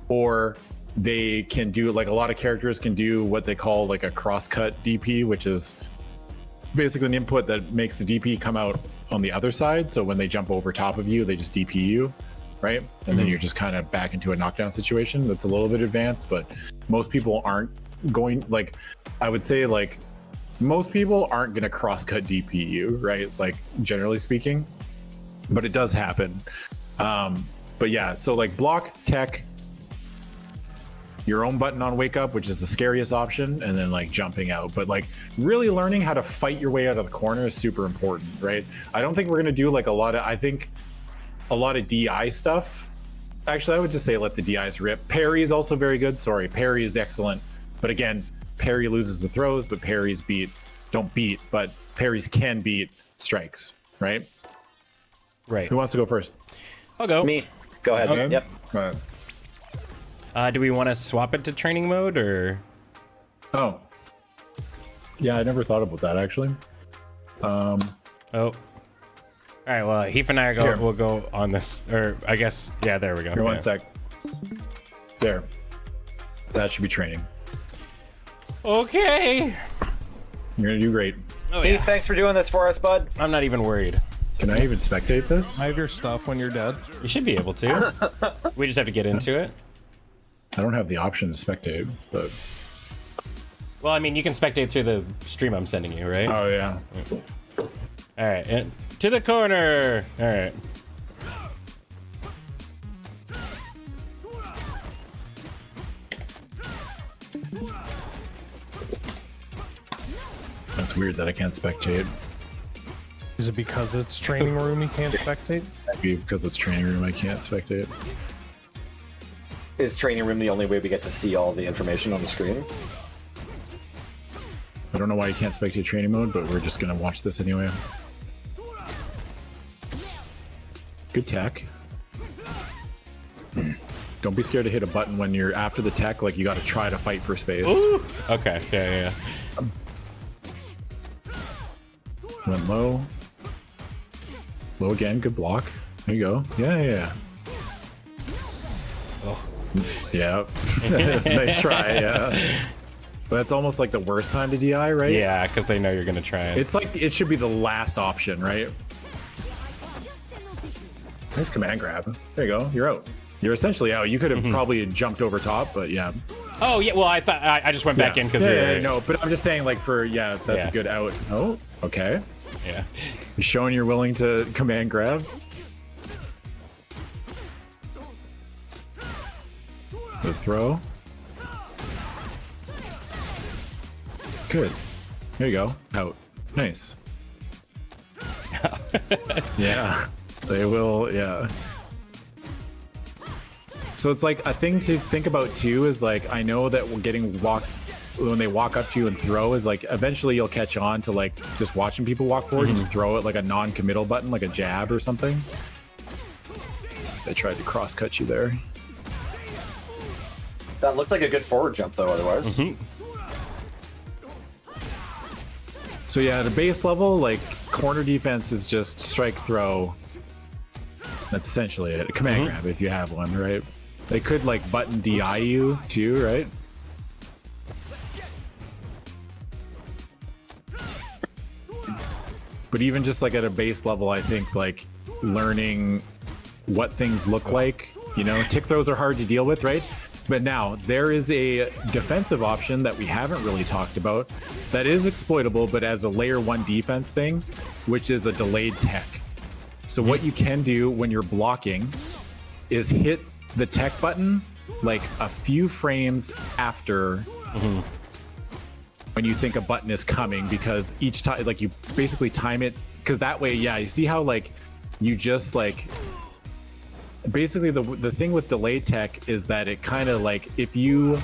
Or they can do, like a lot of characters can do what they call like a cross-cut DP, which is basically an input that makes the DP come out on the other side. So when they jump over top of you, they just DP you, right? And then you're just kind of back into a knockdown situation. That's a little bit advanced, but most people aren't going, like, I would say like most people aren't going to cross-cut DP you, right? Like generally speaking, but it does happen. But yeah, so like block, tech, your own button on wake up, which is the scariest option, and then like jumping out. But like really learning how to fight your way out of the corner is super important, right? I don't think we're gonna do like a lot of DI stuff. Actually, I would just say let the DIs rip. Parry is also very good. Sorry, parry is excellent. But again, parry loses the throws, but parries but parries can beat strikes, right? Right. Who wants to go first? I'll go. Me. Go ahead. Okay. Yep. Do we want to swap it to training mode or? Oh. Yeah, I never thought about that actually. Oh. All right. Well, Heath and I Here. we'll go on this, or I guess, yeah. There we go. Here, Yeah. one sec. There. That should be training. Okay. You're gonna do great. Oh Heath, yeah. thanks for doing this for us, bud. I'm not even worried. Can I even spectate this? Hide your stuff when you're dead. You should be able to. We just have to get into it. I don't have the option to spectate, but Well, I mean, you can spectate through the stream I'm sending you, right? oh yeah. All right. And to the corner. All right. That's weird that I can't spectate. Is it because it's training room you can't spectate? Maybe because it's training room I can't spectate. Is training room the only way we get to see all the information on the screen? I don't know why you can't spectate training mode, but we're just gonna watch this anyway. Good tech. Don't be scared to hit a button when you're after the tech, like you gotta try to fight for space. Okay. Yeah. Went low. Low again, good block. There you go. Yeah. Oh. Yeah. That's a nice try, yeah. But it's almost like the worst time to DI, right? Yeah, because they know you're gonna try it. It's like, it should be the last option, right? Nice command grab. There you go, you're out. You're essentially out. You could have probably jumped over top, but yeah. Oh yeah. Well, I thought I just went back in because no, but I'm just saying, like, that's Yeah. a good out. Oh, okay. Yeah. You're showing you're willing to command grab. The throw. Good. There you go. Out. Nice. Yeah. They will, yeah. So it's like a thing to think about too is like, I know that we're getting when they walk up to you and throw is like, eventually you'll catch on to like just watching people walk forward and just throw it like a non-committal button, like a jab or something. They tried to cross cut you there. That looked like a good forward jump, though, otherwise. So yeah, at a base level, like corner defense is just strike throw. That's essentially it. A command grab if you have one, right? They could like button DI you too, right? But even just like at a base level, I think like learning what things look like, you know, tick throws are hard to deal with, right? But now there is a defensive option that we haven't really talked about that is exploitable, but as a layer 1 defense thing, which is a delayed tech. So what you can do when you're blocking is hit the tech button like a few frames after when you think a button is coming, because each time, like, you basically time it, because that way, yeah, you see how, like, you just, like, basically the thing with delay tech is that it kind of, like, if you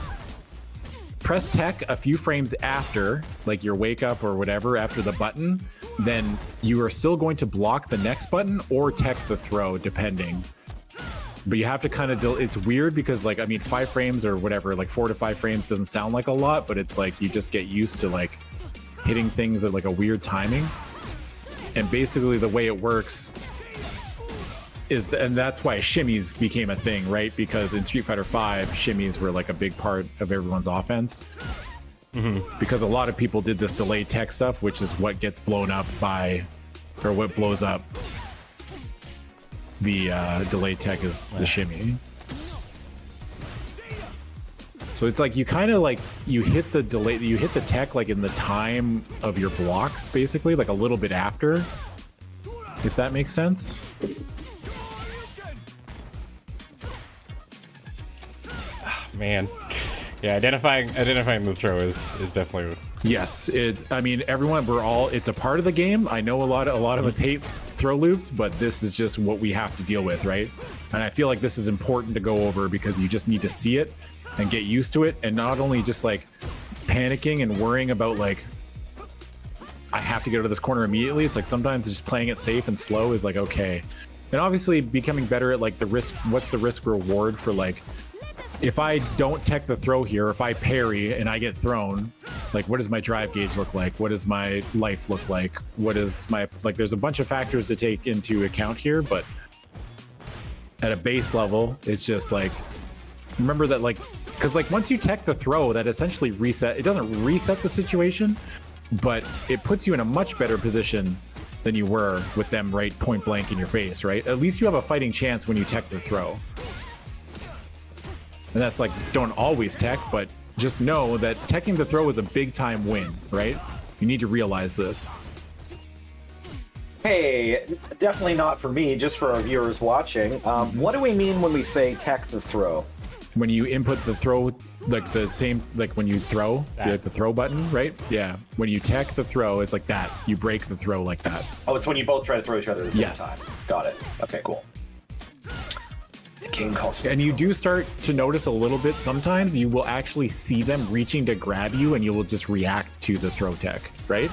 press tech a few frames after, like, your wake up or whatever, after the button, then you are still going to block the next button or tech the throw, depending. But you have to kind of it's weird because, like, I mean, 5 frames or whatever, like 4 to 5 frames doesn't sound like a lot, but it's like you just get used to, like, hitting things at, like, a weird timing. And basically the way it works is, and that's why shimmies became a thing, right? Because in Street Fighter V, shimmies were, like, a big part of everyone's offense. Because a lot of people did this delay tech stuff, which is what gets blown up by, or what blows up the delay tech is the shimmy. So it's like you kind of, like, you hit the delay, you hit the tech, like, in the time of your blocks, basically, like a little bit after, if that makes sense. Man, yeah, identifying the throw is definitely. Yes, I mean, everyone, it's a part of the game. I know a lot of us hate throw loops, but this is just what we have to deal with, right? And I feel like this is important to go over because you just need to see it and get used to it, and not only just, like, panicking and worrying about, like, I have to get out of this corner immediately. It's like sometimes just playing it safe and slow is, like, okay. And obviously becoming better at, like, the risk, what's the risk reward for, like, if I don't tech the throw here, if I parry and I get thrown, like, what does my drive gauge look like? What does my life look like? What is my, like, there's a bunch of factors to take into account here, but at a base level, it's just, like, remember that, like, because, like, once you tech the throw, that essentially it doesn't reset the situation, but it puts you in a much better position than you were with them right point blank in your face, right? At least you have a fighting chance when you tech the throw. And that's, like, don't always tech, but just know that teching the throw is a big time win, right? You need to realize this. Hey, definitely not for me, just for our viewers watching. What do we mean when we say tech the throw? When you input the throw, like the same, like when you throw, like the throw button, right? Yeah. When you tech the throw, it's like that. You break the throw like that. Oh, it's when you both try to throw each other at the same Yes. time. Got it. Okay, cool. The game calls. And you do start to notice a little bit sometimes you will actually see them reaching to grab you and you will just react to the throw tech, right?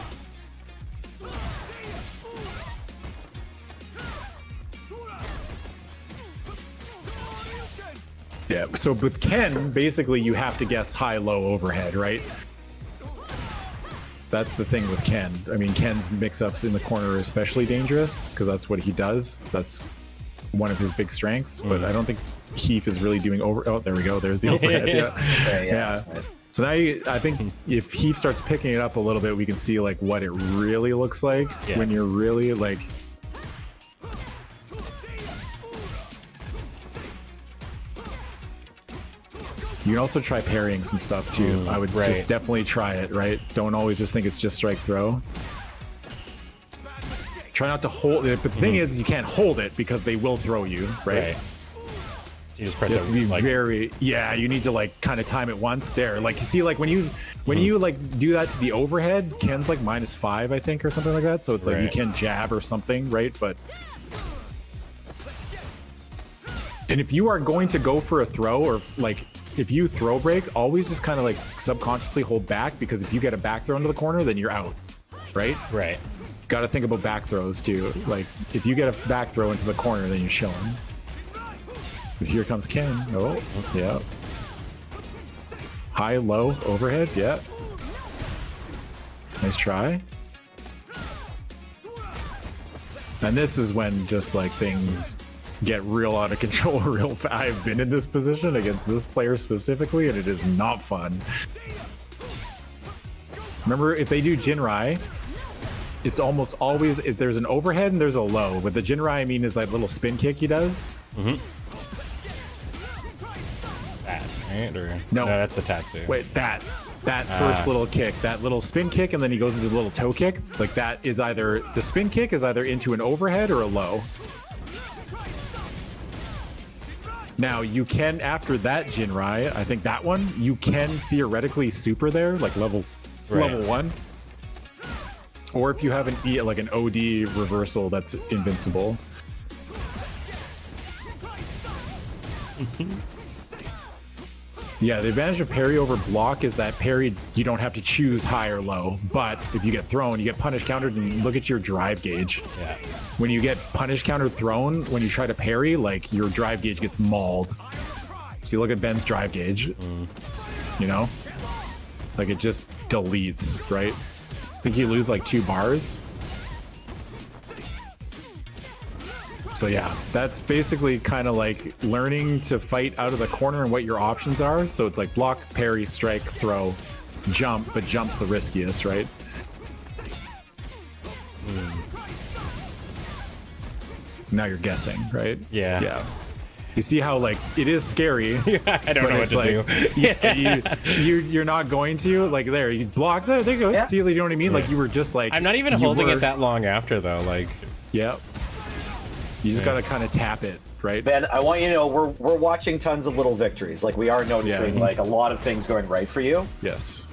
Yeah, so with Ken, basically you have to guess high-low overhead, right? That's the thing with Ken. I mean, Ken's mix-ups in the corner are especially dangerous because that's what he does. That's one of his big strengths, but I don't think Heath is really doing oh, there we go. There's the overhead. Yeah. So now I think if Heath starts picking it up a little bit, we can see, like, what it really looks like when you're really, like... You can also try parrying some stuff too. I would just definitely try it, right? Don't always just think it's just strike throw. Try not to hold it, but the thing is, you can't hold it because they will throw you, right? You just press You it. have to be Like, you need to, like, kind of time it once there. Like, you see, like, when you like do that to the overhead, Ken's like -5, I think, or something like that. So it's like you can jab or something, right? But and if you are going to go for a throw, or like if you throw break, always just kind of like subconsciously hold back, because if you get a back throw into the corner, then you're out, right? Right. Got to think about back throws too. Like, if you get a back throw into the corner, then you're chilling. But here comes Ken. Oh, yeah. High, low, overhead. Yeah. Nice try. And this is when just, like, things get real out of control real fast. I've been in this position against this player specifically, and it is not fun. Remember, if they do Jinrai, it's almost always, if there's an overhead and there's a low. With the Jinrai, I mean, is that little spin kick he does. That, right? Or, No, that's a Tatsu. Wait, that first little kick, that little spin kick, and then he goes into the little toe kick. Like, that is either, the spin kick is either into an overhead or a low. Now, you can, after that Jinrai, I think that one, you can theoretically super there, like level Right. level 1. Or if you have an E, like an OD reversal that's invincible. Yeah, the advantage of parry over block is that parry, you don't have to choose high or low. But if you get thrown, you get punish countered, and look at your drive gauge. Yeah. When you get punish countered thrown, when you try to parry, like your drive gauge gets mauled. See, look at Ben's drive gauge. You know? Like it just deletes, right? I think you lose like 2 bars. So yeah, that's basically kind of like learning to fight out of the corner and what your options are. So it's like block, parry, strike, throw, jump, but jump's the riskiest, right? Now you're guessing, right? Yeah. Yeah. You see how like it is scary. I don't know what to do. You're not going to like there. You block there. There you go. Yeah. See, you know what I mean? Like you were just like. I'm not even you holding were- it that long after though. Like, Yeah. You just Yeah. gotta kind of tap it, right? Ben, I want you to know we're watching tons of little victories. Like we are noticing Yeah. like a lot of things going right for you. Yes.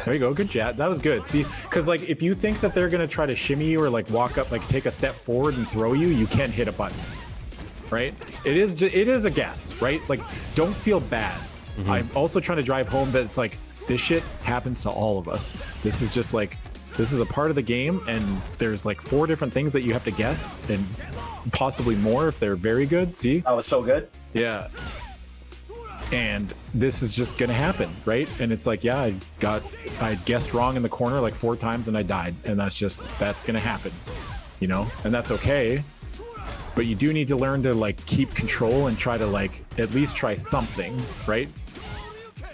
There you go. Good chat. That was good. See, because like if you think that they're gonna try to shimmy you or like walk up, like take a step forward and throw you, you can't hit a button, right? It is a guess, right? Like don't feel bad. I'm also trying to drive home that it's like this shit happens to all of us. This is just like this is a part of the game, and there's like 4 different things that you have to guess, and possibly more if they're very good. See? That was so good. Yeah. And this is just gonna happen, right? And it's like, yeah, I guessed wrong in the corner like 4 times and I died. And that's gonna happen, you know? And that's okay. But you do need to learn to like keep control and try to like at least try something, right?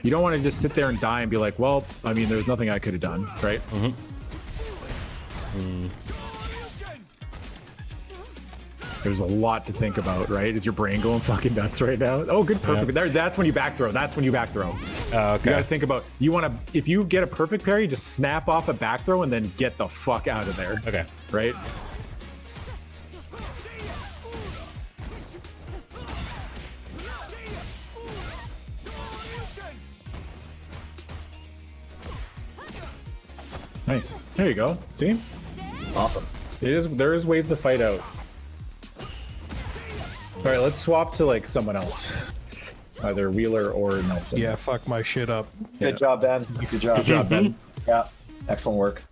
You don't want to just sit there and die and be like, well, I mean, there's nothing I could have done, right? There's a lot to think about, right? Is your brain going fucking nuts right now? Oh, good, perfect. There, that's when you back throw. That's when you back throw. oh, You got to okay. think about, you want to, if you get a perfect parry, just snap off a back throw and then get the fuck out of there, Okay. right? Nice. There you go. See? Awesome. There is ways to fight out. All right, let's swap to like someone else, either Wheeler or Nelson. Yeah, fuck my shit up. Good job, Ben. Good job. Good job, Ben. Yeah. Excellent work.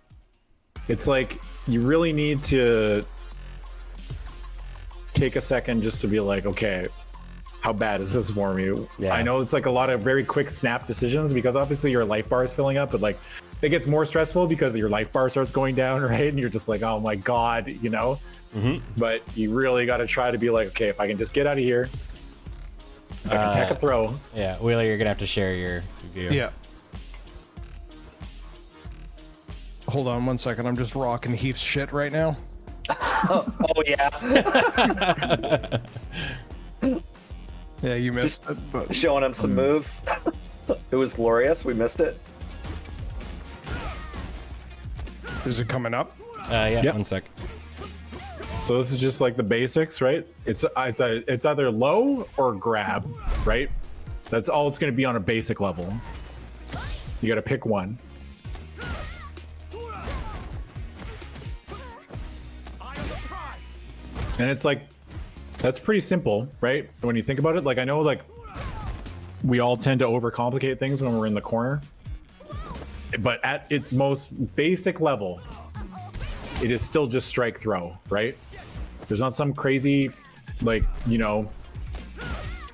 It's like you really need to take a second just to be like, okay, how bad is this for me? Yeah. I know it's like a lot of very quick snap decisions because obviously your life bar is filling up, but like it gets more stressful because your life bar starts going down, right? And you're just like, oh my God, you know? But you really got to try to be like, okay, if I can just get out of here, if I can take a throw. Yeah, Wheeler, you're gonna have to share your view. Yeah. Hold on 1 second. I'm just rocking Heath's shit right now. Oh yeah. Yeah, you missed it, but Showing him some moves. It was glorious. We missed it. is it coming up? Yeah. Yep. 1 sec. So this is just like the basics, right? It's either low or grab, right? That's all it's going to be on a basic level. You got to pick one. And it's like, that's pretty simple, right? When you think about it, like I know like we all tend to overcomplicate things when we're in the corner, but at its most basic level, it is still just strike throw, right? There's not some crazy, like, you know,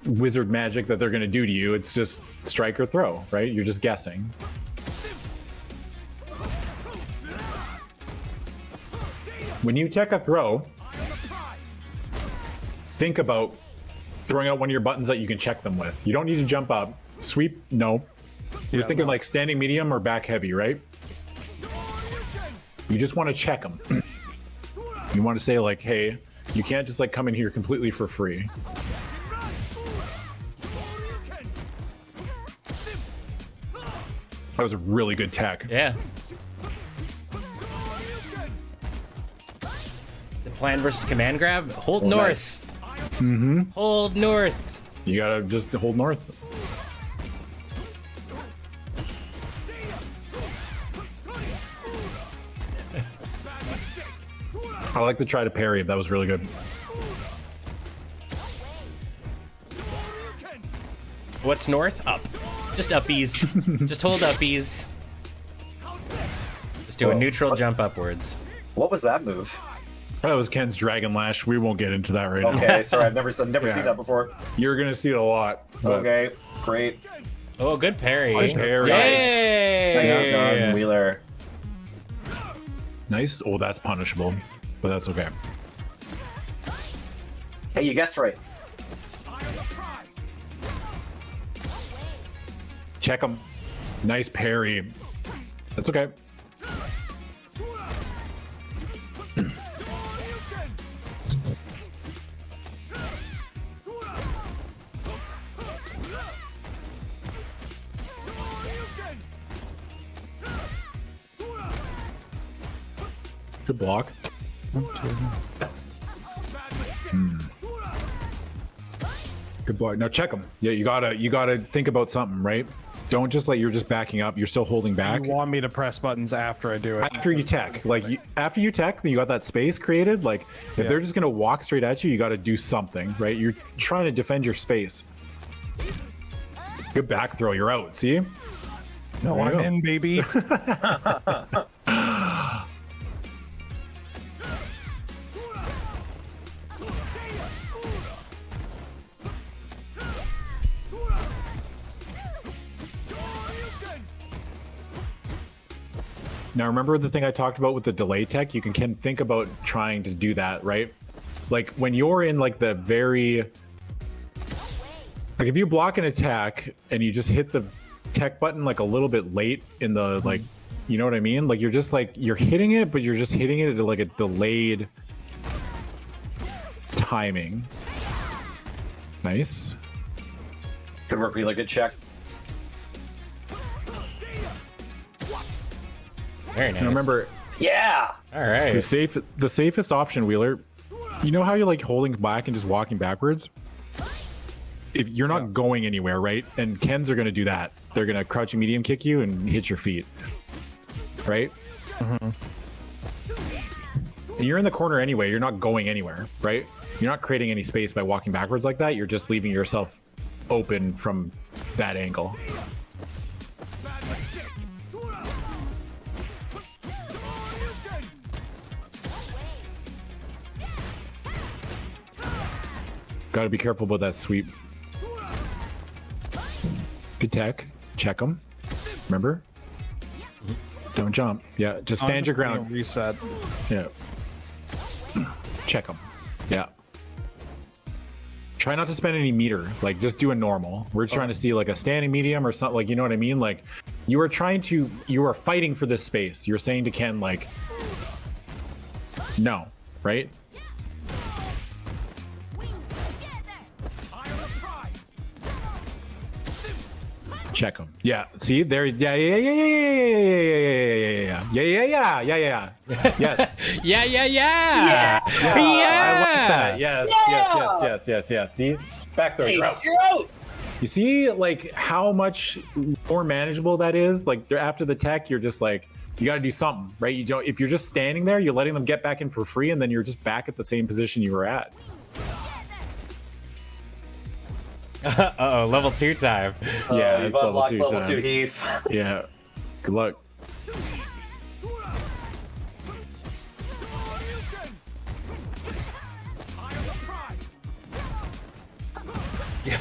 wizard magic that they're going to do to you. It's just strike or throw, right? You're just guessing. When you take a throw, think about throwing out one of your buttons that you can check them with. You don't need to jump up. Sweep, no. You're thinking like standing medium or back heavy, right? You just want to check them. You want to say like, hey, you can't just like come in here completely for free. That was a really good tech. Yeah. The plan versus command grab. Hold north. Nice. Hold north. You gotta just hold north. I like the try to parry. That was really good. What's north? Up. Just uppies. Just hold uppies. Just do a neutral jump upwards. What was that move? That was Ken's Dragon Lash. We won't get into that right now. Okay, sorry, I've never seen Yeah. that before. You're gonna see it a lot. but- Okay, great. Oh, good parry. Good parry. Yay! Nice done, Wheeler. Nice. Oh, that's punishable, but that's okay. Hey, you guessed right. Check him. Nice parry. That's okay. Good block. Good block. Now check him. Yeah, you gotta think about something, right? Don't just like you're just backing up. You're still holding back. You want me to press buttons after I do it? After you tech, after you tech, you got that space created. Like if they're just gonna walk straight at you, you got to do something, right? You're trying to defend your space. Good back throw. You're out. See? No, There you I'm go. in, baby. Now remember the thing I talked about with the delay tech? You can think about trying to do that, right? Like when you're in like the very like if you block an attack and you just hit the tech button like a little bit late in the like you know what I mean? Like you're just like you're hitting it, but you're just hitting it at like a delayed timing. Nice. Good work, Wheeler. Good check. Very nice. Now remember Yeah. All right. the safest option, Wheeler. You know how you're like holding back and just walking backwards? If you're not going anywhere, right? And Kens are going to do that. They're going to crouching medium kick you and hit your feet, right? And you're in the corner anyway. You're not going anywhere, right? You're not creating any space by walking backwards like that. You're just leaving yourself open from that angle. Got to be careful about that sweep. Good tech. Check them. Remember? Don't jump. Yeah, just stand your ground. Reset. Yeah. Check them. Yeah. Try not to spend any meter. Like, just do a normal. We're trying to see like a standing medium or something. Like, you know what I mean? Like, you are fighting for this space. You're saying to Ken, like, no, right? Check them. Yeah. See there. Yeah. Yes. Yeah. I like that. Yes. See, back there. You're out. You see, like how much more manageable that is. Like after the tech, you're just like you got to do something, right? You don't. If you're just standing there, you're letting them get back in for free, and then you're just back at the same position you were at. Uh-oh, level 2 time. Yeah, you've it's level unlocked 2 level time. 2 Heath. Yeah. Good luck.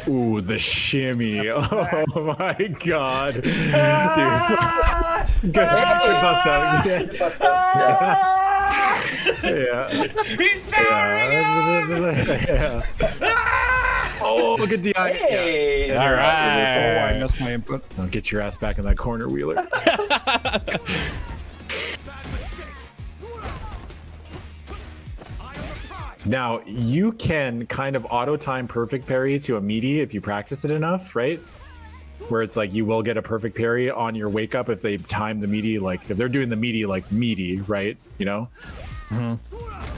Ooh, the shimmy. Oh my god. Dude. Good. Bust out. Yeah. He's Yeah. Oh, good DI. Hey. All Oh, I right. missed my input. Now get your ass back in that corner, Wheeler. Now, you can kind of auto-time perfect parry to a meaty if you practice it enough, right? Where it's like you will get a perfect parry on your wake up if they time the meaty, like if they're doing the meaty like meaty, right? You know?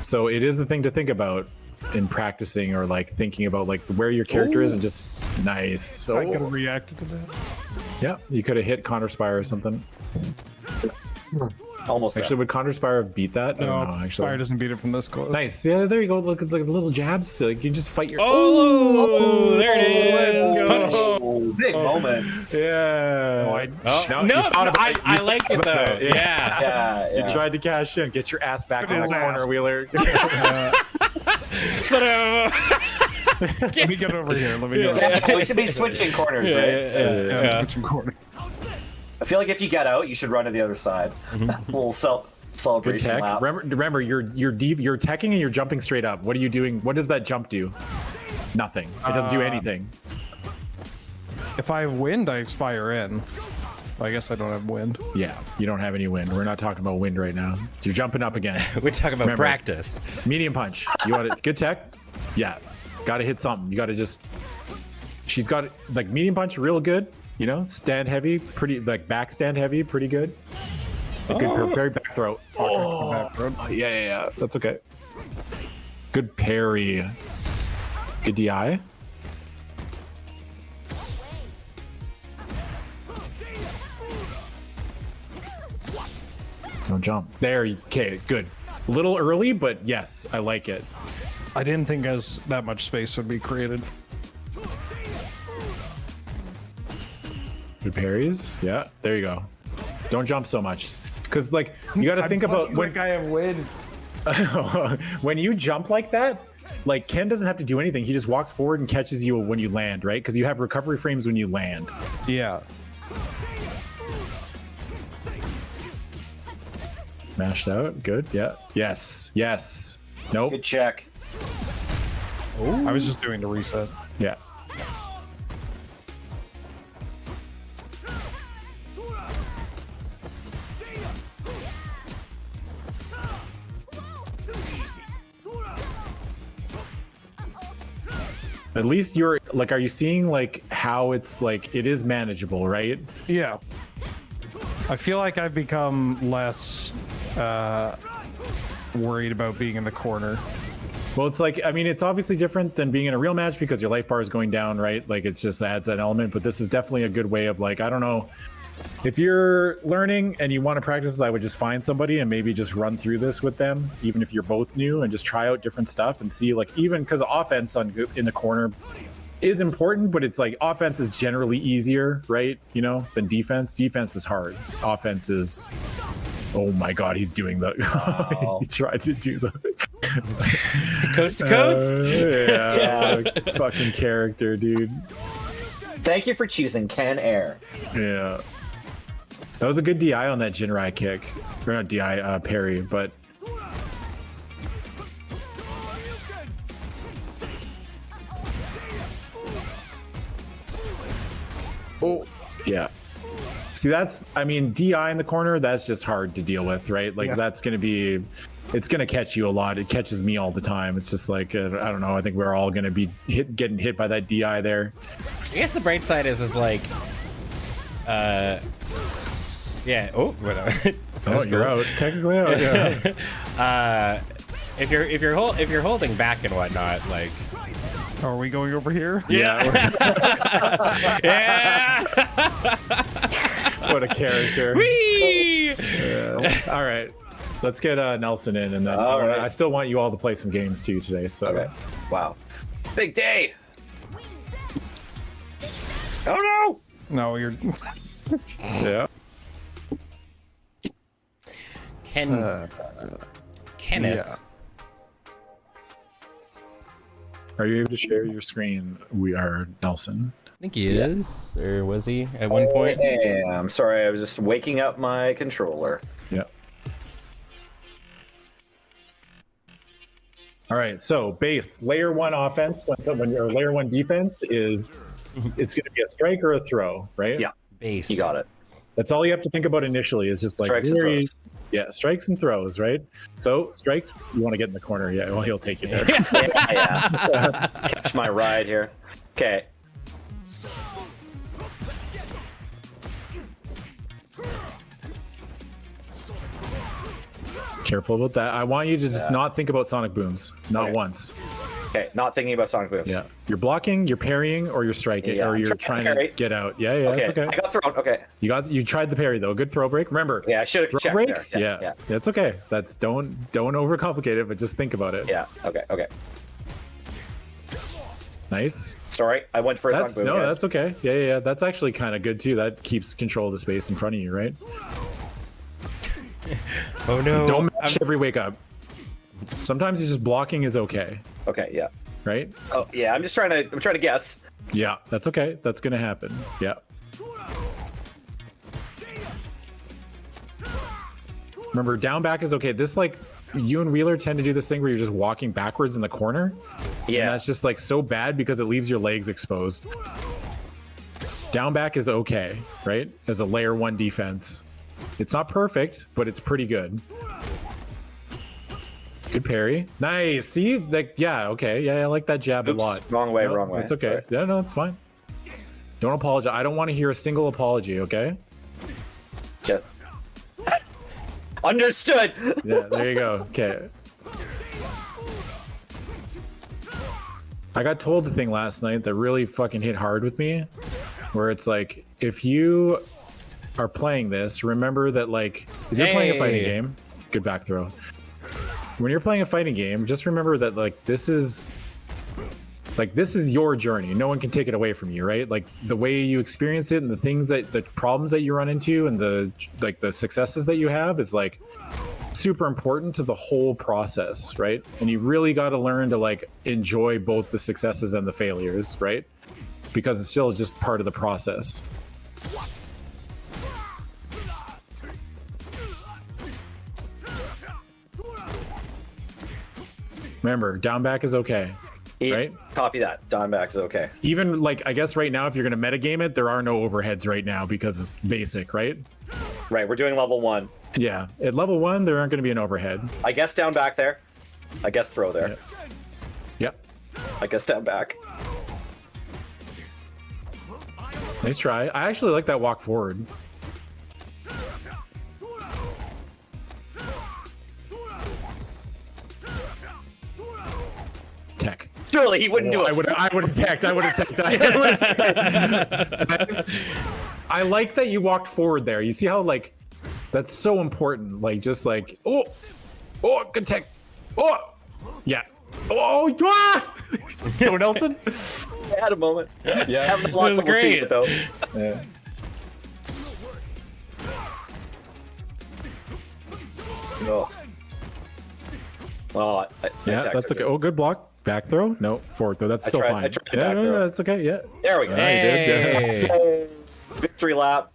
So it is the thing to think about in practicing or like thinking about like where your character is and just nice. I could So have reacted to that. yeah, you could have hit Counter Spire or something. Almost. Actually, would Counter-Spire beat that? I No, don't know, actually. Fire doesn't beat it from this close. Nice. Yeah, there you go. Look at the little jabs. Like, you just fight your. Oh, there it is. let's go. Oh, big moment. Yeah. Oh, I- Oh, Now, no, you thought about I, it. I like it though. Yeah. Yeah. Yeah, You yeah. tried to cash in. Get your ass back Put in the his corner, ass. Wheeler. But, Let me get over here. Let me get over here. Yeah, we should be switching corners, right? Yeah, yeah. switching corner. I feel like if you get out, you should run to the other side. We'll Good celebration tech. lap. Remember, you're deep. You're teching and you're jumping straight up. What are you doing? What does that jump do? Nothing. It doesn't do anything. If I have wind, I expire in. I guess I don't have wind. Yeah, you don't have any wind. We're not talking about wind right now. You're jumping up again. We're talking about Remember. practice. Medium punch. You want it? Good tech. Yeah, got to hit something. You got to just. She's got like medium punch, real good. You know, stand heavy, pretty like back stand heavy, pretty good. A good very back throw. Oh, yeah. That's okay. Good parry. Good DI. No jump. There. Okay. Good. A little early, but yes, I like it. I didn't think as that much space would be created. Good parries. Yeah. There you go. Don't jump so much, because like you got to think about when I have wind. when you jump like that. Like Ken doesn't have to do anything. He just walks forward and catches you when you land, right? Because you have recovery frames when you land. Yeah. Mashed out. Good. Yeah. Yes. Yes. Nope. Good check. I was just doing the reset. Yeah. At least you're like, are you seeing like how it's like it is manageable, right? Yeah. I feel like I've become less worried about being in the corner. Well, it's like, I mean, it's obviously different than being in a real match because your life bar is going down, right? Like it just adds an element, but this is definitely a good way of like, I don't know. If you're learning and you want to practice this, I would just find somebody and maybe just run through this with them, even if you're both new, and just try out different stuff and see, like, even because offense in the corner is important, but it's like offense is generally easier, right? You know, than defense. Defense is hard. Offense is, oh my God, he's doing the, Wow. he tried to do the Coast to coast. yeah, fucking character, dude. Thank you for choosing Ken Air. Yeah. That was a good DI on that Jinrai kick. Or not DI, parry, but... Oh, yeah. See, that's... I mean, DI in the corner, that's just hard to deal with, right? Like, Yeah. that's going to be... It's going to catch you a lot. It catches me all the time. It's just like, I don't know. I think we're all going to be getting hit by that DI there. I guess the bright side is like, yeah. Oh, whatever. Oh, you're out. Technically out, yeah. If you're holding back and whatnot, like, Are we going over here? Yeah. yeah. What a character. Whee! Yeah. All right. Let's get Nelson in, and then All right. I still want you all to play some games too today. So Okay. Wow. Big day. Oh No, you're. yeah. Kenneth. Yeah. Are you able to share your screen? We are Nelson. I think he is, or was he at one point? no! I'm sorry, I was just waking up my controller. Yeah. All right. So base layer 1 offense when your layer 1 defense is it's going to be a strike or a throw, right? Yeah. Based. You got it. That's all you have to think about initially. Is just like Strikes and very- throws. Yeah, strikes and throws, right? So strikes, you want to get in the corner. Yeah, well, he'll take you there. Yeah. Catch my ride here. Okay. Careful about that. I want you to just not think about sonic booms, not once. Okay, not thinking about Sonic moves. Yeah. You're blocking, you're parrying, or you're striking, Yeah, or I'm you're trying trying to to parry. get out. Yeah, Okay, that's okay. I got thrown. Okay. You tried the parry though. Good throw break. Remember. Yeah, I should have Throw checked break. there. Yeah, that's okay. That's don't overcomplicate it, but just think about it. Yeah. Okay. Okay. Nice. Sorry, I went for a That's Sonic move. no, again. that's okay. Yeah. That's actually kind of good too. That keeps control of the space in front of you, right? Oh no! Don't match every wake up. Sometimes just blocking is okay, Okay. Yeah. right? Oh yeah. I'm trying to guess. Yeah, that's okay. That's gonna happen. Yeah. Remember, down back is okay. This like you and Wheeler tend to do this thing where you're just walking backwards in the corner. And Yeah. that's just like so bad because it leaves your legs exposed. Down back is okay, right? As a layer 1 defense. It's not perfect, but it's pretty good. Good parry. Nice. See? Like, yeah, okay. Yeah, I like that jab Oops, a lot. wrong way, No, wrong way. It's okay. Sorry. Yeah, no, it's fine. Don't apologize. I don't want to hear a single apology, okay? Just... Understood. Yeah, there you go. Okay. I got told the thing last night that really fucking hit hard with me, where it's like, if you are playing this, remember that like, if you're playing a fighting Hey. game, good back throw. When you're playing a fighting game, just remember that like, this is your journey. No one can take it away from you, right? Like the way you experience it and the problems that you run into and the successes that you have is like super important to the whole process, right? And you really got to learn to like enjoy both the successes and the failures, right? Because it's still just part of the process. Remember, down back is okay. Right? Copy that. Down back is okay. Even like, I guess right now, if you're going to metagame it, there are no overheads right now because it's basic, right? Right. We're doing level 1. Yeah. At level 1, there aren't going to be an overhead. I guess down back there. I guess throw there. Yep. I guess down back. Nice try. I actually like that walk forward. Tech. Surely he wouldn't do it. I would have teched. I like that you walked forward there. You see how like that's so important. Like just like oh good tech. Oh yeah. Oh Go Nelson. I had a moment. Yeah. Haven't unlocked was level 2 great. yet, though. Yeah. No. Oh, I Yeah, attacked that's it. okay. Oh, good block. Back throw? No, forward throw. That's I still tried- fine. I tried Yeah, back no, throw. that's okay. Yeah. There we go. Yeah, you did, Hey! Victory lap.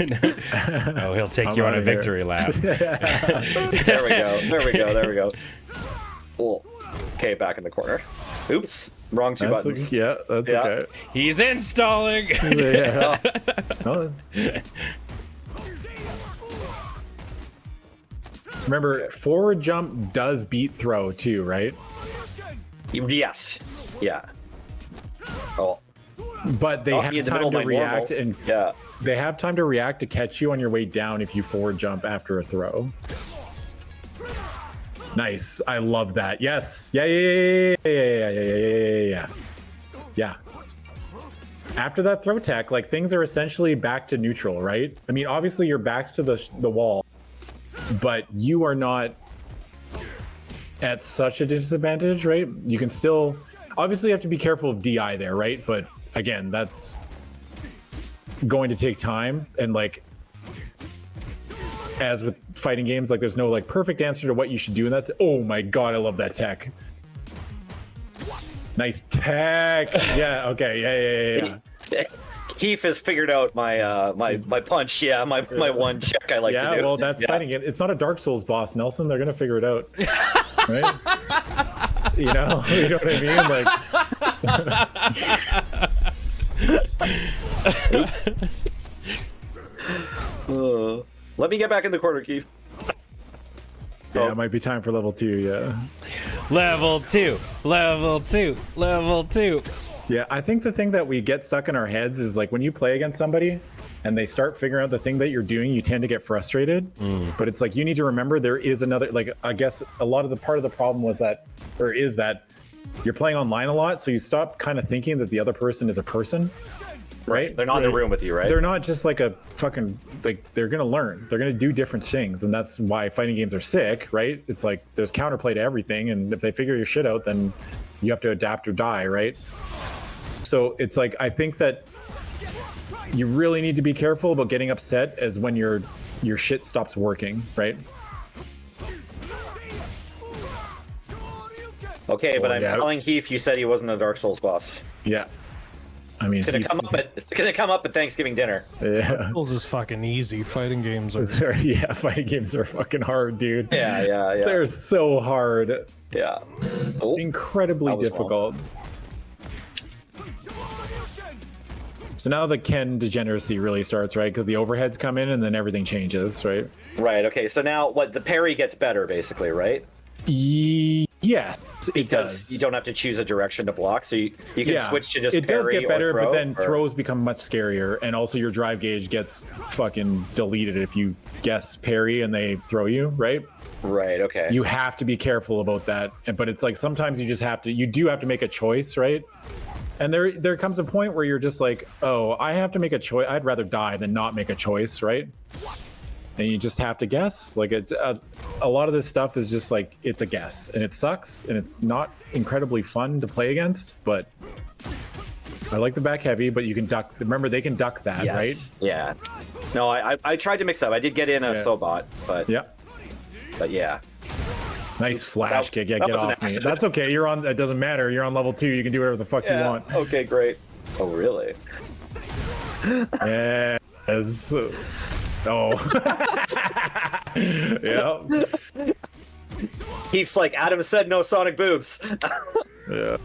Oh, he'll take I'm you on a outta here. victory lap. There we go. There we go. There we go. Cool. Okay, back in the corner. Oops. Wrong 2 That's buttons. okay. Yeah, that's Yeah. okay. He's installing. Yeah. Oh. Remember, forward jump does beat throw too, right? Yes. Yeah. Oh. But they Got have me in the middle time of to my react, normal. and Yeah. they have time to react to catch you on your way down if you forward jump after a throw. Nice. I love that. Yes. Yeah. After that throw tech, like things are essentially back to neutral, right? I mean, obviously your back's to the wall, but you are not at such a disadvantage, right? You can still, obviously you have to be careful of DI there, right? But again, that's going to take time, and like as with fighting games, like there's no like perfect answer to what you should do, and that's oh my god, I love that tech. Nice tech. Yeah, okay, yeah. Keith has figured out my my punch. Yeah, my one check I like to Yeah, do. well, that's Yeah. fighting it. It's not a Dark Souls boss, Nelson. They're gonna figure it out, right? You know what I mean? Like, Oops. Let me get back in the corner, Keith. yeah, it might be time for level 2. Yeah, Level 2. Level 2. Level 2. yeah. I think the thing that we get stuck in our heads is like when you play against somebody and they start figuring out the thing that you're doing, you tend to get frustrated. But it's like you need to remember there is another. Like I guess a lot of the part of the problem was that, or is that, you're playing online a lot, so you stop kind of thinking that the other person is a person, right? They're not in the room with you, right? They're not just like a fucking, like, they're gonna learn. They're gonna do different things, and that's why fighting games are sick, right? It's like there's counterplay to everything, and if they figure your shit out, then you have to adapt or die, right? So it's like, I think that you really need to be careful about getting upset as when your shit stops working, right? Okay, but Oh, I'm yeah. telling Heath you said he wasn't a Dark Souls boss. Yeah. I mean, It's gonna come up at Thanksgiving dinner. yeah. Souls is fucking easy. Fighting games are. Yeah, fighting games are fucking hard, dude. Yeah. They're so hard. Yeah. Oh, Incredibly that was difficult. So now the Ken degeneracy really starts, right? Because the overheads come in and then everything changes, right? right. Okay. So now what? The parry gets better, basically, right? Yes, it Because does. you don't have to choose a direction to block, so you can switch to just it does parry get better, or throw, but then or... throws become much scarier, and also your drive gauge gets fucking deleted if you guess parry and they throw you, right? Right. Okay. You have to be careful about that. But it's like sometimes you just have to, you do have to make a choice, right? And there comes a point where you're just like, oh, I have to make a choice. I'd rather die than not make a choice, right? And you just have to guess. Like, it's a lot of this stuff is just like, it's a guess, and it sucks, and it's not incredibly fun to play against. But I like the back heavy, but you can duck. Remember, they can duck that, yes. right? Yeah. No, I tried to mix up. I did get in a Sobot, but Yeah. But yeah. Nice flash kick. Yeah, that get was an off me. accident. That's okay. You're on. It doesn't matter. You're on level 2. You can do whatever the fuck you want. Okay, great. Oh, really? Yes. Oh. Yeah. Heath's like, Adam said no sonic boobs. Yeah.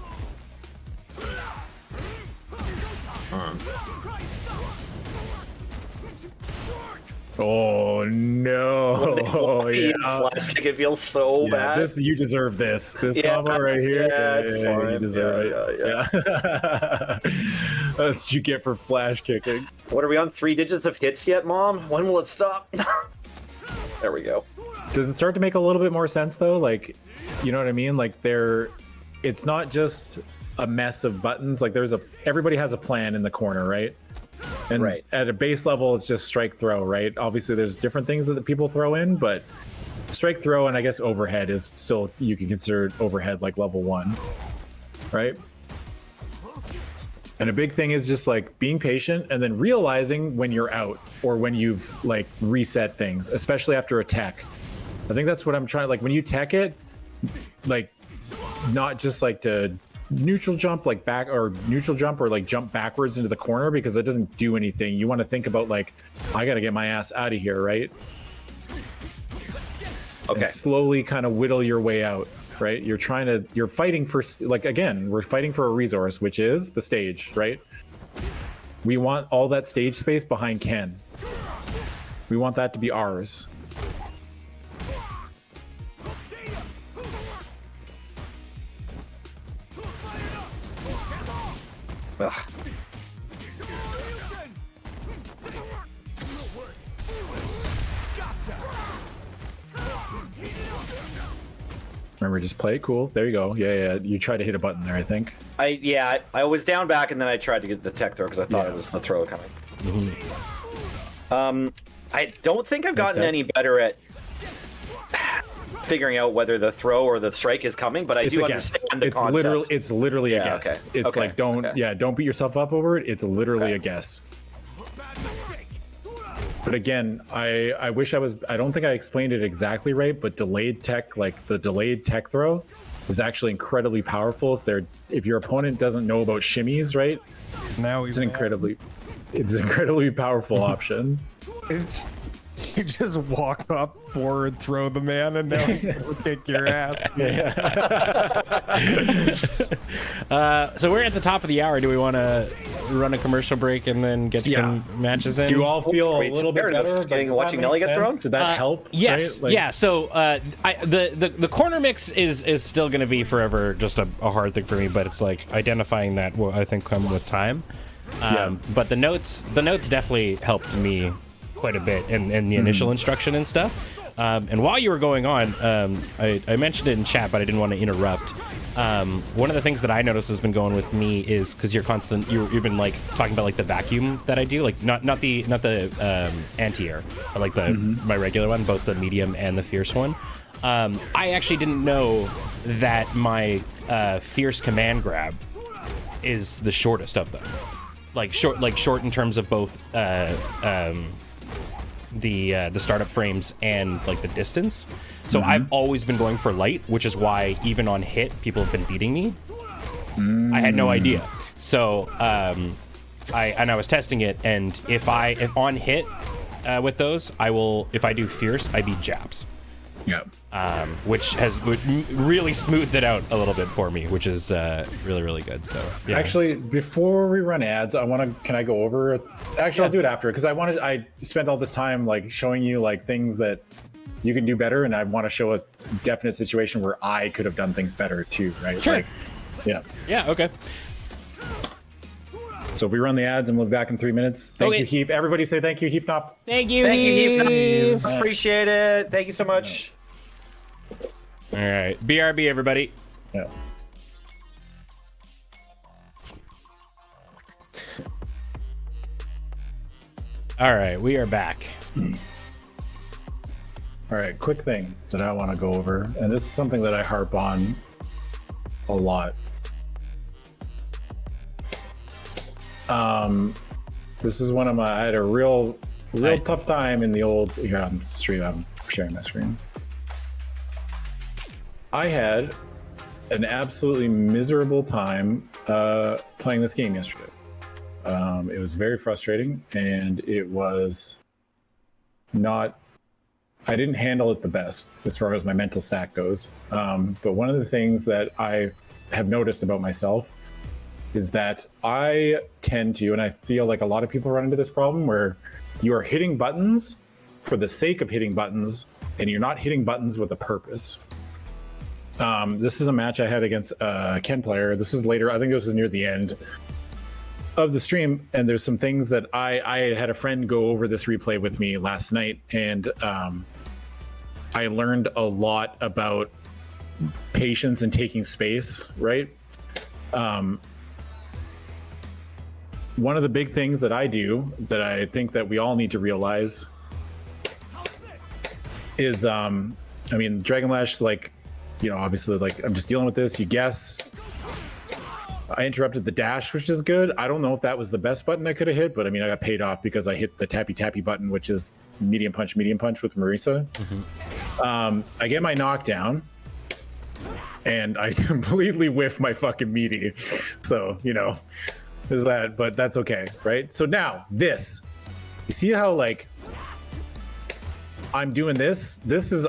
Oh no! Heath's Yeah. flash kick, it feels so Yeah, bad. this you deserve this. This Yeah, combo right here. yeah, it's fine. You deserve Yeah, it. Yeah. That's what you get for flash kicking. What are we on? 3 digits of hits yet, Mom? When will it stop? There we go. Does it start to make a little bit more sense though? Like, you know what I mean? Like it's not just a mess of buttons. Like everybody has a plan in the corner, right? And Right. at a base level, it's just strike throw, right? Obviously, there's different things that people throw in, but strike throw and I guess overhead is still, you can consider overhead like level 1, right? And a big thing is just like being patient and then realizing when you're out or when you've like reset things, especially after a tech. I think that's what I'm trying, like when you tech it, like not just like to neutral jump like back or neutral jump or like jump backwards into the corner, because that doesn't do anything. You want to think about like, I got to get my ass out of here, right? Okay. And slowly kind of whittle your way out, right? You're fighting for, like, again, we're fighting for a resource, which is the stage, right? We want all that stage space behind Ken. We want that to be ours. Ugh. Remember, just play it cool. There you go. Yeah. You try to hit a button there, I think. I was down back and then I tried to get the tech throw because I thought Yeah. it was the throw coming. I don't think I've gotten tech. any better at figuring out whether the throw or the strike is coming, but I It's do a guess. understand the concept. It's literally a Yeah, guess. okay. It's Okay, like don't beat yourself up over it. It's literally a guess. But again, I wish I don't think I explained it exactly right, but delayed tech, like the delayed tech throw, is actually incredibly powerful if your opponent doesn't know about shimmies, right? Now It's he's an incredibly powerful option. You just walk up forward, throw the man, and now he's gonna kick your ass. So we're at the top of the hour. Do we want to run a commercial break and then get some matches in? Do you all feel Wait, a little bit fair enough. better? Getting- Does that watching make Nelly get sense? thrown? Did that help? Yes, right? Like- yeah. So the corner mix is still going to be forever just a hard thing for me, but it's like identifying that will, I think, come with time. But the notes definitely helped me quite a bit in the initial instruction and stuff. And while you were going on, I mentioned it in chat, but I didn't want to interrupt. One of the things that I noticed has been going with me is because you've been like talking about like the vacuum that I do, like not the anti-air, but like the my regular one, both the medium and the fierce one. I actually didn't know that my fierce command grab is the shortest of them. Like short in terms of both the startup frames and like the distance. So I've always been going for light, which is why even on hit people have been beating me. I had no idea. So I was testing it, and if on hit with those, if I do fierce, I beat Japs. Yeah. Which has really smoothed it out a little bit for me, which is really, really good. So yeah. Actually, before we run ads, can I go over? Actually, I'll do it after, because I spent all this time like showing you like things that you can do better, and I want to show a definite situation where I could have done things better too, right? Sure. Like, yeah. Yeah. Okay. So if we run the ads and we'll be back in 3 minutes. Thank you, Heath. Everybody say thank you, Heathnoff. Thank you. Thank you, Heath. Appreciate it. Thank you so much. All right. BRB, everybody. Yeah. All right. We are back. All right, quick thing that I want to go over, and this is something that I harp on a lot. This is one of I had a real tough time in the old. Here, I'm sharing my screen. I had an absolutely miserable time playing this game yesterday. It was very frustrating, and it was not. I didn't handle it the best as far as my mental stack goes. But one of the things that I have noticed about myself is that I tend to, and I feel like a lot of people run into this problem, where you are hitting buttons for the sake of hitting buttons, and you're not hitting buttons with a purpose. This is a match I had against a Ken player. This was later. I think this was near the end of the stream, and there's some things that I had a friend go over this replay with me last night, and I learned a lot about patience and taking space, right? One of the big things that I do that I think that we all need to realize is, Dragon Lash, like, obviously, like, I'm just dealing with this. You guess. I interrupted the dash, which is good. I don't know if that was the best button I could have hit, but I got paid off because I hit the tappy button, which is medium punch with Marisa. I get my knockdown, and I completely whiff my fucking meaty. So, there's that, but that's okay, right? So now, you see how, like, I'm doing this?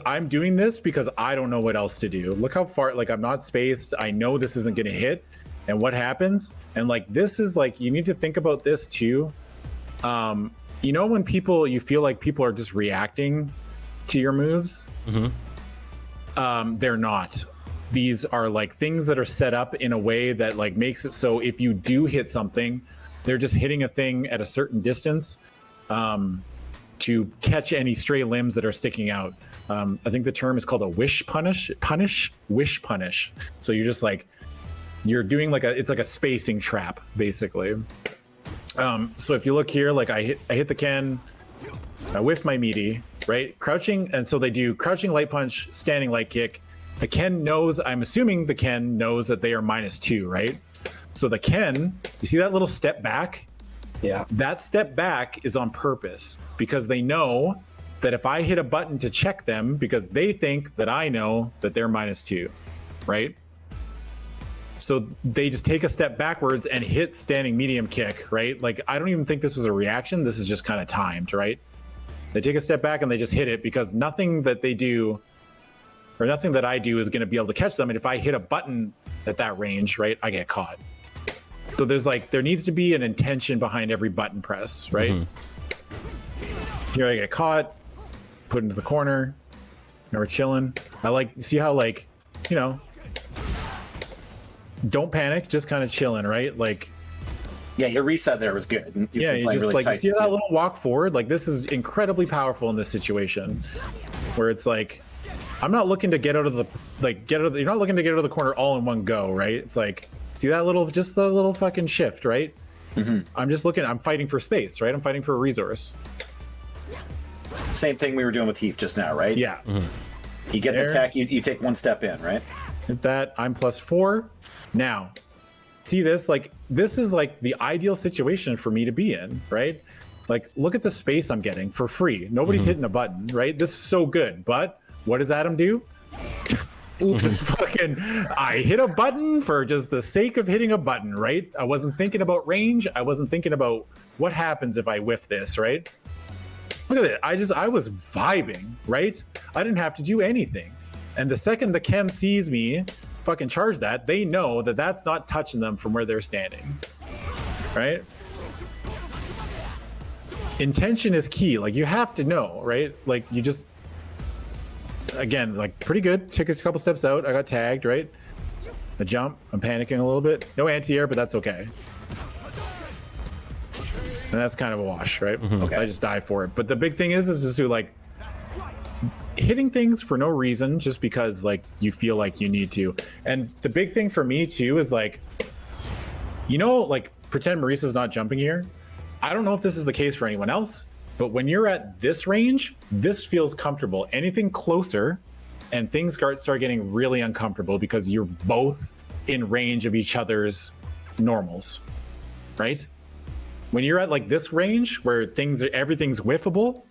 I'm doing this because I don't know what else to do. Look how far, like, I'm not spaced. I know this isn't going to hit. And what happens? And like, this is like, you need to think about this too. When you feel like people are just reacting to your moves, they're not. These are like things that are set up in a way that like makes it so if you do hit something, they're just hitting a thing at a certain distance to catch any stray limbs that are sticking out. I think the term is called a wish punish. So you're just like, you're doing like it's like a spacing trap, basically. So if you look here, like I hit the Ken, I whiff my meaty, right? Crouching, and so they do crouching light punch, standing light kick. The Ken knows, I'm assuming the Ken knows that they are -2, right? So the Ken, you see that little step back? Yeah. That step back is on purpose because they know that if I hit a button to check them, because they think that I know that they're -2, right? So they just take a step backwards and hit standing medium kick, right? Like, I don't even think this was a reaction. This is just kind of timed, right? They take a step back and they just hit it because nothing that they do or nothing that I do is going to be able to catch them. And if I hit a button at that range, right, I get caught. So there needs to be an intention behind every button press, right? Here I get caught, put into the corner. Now we're chilling. See how, like, don't panic, just kind of chilling, right? Like, yeah, your reset there was good. You just really, like, you see that little walk forward? Like, this is incredibly powerful in this situation where it's like, I'm not looking to get out of the you're not looking to get out of the corner all in one go, right? It's like, see that just the little fucking shift, right? I'm fighting for space, right? I'm fighting for a resource. Same thing we were doing with Heath just now, right? Yeah. You get There. the tech, you take one step in, right? Hit that. I'm +4. Now, see this? Like, this is like the ideal situation for me to be in, right? Like, look at the space I'm getting for free. Nobody's hitting a button, right? This is so good. But what does Adam do? Oops, fucking, I hit a button for just the sake of hitting a button, right? I wasn't thinking about range. I wasn't thinking about what happens if I whiff this, right? Look at it. I was vibing, right? I didn't have to do anything. And the second the Ken sees me fucking charge that, they know that that's not touching them from where they're standing, right? Intention is key. Like, you have to know, right? Like, you just, again, like, pretty good. Took a couple steps out. I got tagged, right? A jump. I'm panicking a little bit. No anti-air, but that's okay. And that's kind of a wash, right? Okay. I just die for it. But the big thing is just to, like, hitting things for no reason, just because, like, you feel like you need to. And the big thing for me too is, like, you know, like, pretend Marisa's not jumping here. I don't know if this is the case for anyone else, but when you're at this range, this feels comfortable. Anything closer and things start getting really uncomfortable because you're both in range of each other's normals, right? When you're at, like, this range where everything's whiffable,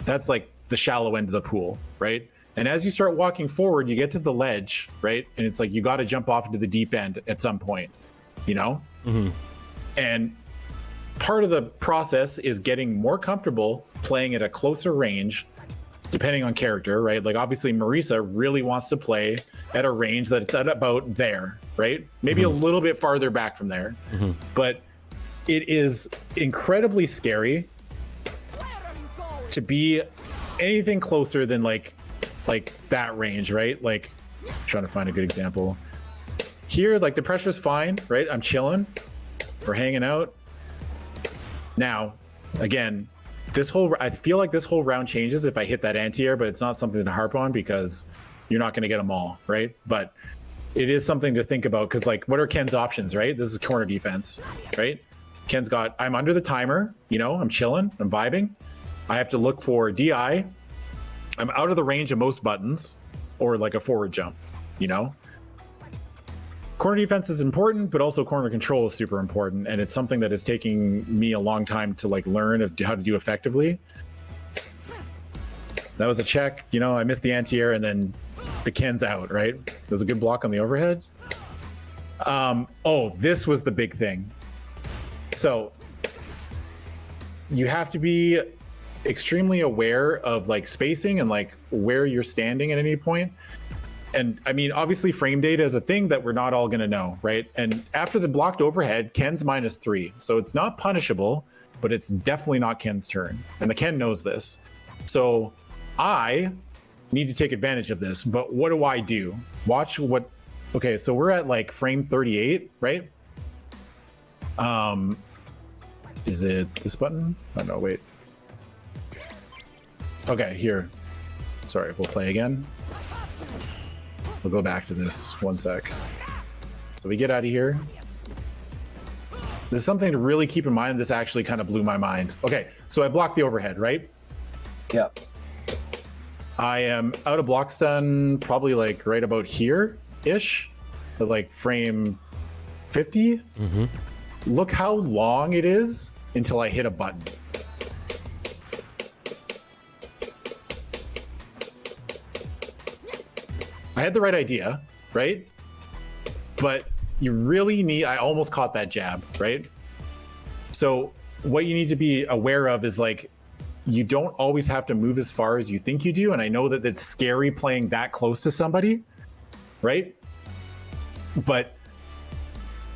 that's like the shallow end of the pool, right? And as you start walking forward, you get to the ledge, right? And it's like, you got to jump off into the deep end at some point, you know? And part of the process is getting more comfortable playing at a closer range, depending on character, right? Like, obviously Marisa really wants to play at a range that's at about there, right? Maybe a little bit farther back from there. But it is incredibly scary to be anything closer than like that range, right? Like, I'm trying to find a good example here. Like, the pressure's fine, right? I'm chilling, we're hanging out. Now, again, I feel like this whole round changes if I hit that anti-air, but it's not something to harp on because you're not going to get them all, right? But it is something to think about, because, like, what are Ken's options, right? This is corner defense, right? Ken's got, I'm under the timer, you know, I'm chilling, I'm vibing. I have to look for DI. I'm out of the range of most buttons, or like a forward jump, you know? Corner defense is important, but also corner control is super important. And it's something that is taking me a long time to, like, learn how to do effectively. That was a check, you know, I missed the anti-air and then the Ken's out, right? There's a good block on the overhead. Oh, this was the big thing. So you have to be extremely aware of, like, spacing and, like, where you're standing at any point. And I mean, obviously frame data is a thing that we're not all going to know, right? And after the blocked overhead, Ken's -3. So it's not punishable, but it's definitely not Ken's turn. And the Ken knows this. So I need to take advantage of this. But what do? Watch what... Okay, so we're at, like, frame 38, right? Is it this button? Oh, no, wait. Okay, here. Sorry, we'll play again. We'll go back to this. One sec. So we get out of here. This is something to really keep in mind. This actually kind of blew my mind. Okay, so I blocked the overhead, right? Yeah. I am out of block stun probably, like, right about here-ish. At, like, frame 50. Look how long it is until I hit a button. I had the right idea, right? But you really need, I almost caught that jab, right? So what you need to be aware of is, like, you don't always have to move as far as you think you do. And I know that it's scary playing that close to somebody, right? But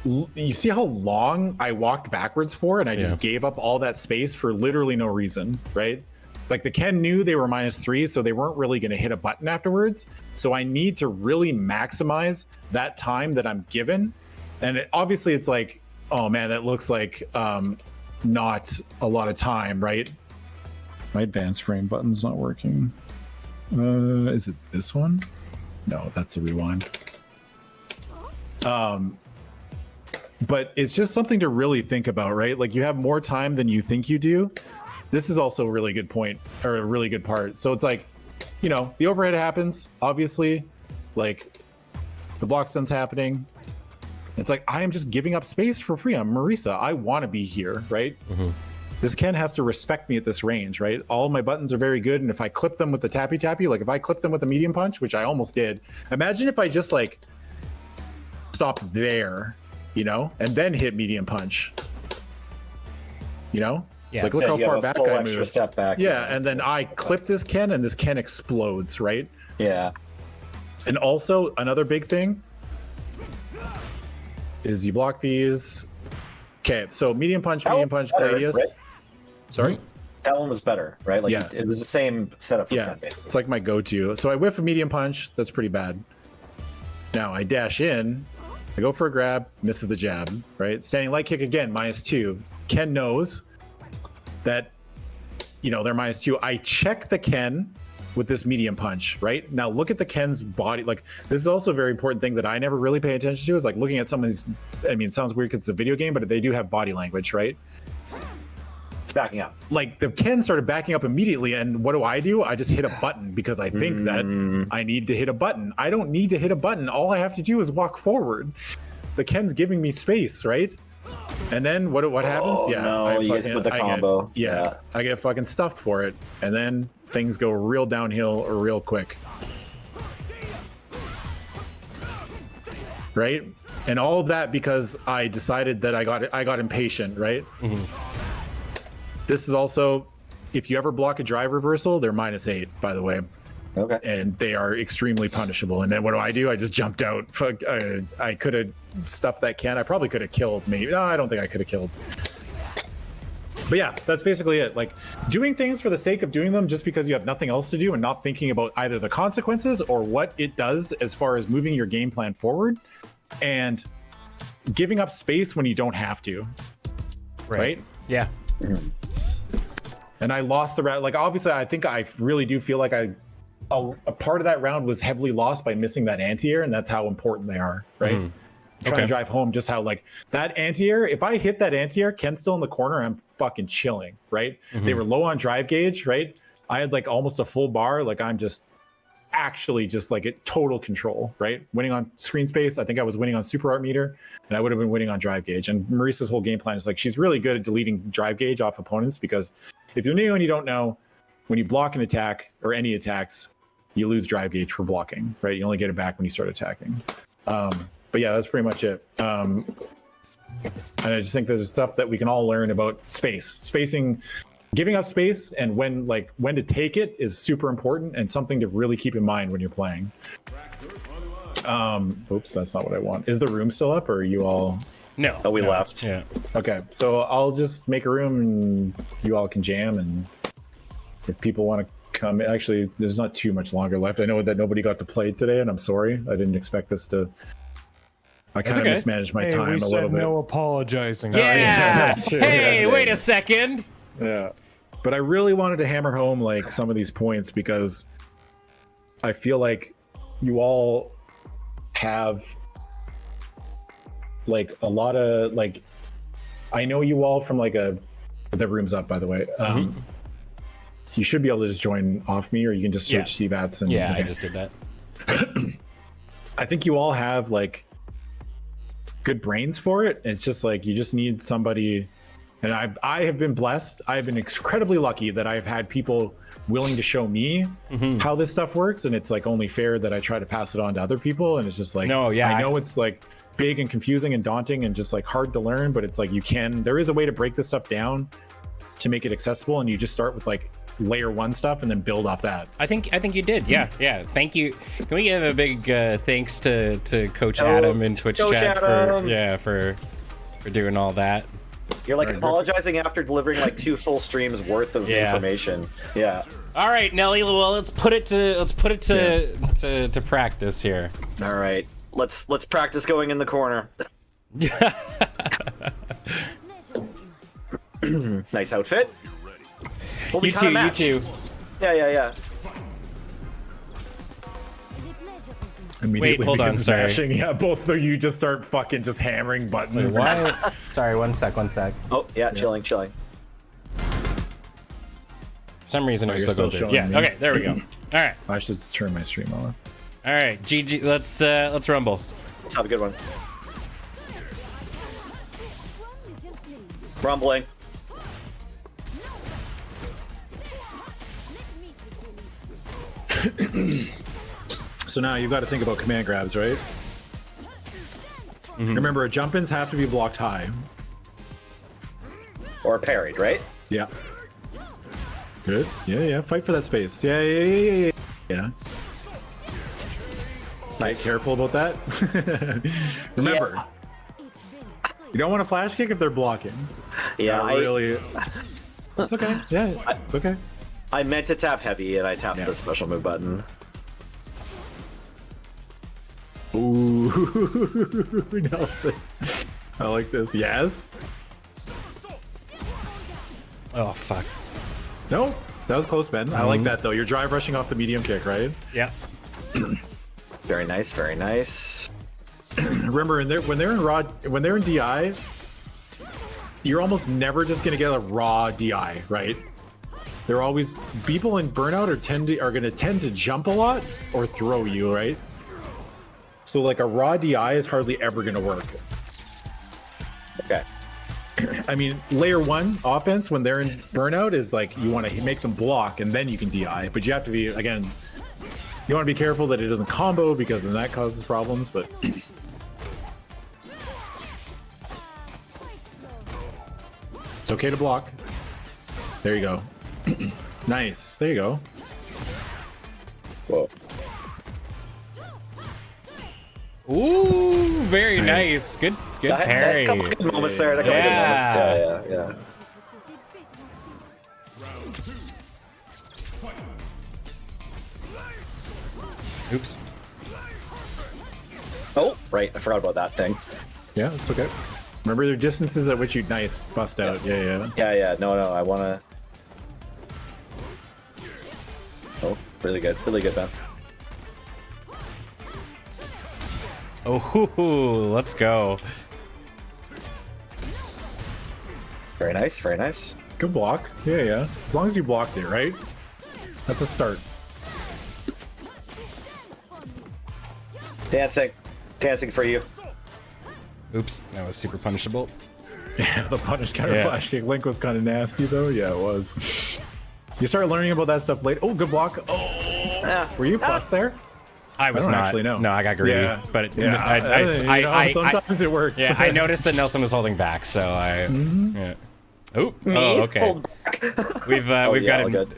you see how long I walked backwards for, and I just gave up all that space for literally no reason, right? Like, the Ken knew they were -3, so they weren't really going to hit a button afterwards. So I need to really maximize that time that I'm given. And obviously it's like, oh man, that looks like not a lot of time, right? My advanced frame button's not working. Is it this one? No, that's a rewind. But it's just something to really think about, right? Like you have more time than you think you do. This is also a really good point, or a really good part. So it's like, you know, the overhead happens, obviously, like the block stun's happening. It's like, I am just giving up space for free. I'm Marisa. I want to be here, right? This Ken has to respect me at this range, right? All my buttons are very good. And if I clip them with the tappy tappy, like if I clip them with the medium punch, which I almost did, imagine if I just like stopped there, you know, and then hit medium punch, you know? Yeah. Like look Yeah, how you far have a back full I extra moved. step back. Yeah, and then I clip this Ken and this Ken explodes, right? Yeah. And also another big thing is you block these. Okay, so medium punch, That Gladius. was better, right? Sorry? That one was better, right? Like Yeah. it was the same setup for Yeah, Ken, basically. it's like my go-to. So I whiff a medium punch. That's pretty bad. Now I dash in. I go for a grab. Misses the jab. Right. Standing light kick again. -2. Ken knows that, you know, they're -2. I check the Ken with this medium punch. Right now, look at the Ken's body. Like this is also a very important thing that I never really pay attention to. Is like looking at someone's. I mean, it sounds weird because it's a video game, but they do have body language, right? It's backing up. Like the Ken started backing up immediately, and what do? I just hit a button because I think that I need to hit a button. I don't need to hit a button. All I have to do is walk forward. The Ken's giving me space, right? And then what happens? Oh, Yeah, no, you get with the combo. Yeah. I get fucking stuffed for it, and then things go real downhill or real quick, right? And all of that because I decided that I got impatient, right? This is also, if you ever block a drive reversal, they're -8, by the way, Okay. and they are extremely punishable. And then what do? I just jumped out. Fuck, I could have stuffed that Ken. I probably could have killed. Maybe no, I don't think I could have killed. But yeah, that's basically it. Like doing things for the sake of doing them just because you have nothing else to do and not thinking about either the consequences or what it does as far as moving your game plan forward, and giving up space when you don't have to. Right? Yeah. And I lost the round. Like obviously, I think I really do feel like a part of that round was heavily lost by missing that anti-air, and that's how important they are, right? Trying to drive home just how like that anti-air. If I hit that anti-air, Ken's still in the corner. I'm fucking chilling, right? They were low on drive gauge, right? I had like almost a full bar. Like I'm just actually just like at total control, right? Winning on screen space. I think I was winning on super art meter, and I would have been winning on drive gauge. And Marisa's whole game plan is like she's really good at deleting drive gauge off opponents, because if you're new and you don't know, when you block an attack or any attacks, you lose drive gauge for blocking, right? You only get it back when you start attacking. But yeah, that's pretty much it. And I just think there's stuff that we can all learn about spacing, giving up space, and when to take it is super important and something to really keep in mind when you're playing. Oops, that's not what I want. Is the room still up, or are you all? No. Oh, we no. left. Yeah. Okay, so I'll just make a room and you all can jam, and if people want to come, actually, there's not too much longer left. I know that nobody got to play today, and I'm sorry. I didn't expect this to. I kind of okay. mismanaged my Hey, time we a said little bit. no apologizing. Yeah. that's true. Hey, That's wait a second. Yeah. But I really wanted to hammer home like some of these points, because I feel like you all have like a lot of like, I know you all from like the room's up, by the way. You should be able to just join off me, or you can just search CVATs and Yeah, okay. I just did that. I think you all have like good brains for it. It's just like you just need somebody, and I have been blessed. I have been incredibly lucky that I've had people willing to show me how this stuff works, and it's like only fair that I try to pass it on to other people. And it's just like, No, yeah, I know it's like big and confusing and daunting and just like hard to learn, but it's like there is a way to break this stuff down to make it accessible, and you just start with like layer one stuff and then build off that. I think you did. Yeah. Thank you. Can we give a big thanks to Coach Adam in Twitch Coach chat Adam. for doing all that. You're like apologizing after delivering like 2 full streams worth of Yeah. information. Yeah. All right, Nelly. Well, let's put it to practice here. All right. Let's practice going in the corner. Nice outfit. We'll be You kinda too. matched. Yeah. Immediately hold on, begins sorry. mashing. Yeah, both of you just start fucking just hammering buttons. What? Sorry, one sec. Oh, yeah, chilling. For some reason, it was you're still still going through. showing Yeah. me. Okay. There we go. All right. I should turn my stream off. All right. GG. Let's rumble. Let's have a good one. Rumbling. So now you've got to think about command grabs, right? Remember, jump-ins have to be blocked high. Or parried, right? Yeah. Good. Yeah. Fight for that space. Yeah. Nice. Careful about that. Remember, you don't want to flash kick if they're blocking. Yeah, Really. It's okay. Yeah, it's okay. I meant to tap heavy and I tapped Yeah. the special move button. Ooh, Nelson. I like this. Yes. Oh fuck. No, that was close, Ben. I like that though. You're drive rushing off the medium kick, right? Yeah. Very nice, very nice. Remember, when they're in DI, you're almost never just gonna get a raw DI, right? They're always people in burnout are gonna tend to jump a lot or throw you, right? So like a raw DI is hardly ever gonna work. Okay. I mean, layer one offense when they're in burnout is like you want to make them block and then you can DI, but you have to be again. You want to be careful that it doesn't combo because then that causes problems. But it's okay to block. There you go. Nice. There you go. Whoa. Ooh, very Nice. nice. Good I had parry. a couple good moments there. A couple Yeah. good moments. Yeah. Oops. Oh, right. I forgot about that thing. Yeah, it's okay. Remember the distances at which you nice bust out. Yeah. Yeah. No. I want to. Oh, really good, man. Oh, let's go. Very nice, very nice. Good block. Yeah. As long as you blocked it, right? That's a start. Dancing for you. Oops, that was super punishable. Yeah, the punish counter Yeah. flash kick link was kind of nasty though. Yeah, it was. You start learning about that stuff late. Oh, good block. Oh, were you plus there? I was don't not. actually know. No, I got greedy. Yeah. But Yeah, sometimes it works. Yeah, I noticed that Nelson was holding back, so I. Yeah. Oh, Me? oh, okay. Hold back. We've Oh, we've yeah, got all it. good.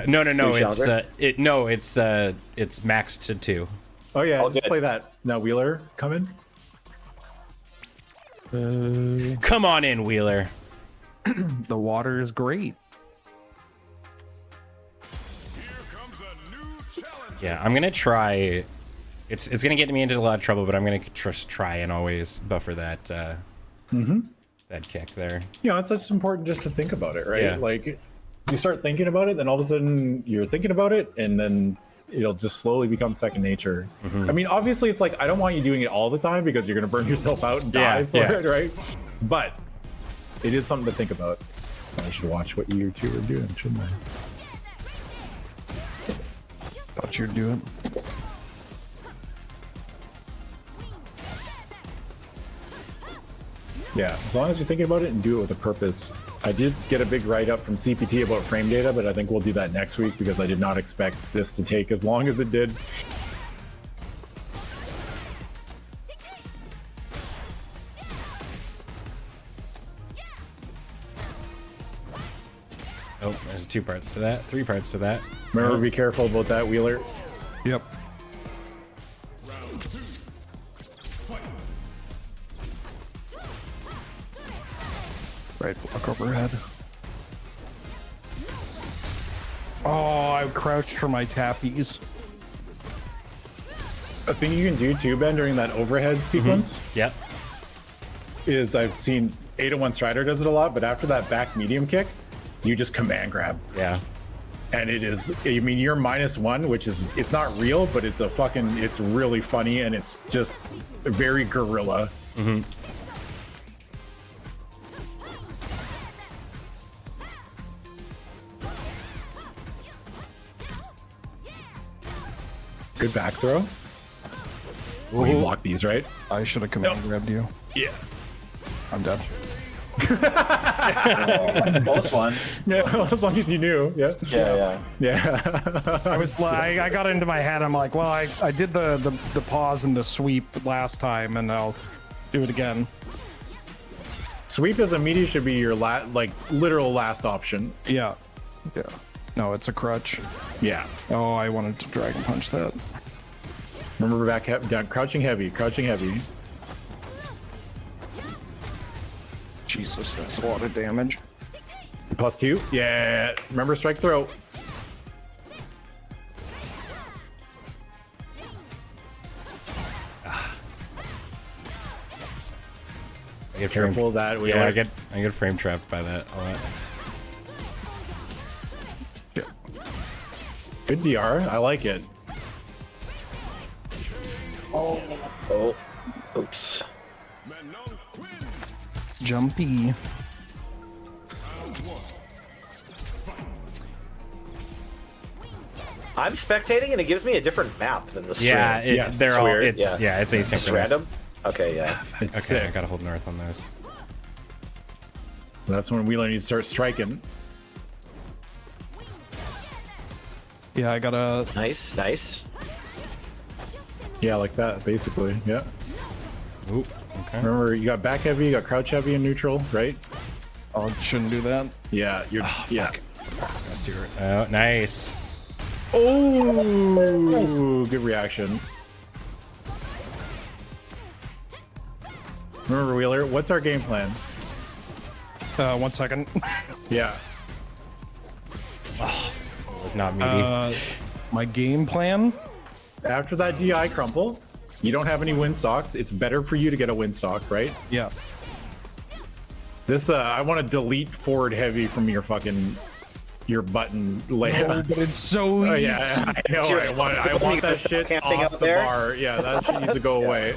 No. New It's challenger? it's maxed to 2. Oh yeah, All just good. play that. Now Wheeler, come in. Come on in, Wheeler. The water is great. Yeah, I'm gonna try. It's gonna get me into a lot of trouble, but I'm gonna just try and always buffer that that kick there. You know, it's just important just to think about it, right? Yeah. Like, you start thinking about it, then all of a sudden you're thinking about it, and then it'll just slowly become second nature. I mean, obviously, it's like I don't want you doing it all the time because you're gonna burn yourself out and die for Yeah. it, right? But it is something to think about. I should watch what you two are doing, shouldn't I? Thought you'd do it. Yeah, as long as you're thinking about it and do it with a purpose. I did get a big write-up from CPT about frame data, but I think we'll do that next week because I did not expect this to take as long as it did. Oh, there's 2 parts to that, 3 parts to that. Remember, be careful about that, Wheeler. Yep. Right block overhead. Oh, I crouched for my tappies. A thing you can do too, Ben, during that overhead sequence Yep. is I've seen 801 Strider does it a lot, but after that back medium kick, you just command grab. Yeah. And it is, I mean, you're -1, which is, it's not real, but it's it's really funny, and it's just very guerrilla. Good back throw. Oh, you block these, right? I should have come in and grabbed you. Yeah. I'm dead. Close one. Yeah, as long as you knew. Yeah. Yeah. I got into my head. I'm like, well, I did the pause and the sweep last time, and I'll do it again. Sweep as a media should be your literal last option. Yeah. Yeah. No, it's a crutch. Yeah. Oh, I wanted to dragon punch that. Remember back down, crouching heavy, crouching heavy. Jesus, that's a lot of damage. +2. Yeah. Remember strike throw. I get Careful of that. Yeah, I get frame trapped by that a lot. Good DR. I like it. Oh, oops. Jumpy. I'm spectating and it gives me a different map than the stream. Yeah, Yes, they're it's all. weird. It's yeah, it's asynchronous. It's random. Okay, yeah. It's Okay, sick. I gotta hold north on those. That's when Wheeler needs to start striking. Yeah, I got a. Nice, nice. Yeah, like that, basically. Yeah. Oop. Okay. Remember, you got back heavy, you got crouch heavy and neutral, right? Oh, shouldn't do that. Yeah, you're. yeah. That's too. Oh, nice. Oh, good reaction. Remember, Wheeler, what's our game plan? 1 second. Yeah. It was not meaty. My game plan. After that DI crumple, you don't have any win stocks. It's better for you to get a win stock, right? Yeah. This, I want to delete forward heavy from your button layout. But it's so easy. Oh, yeah, I know. Seriously, I want that shit camping off out the there? bar. Yeah, that shit needs to go away.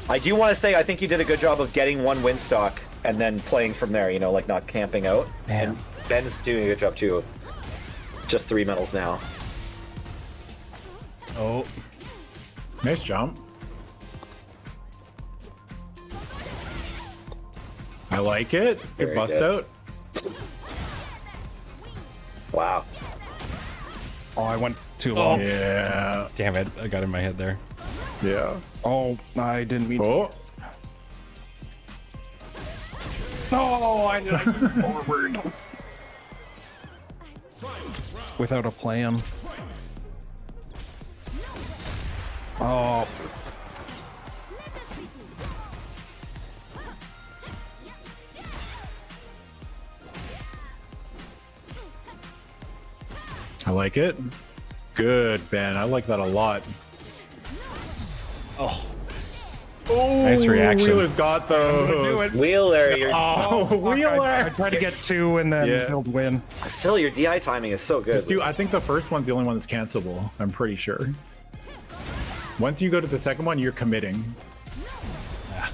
I do want to say I think you did a good job of getting one win stock and then playing from there, you know, like not camping out. And Ben's doing a good job too. Just 3 medals now. Oh, Nice jump. I like it. Good Very bust good. out. Wow. Oh, I went too long. Yeah. damn it! I got in my head there. Yeah. Oh, I didn't mean. Oh. No, I didn't. Forward. Without a plan. Oh. I like it. Good, Ben. I like that a lot. Oh, nice reaction. Wheeler's got those. Wheeler, you're Oh, I Wheeler. tried to get 2 and then Yeah. build win. still your DI timing is so good. Just do, I think the first one's the only one that's cancelable. I'm pretty sure. Once you go to the second one, you're committing.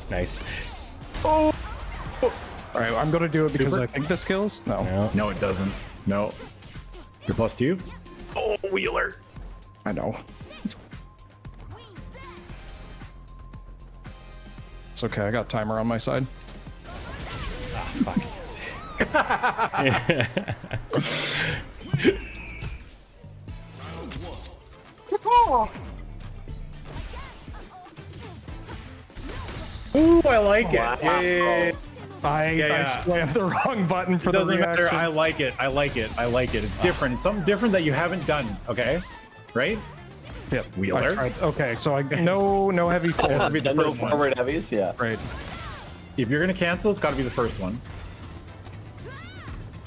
Nice. All right, I'm gonna do it because Super? I think the skills. No. No. No, it doesn't. No. You're +2. Oh, Wheeler. I know. It's okay. I got timer on my side. Fuck. Ooh, I like it. Wow. Yeah, yeah, yeah. I yeah. slammed the wrong button for It the doesn't reaction. matter. I like it. I like it. I like it. It's different. Something different that you haven't done. Okay, right? Yep. Wheeler? I tried- Okay, so I no heavy It has to fall. be the And no first one. forward heavies, yeah. Right. If you're gonna cancel, it's got to be the first one.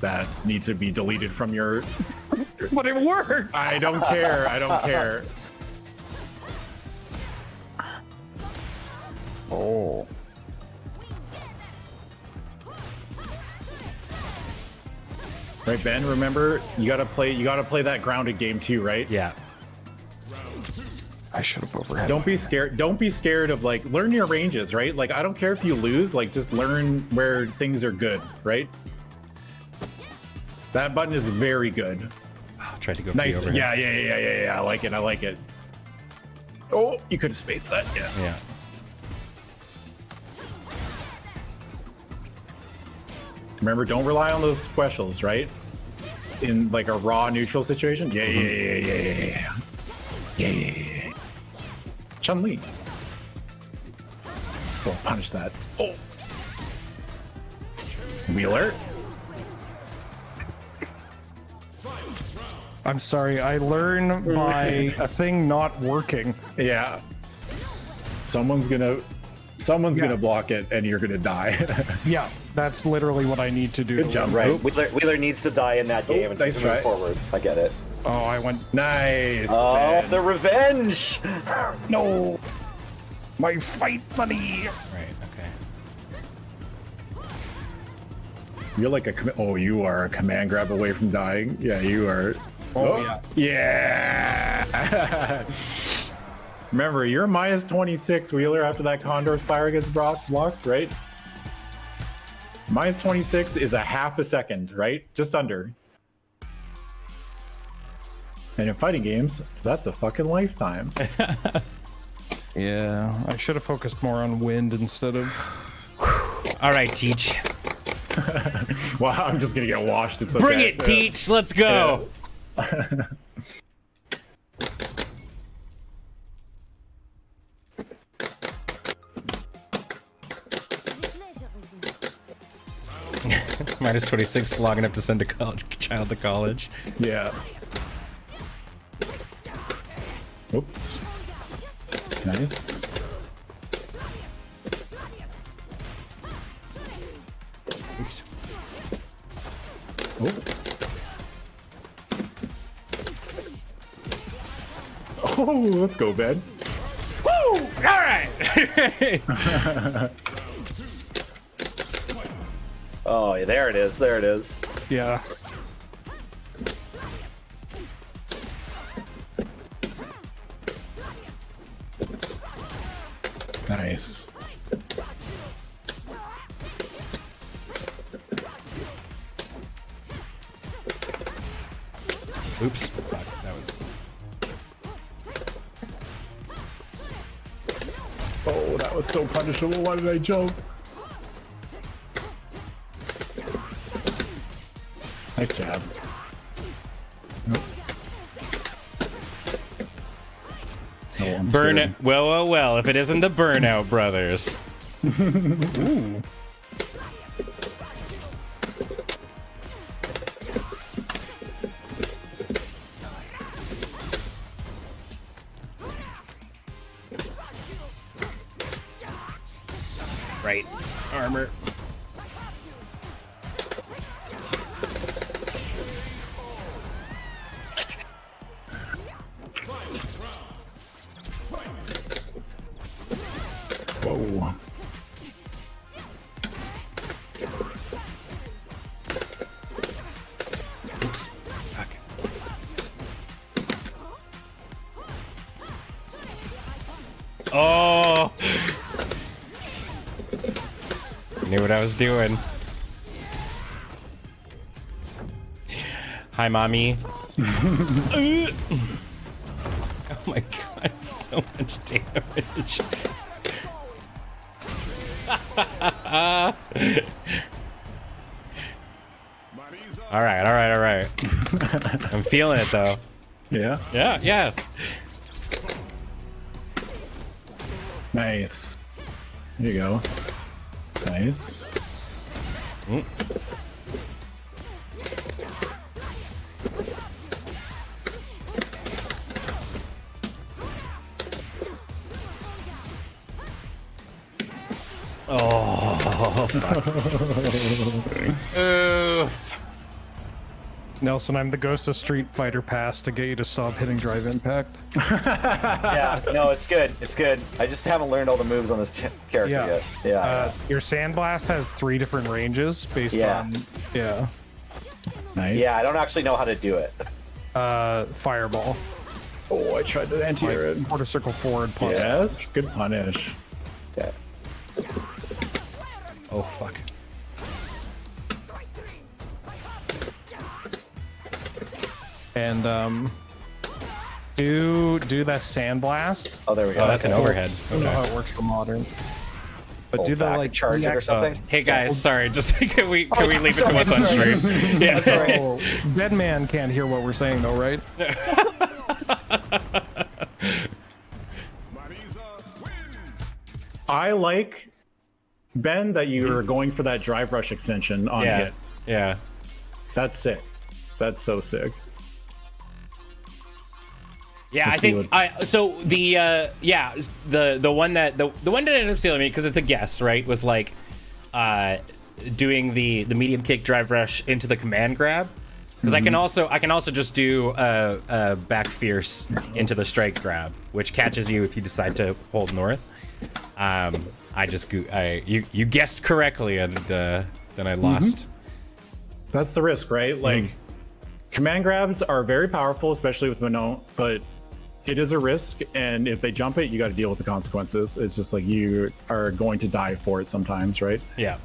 That needs to be deleted from your. But it worked. I don't care. I don't care. Oh. Right, Ben, remember you gotta play that grounded game too, right? Yeah. I should have overhead. Don't be scared of like learn your ranges, right? Like I don't care if you lose, like just learn where things are good, right? That button is very good. Oh, tried to go for Nice. the overhead. Yeah. I like it. Oh, you could have spaced that. Yeah. Yeah. Remember, don't rely on those specials, right? In like a raw neutral situation. Yeah. Chun-Li. Oh, punish that. Oh. Wheeler. I'm sorry, I learn by a thing not working. Yeah. Someone's gonna block it, and you're gonna die. Yeah, that's literally what I need to do. Good job, Right. Wheeler needs to die in that game and nice move try. forward. I get it. Oh, I went. Nice. Oh, man. the revenge! No! My fight money! Right. Okay. You're like you are a command grab away from dying. Yeah, you are. Oh, yeah. Yeah. Remember, you're minus 26, Wheeler, after that Condor Spire gets blocked, right? Minus 26 is a half a second, right? Just under. And in fighting games, that's a fucking lifetime. Yeah, I should have focused more on wind instead of. All right, Teach. Well, I'm just gonna get washed. It's okay. Bring it, Teach. Let's go. Minus 26, logging up to send a child to college. Yeah. Oops. Nice. Oops. Oh. Oh, let's go, Ben. Woo! All right. Oh, yeah, there it is. There it is. Yeah. Nice. Oops. Fuck, that was. Oh, that was so punishable. Why did I jump? Nice jab. Nope. Oh, I'm Burn scared. it. Well. If it isn't the Burnout Brothers. Ooh. Right. Armor. Whoa. Oops. Fuck. Oh! Knew what I was doing. Hi, mommy. Oh my god, so much damage. All right. I'm feeling it though. Yeah. Yeah. Nice. There you go. Nice. Oh, fuck. Nelson, I'm the ghost of Street Fighter Pass to get you to stop hitting drive impact. Yeah, no, it's good. It's good. I just haven't learned all the moves on this character Yeah. yet. Yeah. Your Sandblast has 3 different ranges based Yeah. on. Yeah. Nice. Yeah, I don't actually know how to do it. Fireball. Oh, I tried to anti-air it. Quarter circle forward plus. Yes, good punish. Okay. Oh fuck. And do that sandblast. Oh, there we go. Oh, that's an Okay. overhead. I don't know how Okay. it works for modern. But Oh, do the back like charge it or react- something. Hey guys, sorry. Just can we leave it to what's on stream? Yeah. Oh, dead man can't hear what we're saying though, right? I like, Ben, that you're going for that drive rush extension on Yeah. hit. Yeah. That's sick. That's so sick. Yeah, Let's I see think so the one that the one that ended up stealing me because it's a guess, right? Was like doing the medium kick drive rush into the command grab. Because I can also just do a back fierce into the strike grab, which catches you if you decide to hold north. You guessed correctly, and then I lost. That's the risk, right? Like, command grabs are very powerful, especially with Minot, but it is a risk, and if they jump it, you got to deal with the consequences. It's just like you are going to die for it sometimes, right? Yeah.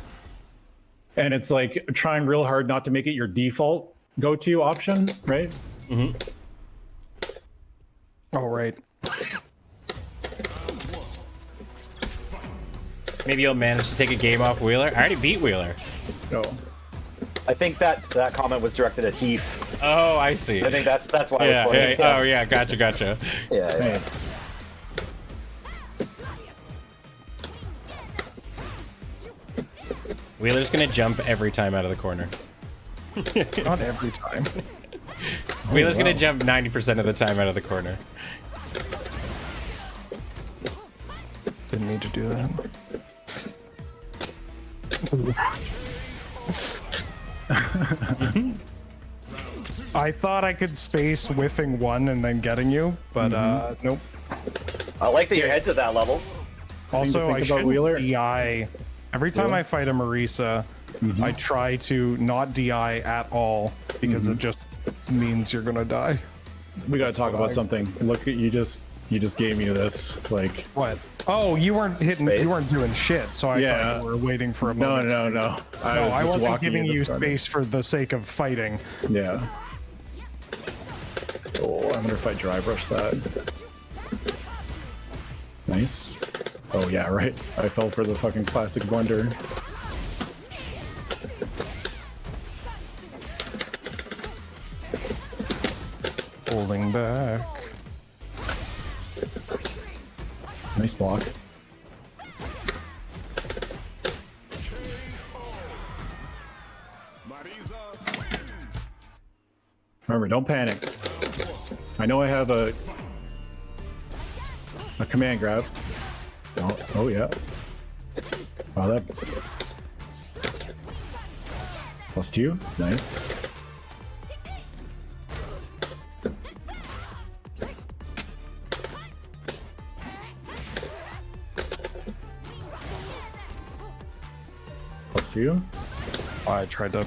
And it's like trying real hard not to make it your default go-to option, right? All right. Maybe you'll manage to take a game off Wheeler. I already beat Wheeler. No. I think that comment was directed at Heath. Oh, I see. I think that's why Yeah, I was yeah, funny. oh yeah, gotcha. Yeah. Nice. Wheeler's gonna jump every time out of the corner. Not every time. Wheeler's gonna jump 90% of the time out of the corner. Didn't need to do that. I thought I could space whiffing one and then getting you, but nope. I like that your head's at that level. Also, think I about should Wheeler. DI. Every time I fight a Marisa, I try to not DI at all because it just means you're gonna die. We got to talk about something. Look at you just gave me this. Like, What? Oh, you weren't hitting. Space? You weren't doing shit. So I Yeah. thought you were waiting for a no. moment. No, No, I I just wasn't walking giving in the you front. space for the sake of fighting. Yeah. Oh, I wonder if I drive rush that. Nice. Oh yeah, right. I fell for the fucking classic blunder. Holding back. Nice block. Remember, don't panic. I know I have a command grab. Oh yeah. Wow, that +2. Nice. +2. I tried to.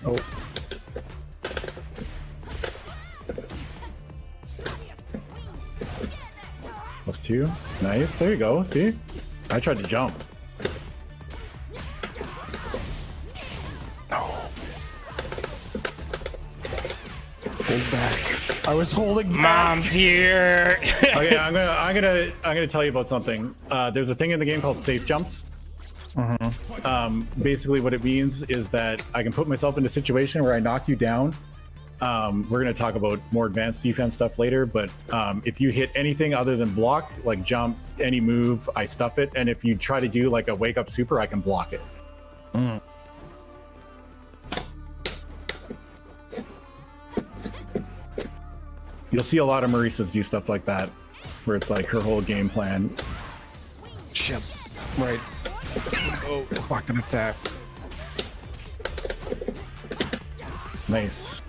Oh. +2. Nice. There you go. See? I tried to jump. Hold back. I was holding back. Mom's here. Okay, I'm gonna tell you about something. There's a thing in the game called safe jumps. Basically, what it means is that I can put myself in a situation where I knock you down. We're gonna talk about more advanced defense stuff later, but if you hit anything other than block, like jump, any move, I stuff it. And if you try to do like a wake up super, I can block it. You'll see a lot of Marisas do stuff like that, where it's like her whole game plan. Shit. Right. Oh, fucking attack. Nice.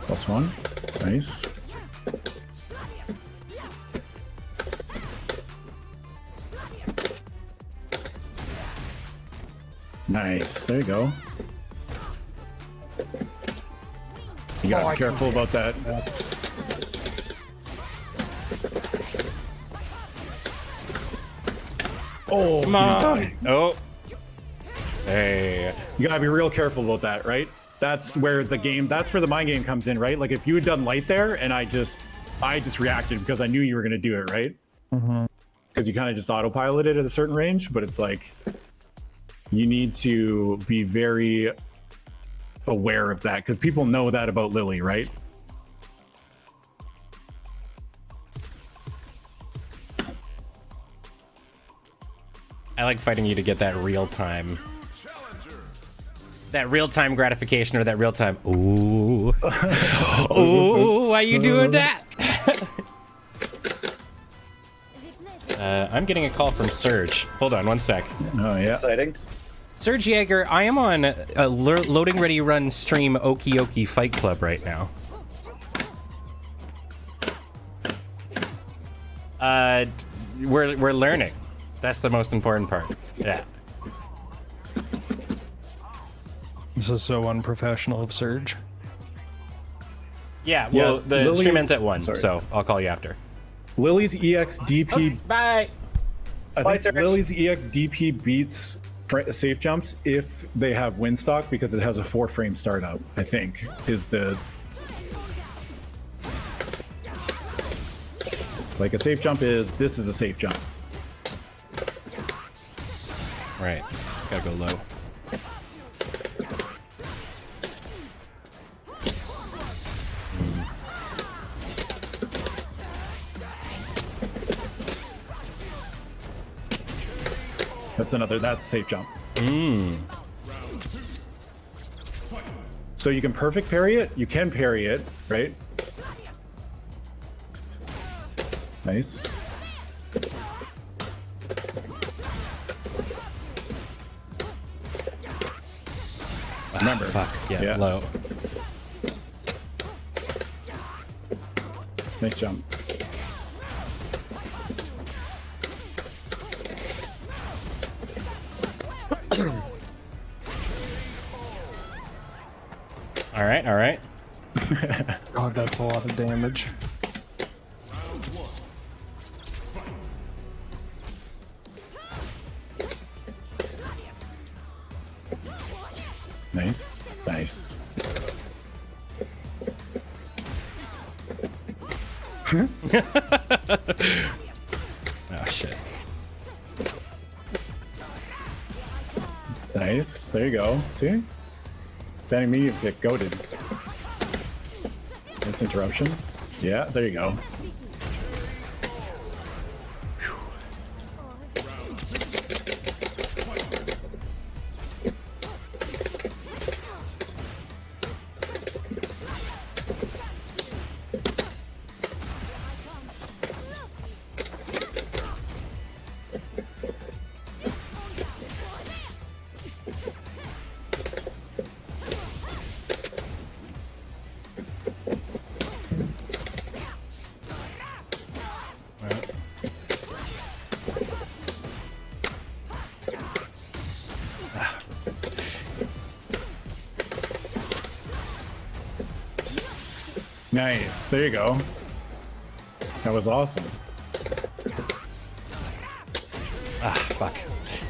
+1. Nice. Nice. There you go. You gotta be careful about that. Oh, Come on. Oh. Hey. you gotta be real careful about that, right? That's where the mind game comes in, right? Like if you had done light there and I just reacted because I knew you were gonna do it, right? Because you kind of just autopilot it at a certain range, but it's like you need to be very aware of that because people know that about Lily, right? I like fighting you to get that real time gratification or that real time. Ooh. Ooh, why you doing that? I'm getting a call from Serge. Hold on one sec. Oh yeah. Exciting. Serge Yeager, I am on a Loading Ready Run stream Okie Fight Club right now. We're learning. That's the most important part. Yeah. This is so unprofessional of Surge. Yeah, well, Yeah, the Lily's- stream ends at 1, sorry. so I'll call you after. Lily's EXDP. Bye! I Bye, think Serge. Lily's EXDP beats safe jumps if they have Windstock because it has a 4-frame startup. I think is the like a safe jump is this is a safe jump. Right. Gotta go low. That's a safe jump. So you can perfect parry it. You can parry it, right? Nice. Remember. Fuck. Yeah, Yeah. low. Nice jump. Alright, alright. God, that's a lot of damage. Nice. Nice. Oh, shit. Nice. There you go. See? Standing medium kick, goated. Nice interruption. Yeah, there you go. Nice. There you go. That was awesome. Ah, fuck.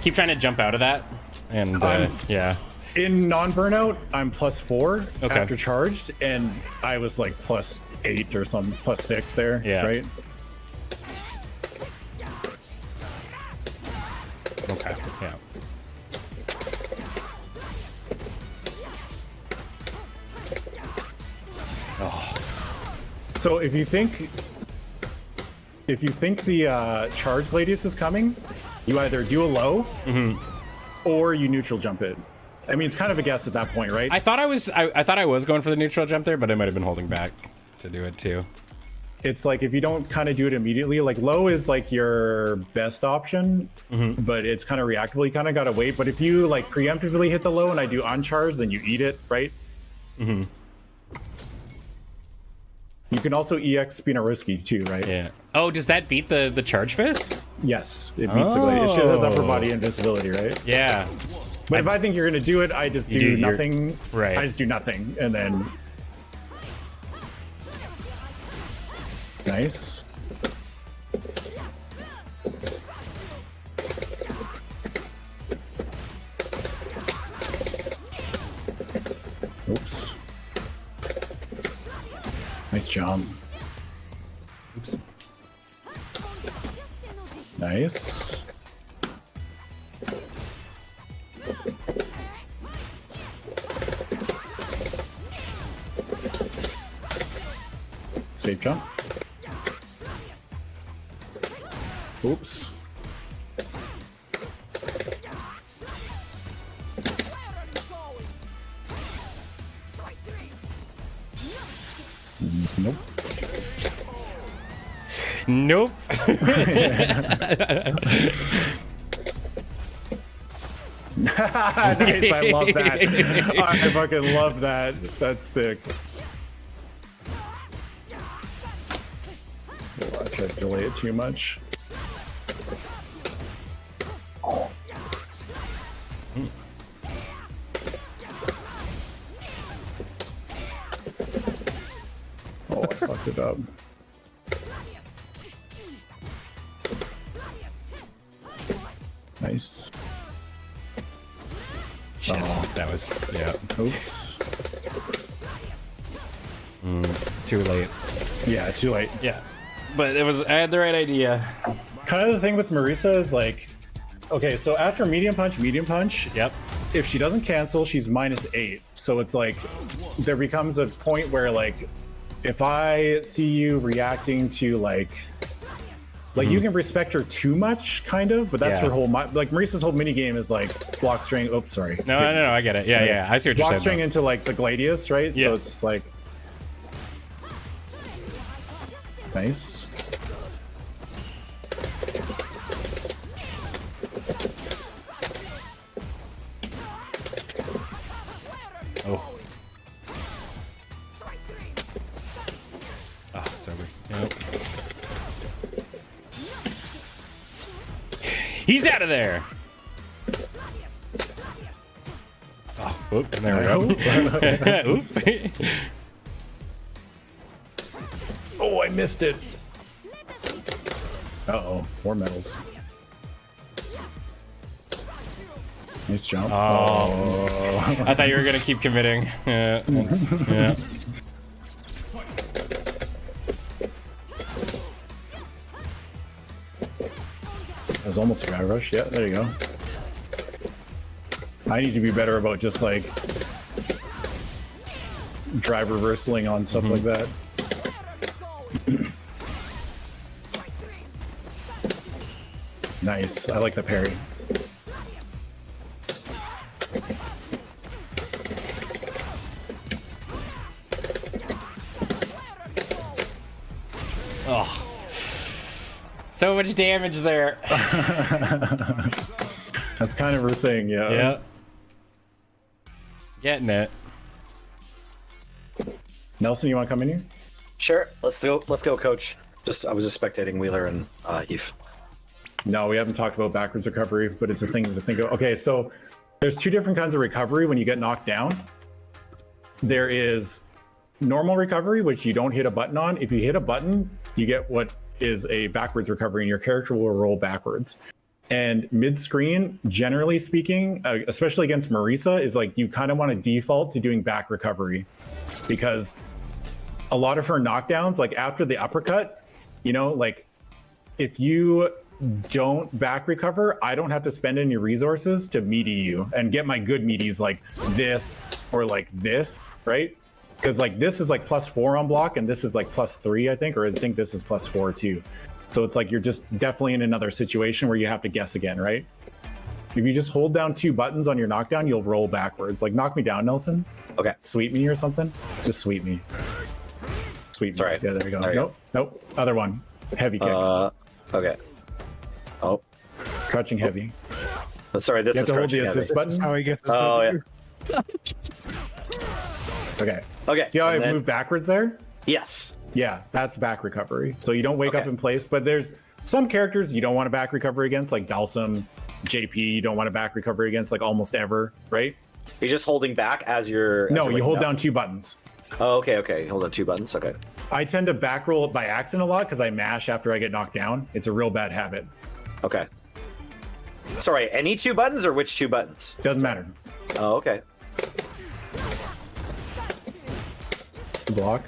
Keep trying to jump out of that. And, yeah. In non-burnout, I'm +4 Okay. after charged, and I was like +8 or some +6 there. Yeah. Right. Okay, yeah. So if you think the charge Gladius is coming, you either do a low or you neutral jump it. I mean, it's kind of a guess at that point, right? I thought I was going for the neutral jump there, but I might have been holding back to do it too. It's like if you don't kind of do it immediately, like low is like your best option, but it's kind of reactable. You kind of got to wait. But if you like preemptively hit the low and I do uncharge, then you eat it, right? You can also EX Spinaruski too, right? Yeah. Oh, does that beat the charge fist? Yes, it beats the gladiator. It should has upper Oh. body invisibility, right? Yeah. But if I think you're gonna do it, I just You do do your- nothing. right. I just do nothing, and then nice. Oops. Nice jump. Oops. Nice. Safe jump. Oops. Nope. Nope. Nice, I love that. I fucking love that. That's sick. Oh, I tried to delay it too much. Oh, I fucked it up. Nice. Shit, that was yeah. Oops. Too late. Yeah, too late. Yeah. But it was I had the right idea. Kind of the thing with Marisa is like, okay, so after medium punch, Yep. if she doesn't cancel, she's -8. So it's like, there becomes a point where like, if I see you reacting to like you can respect her too much, kind of, but that's Yeah. her whole, like Marisa's whole mini game is like block string. Oops, sorry. No, I get it. Yeah, yeah. I see what you're Block saying. string though. into like the Gladius, right? Yeah. So it's like, nice. Oh. Oh, it's over. Nope. He's out of there. Oh, oop, there we go. Oop. Oh, I missed it. Uh-oh, 4 medals. Nice jump. Oh. I thought you were gonna keep committing. Yeah. Yeah. That was almost a guy rush. Yeah, there you go. I need to be better about just like drive reversaling on stuff like that. Nice. I like the parry. Oh. So much damage there. That's kind of her thing, yeah. Yeah. Getting it. Nelson, you want to come in here? Sure, let's go, coach. I was just spectating Wheeler and Eve. No, we haven't talked about backwards recovery, but it's a thing to think of. Okay, so there's 2 different kinds of recovery when you get knocked down. There is normal recovery, which you don't hit a button on. If you hit a button, you get what is a backwards recovery, and your character will roll backwards. And mid-screen, generally speaking, especially against Marisa, is like you kind of want to default to doing back recovery, because a lot of her knockdowns, like after the uppercut, you know, like if you don't back recover, I don't have to spend any resources to meaty you and get my good meaties like this or like this, right? Because like this is like +4 on block and this is like +3, I think, or I think this is +4 too. So it's like you're just definitely in another situation where you have to guess again, right? If you just hold down 2 buttons on your knockdown, you'll roll backwards. Like knock me down, Nelson. Okay. Sweep me or something. Just sweep me. Sweep me. Sorry. Yeah, there you go. There you Nope. Nope. Other one. Heavy kick. Okay. Oh, Crouching heavy. sorry. This You is have to hold the crouching heavy. assist button. How he gets his Oh yeah. W. Okay. Okay. See how I and then- moved backwards there? Yes. Yeah, that's back recovery. So you don't wake Okay. up in place, but there's some characters you don't want to back recovery against, like Dalsum, JP, you don't want to back recovery against like almost ever, right? You're just holding back as you're. No, you waking hold up? down 2 buttons. Oh, okay. Hold on 2 buttons. Okay. I tend to back roll it by accident a lot because I mash after I get knocked down. It's a real bad habit. Okay. Sorry, any 2 buttons or which 2 buttons? Doesn't matter. Oh, okay. Block.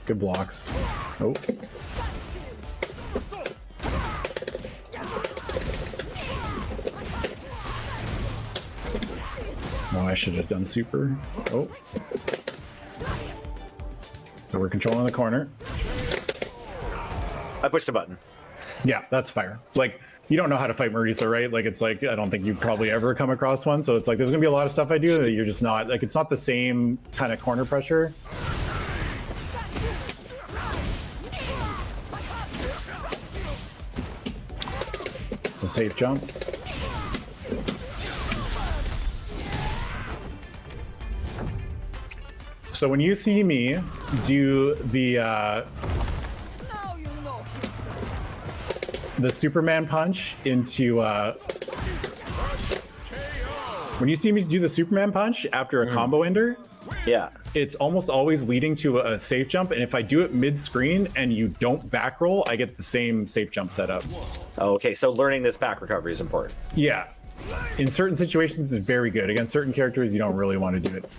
Good blocks. Oh. Oh, I should have done super. Oh. So we're controlling the corner. I pushed a button. Yeah, that's fire. Like, you don't know how to fight Marisa, right? Like, it's like, I don't think you've probably ever come across one. So it's like, there's gonna be a lot of stuff I do that you're just not, like, it's not the same kind of corner pressure. It's a safe jump. So when you see me do the Superman punch into when you see me do the Superman punch after a combo ender, Yeah. it's almost always leading to a safe jump, and if I do it mid-screen and you don't back roll, I get the same safe jump setup. Oh, okay, so learning this back recovery is important. Yeah, in certain situations it's very good. Against certain characters you don't really want to do it.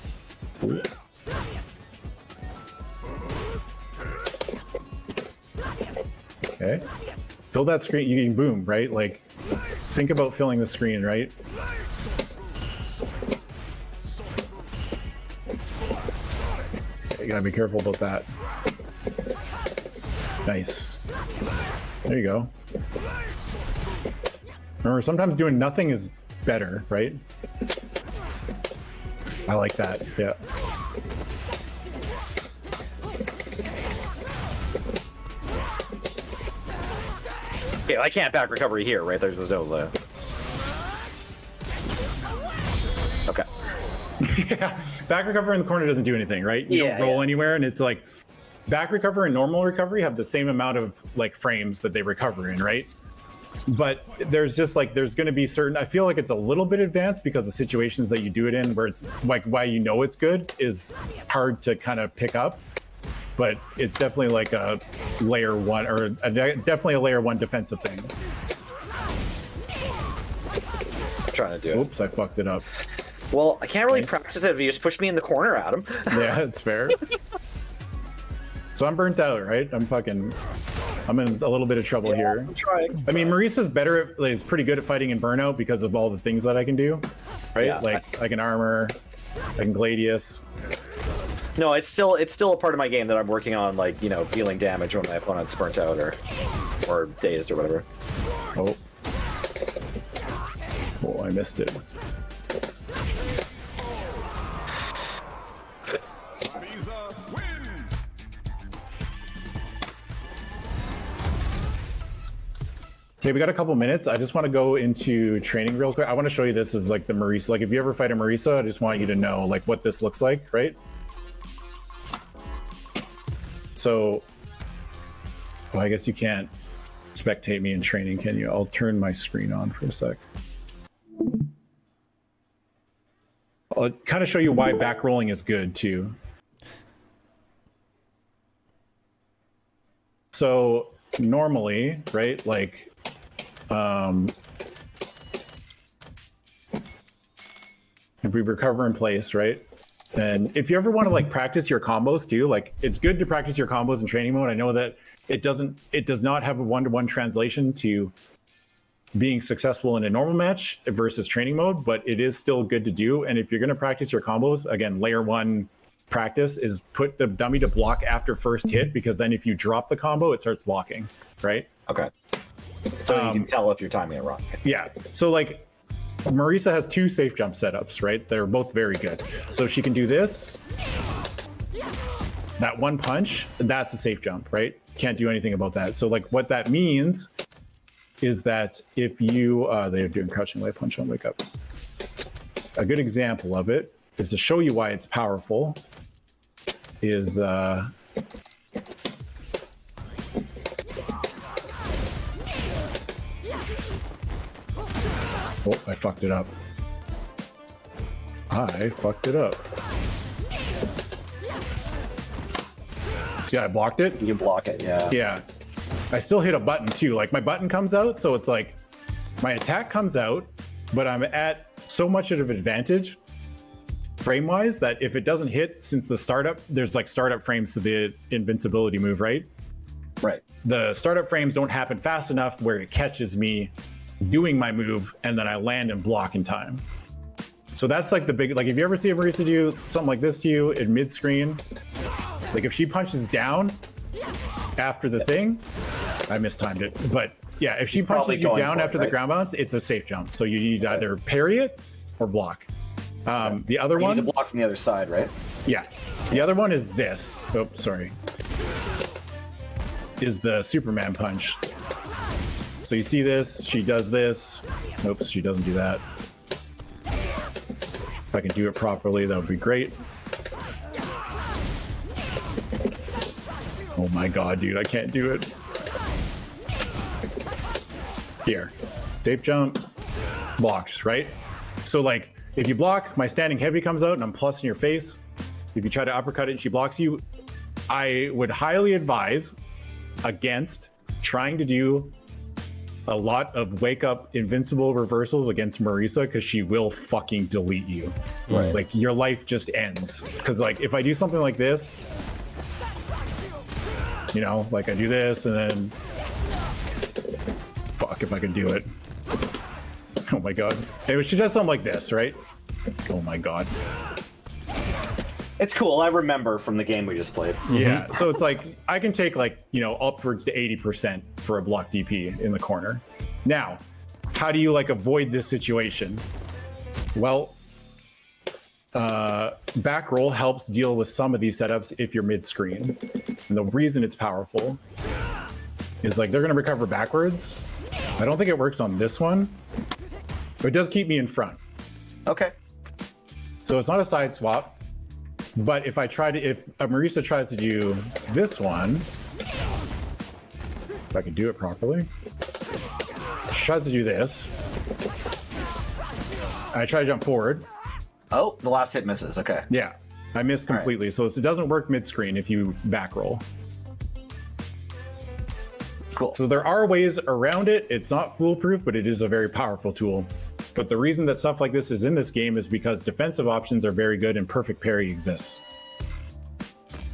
Okay, fill that screen. You can boom, right? Like, think about filling the screen, right? You gotta be careful about that. Nice. There you go. Remember, sometimes doing nothing is better, right? I like that. Yeah. Yeah, I can't back recovery here, right? There's no. Okay. Yeah. Back recover in the corner doesn't do anything, right? You Yeah, don't roll yeah. anywhere, and it's like back recover and normal recovery have the same amount of like frames that they recover in, right? But there's just like there's going to be certain. I feel like it's a little bit advanced because the situations that you do it in, where it's like why you know it's good, is hard to kind of pick up. But it's definitely like a layer 1 or definitely a layer 1 defensive thing. I'm trying to do it. Oops, I fucked it up. Well, I can't really Nice. practice it if you just push me in the corner, Adam. Yeah, it's fair. So I'm burnt out, right? I'm in a little bit of trouble here. I'm trying. I mean, Marisa's better is pretty good at fighting in burnout because of all the things that I can do, right? Yeah, Like I can armor, I can Gladius. No, it's still a part of my game that I'm working on, like, you know, dealing damage when my opponent's burnt out or dazed or whatever. Oh, I missed it. Marisa wins. Okay, we got a couple minutes. I just want to go into training real quick. I want to show you this as like the Marisa. Like if you ever fight a Marisa, I just want you to know like what this looks like, right? So, well, I guess you can't spectate me in training, can you? I'll turn my screen on for a sec. I'll kind of show you why back rolling is good too. So normally, right, like, if we recover in place, right? And if you ever want to like practice your combos too, like it's good to practice your combos in training mode. I know that it does not have a one-to-one translation to being successful in a normal match versus training mode, but it is still good to do. And if you're going to practice your combos, again, layer 1 practice is put the dummy to block after first hit, because then if you drop the combo, it starts blocking, right? Okay. So you can tell if you're timing it wrong. Yeah. So like Marisa has 2 safe jump setups, right? They're both very good. So she can do this. That one punch, that's a safe jump, right? Can't do anything about that. So like what that means is that if you they're doing crouching light punch on wake up. A good example of it is to show you why it's powerful. Is oh, I fucked it up. See, I blocked it. You block it, yeah. Yeah. I still hit a button too. Like my button comes out, so it's like my attack comes out, but I'm at so much of an advantage frame-wise that if it doesn't hit, since the startup, there's like startup frames to the invincibility move, right? Right. The startup frames don't happen fast enough where it catches me doing my move and then I land and block in time. So that's like the big, like if you ever see a Marisa do something like this to you in mid-screen, like if she punches down after the thing, I mistimed it. But yeah, if she punches you down after the ground bounce, it's a safe jump. So you need to either parry it or block. The other one, you need to block from the other side, right? Yeah. The other one is this. Oh, sorry. Is the Superman punch. So you see this, she does this. Oops, she doesn't do that. If I can do it properly, that would be great. Oh my god, dude, I can't do it. Here. Tape jump. Blocks, right? So like, if you block, my standing heavy comes out and I'm plus in your face. If you try to uppercut it and she blocks you, I would highly advise against trying to do a lot of wake up invincible reversals against Marisa because she will fucking delete you. Right. Like your life just ends. Because like if I do something like this, you know, like I do this and then fuck if I can do it. Oh my god. Anyway, she does something like this, right? Oh my god. It's cool. I remember from the game we just played. Yeah, so it's like I can take like, you know, upwards to 80% for a block DP in the corner. Now, how do you like avoid this situation? Well, back roll helps deal with some of these setups if you're mid-screen. And the reason it's powerful is like they're going to recover backwards. I don't think it works on this one, but it does keep me in front. Okay. So it's not a side swap. But if I try to, if Marisa tries to do this one, if I can do it properly, she tries to do this. I try to jump forward. Oh, the last hit misses. Okay. Yeah, I miss completely. So it doesn't work mid-screen if you back roll. Cool. So there are ways around it. It's not foolproof, but it is a very powerful tool. But the reason that stuff like this is in this game is because defensive options are very good and perfect parry exists.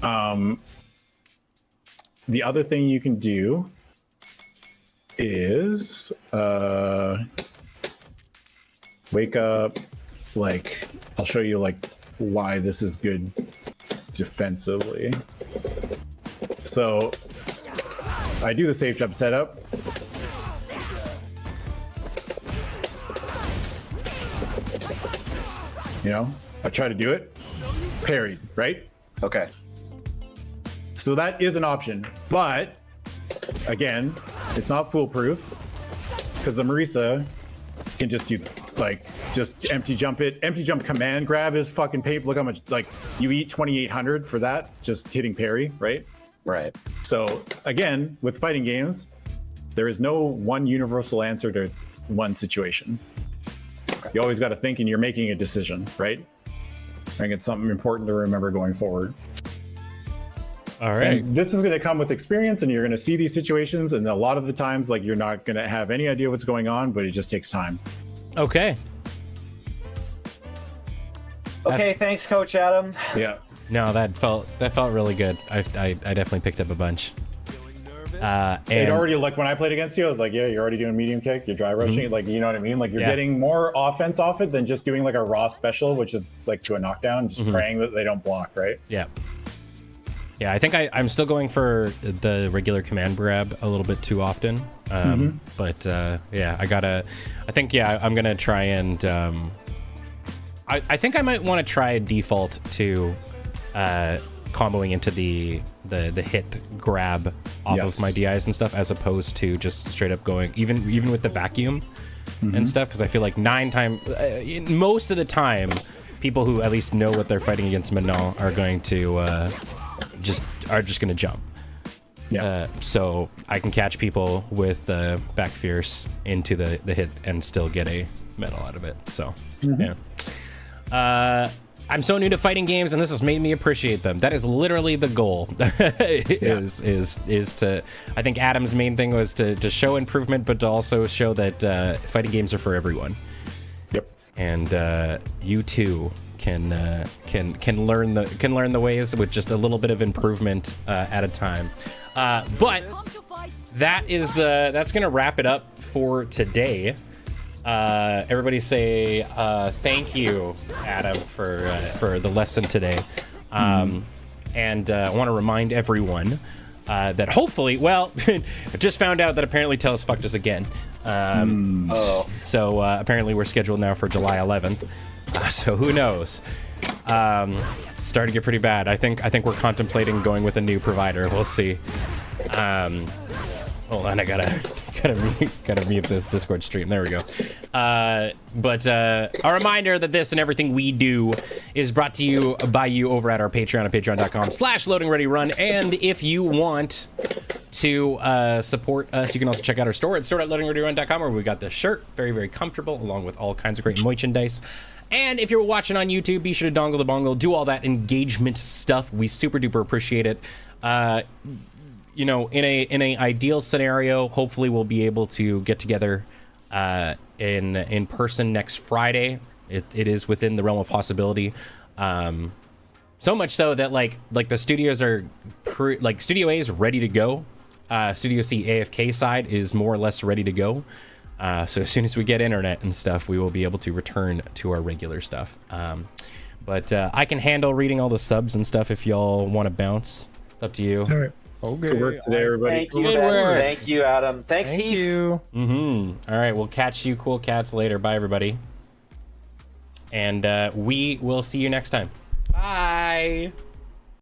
The other thing you can do is wake up, like, I'll show you like why this is good defensively. So I do the safe jump setup. You know, I try to do it, parried, right? Okay. So that is an option, but again, it's not foolproof because the Marisa can just do like just empty jump it. Empty jump command grab is fucking paid. Look how much like you eat 2,800 for that, just hitting parry, right? Right. So again, with fighting games, there is no one universal answer to one situation. You always got to think and you're making a decision, right? I think it's something important to remember going forward. All right. And this is going to come with experience and you're going to see these situations. And a lot of the times, like you're not going to have any idea what's going on, but it just takes time. Okay. Okay, thanks, Coach Adam. Yeah. No, that felt really good. I definitely picked up a bunch. It And already, like when I played against you, I was like, yeah, you're already doing medium kick, you're dry rushing, like, you know what I mean? Like you're getting more offense off it than just doing like a raw special, which is like to a knockdown, just praying that they don't block, right? yeah. Yeah, I think I'm still going for the regular command grab a little bit too often. But yeah, I'm going to try and I think I might want to try a default to comboing into the hit grab off of my DIs and stuff, as opposed to just straight up going even with the vacuum and stuff, because I feel like most of the time people who at least know what they're fighting against Manal are going to just going to jump. Yeah. So I can catch people with back fierce into the hit and still get a medal out of it. So yeah. I'm so new to fighting games, and this has made me appreciate them. That is literally the goal. is to. I think Adam's main thing was to show improvement, but to also show that fighting games are for everyone. Yep. And you too can learn the ways with just a little bit of improvement at a time. But that's gonna wrap it up for today. Everybody say thank you, Adam, for the lesson today. And I want to remind everyone that hopefully, well, I just found out that apparently Tellus fucked us again. So apparently we're scheduled now for July 11th. So who knows? It's starting to get pretty bad. I think we're contemplating going with a new provider. We'll see. Hold on, I gotta mute this Discord stream. There we go. But a reminder that this and everything we do is brought to you by you over at our Patreon at patreon.com/loadingreadyrun. And if you want to support us, you can also check out our store at store.loadingreadyrun.com, where we got this shirt, very, very comfortable, along with all kinds of great merchandise. And if you're watching on YouTube, be sure to dongle the bongle, do all that engagement stuff. We super duper appreciate it. You know, in a ideal scenario, hopefully we'll be able to get together in person next Friday. It is within the realm of possibility. So much so that like the studios are Studio A is ready to go. Studio C AFK side is more or less ready to go. So as soon as we get internet and stuff, we will be able to return to our regular stuff. But I can handle reading all the subs and stuff if y'all want to bounce. It's up to you. All right. Okay. Good work today, everybody. Thank you, Good Ben. work. Thank you, Adam. Thanks, Thank Heath. you. All right, we'll catch you cool cats later. Bye, everybody. And we will see you next time. Bye.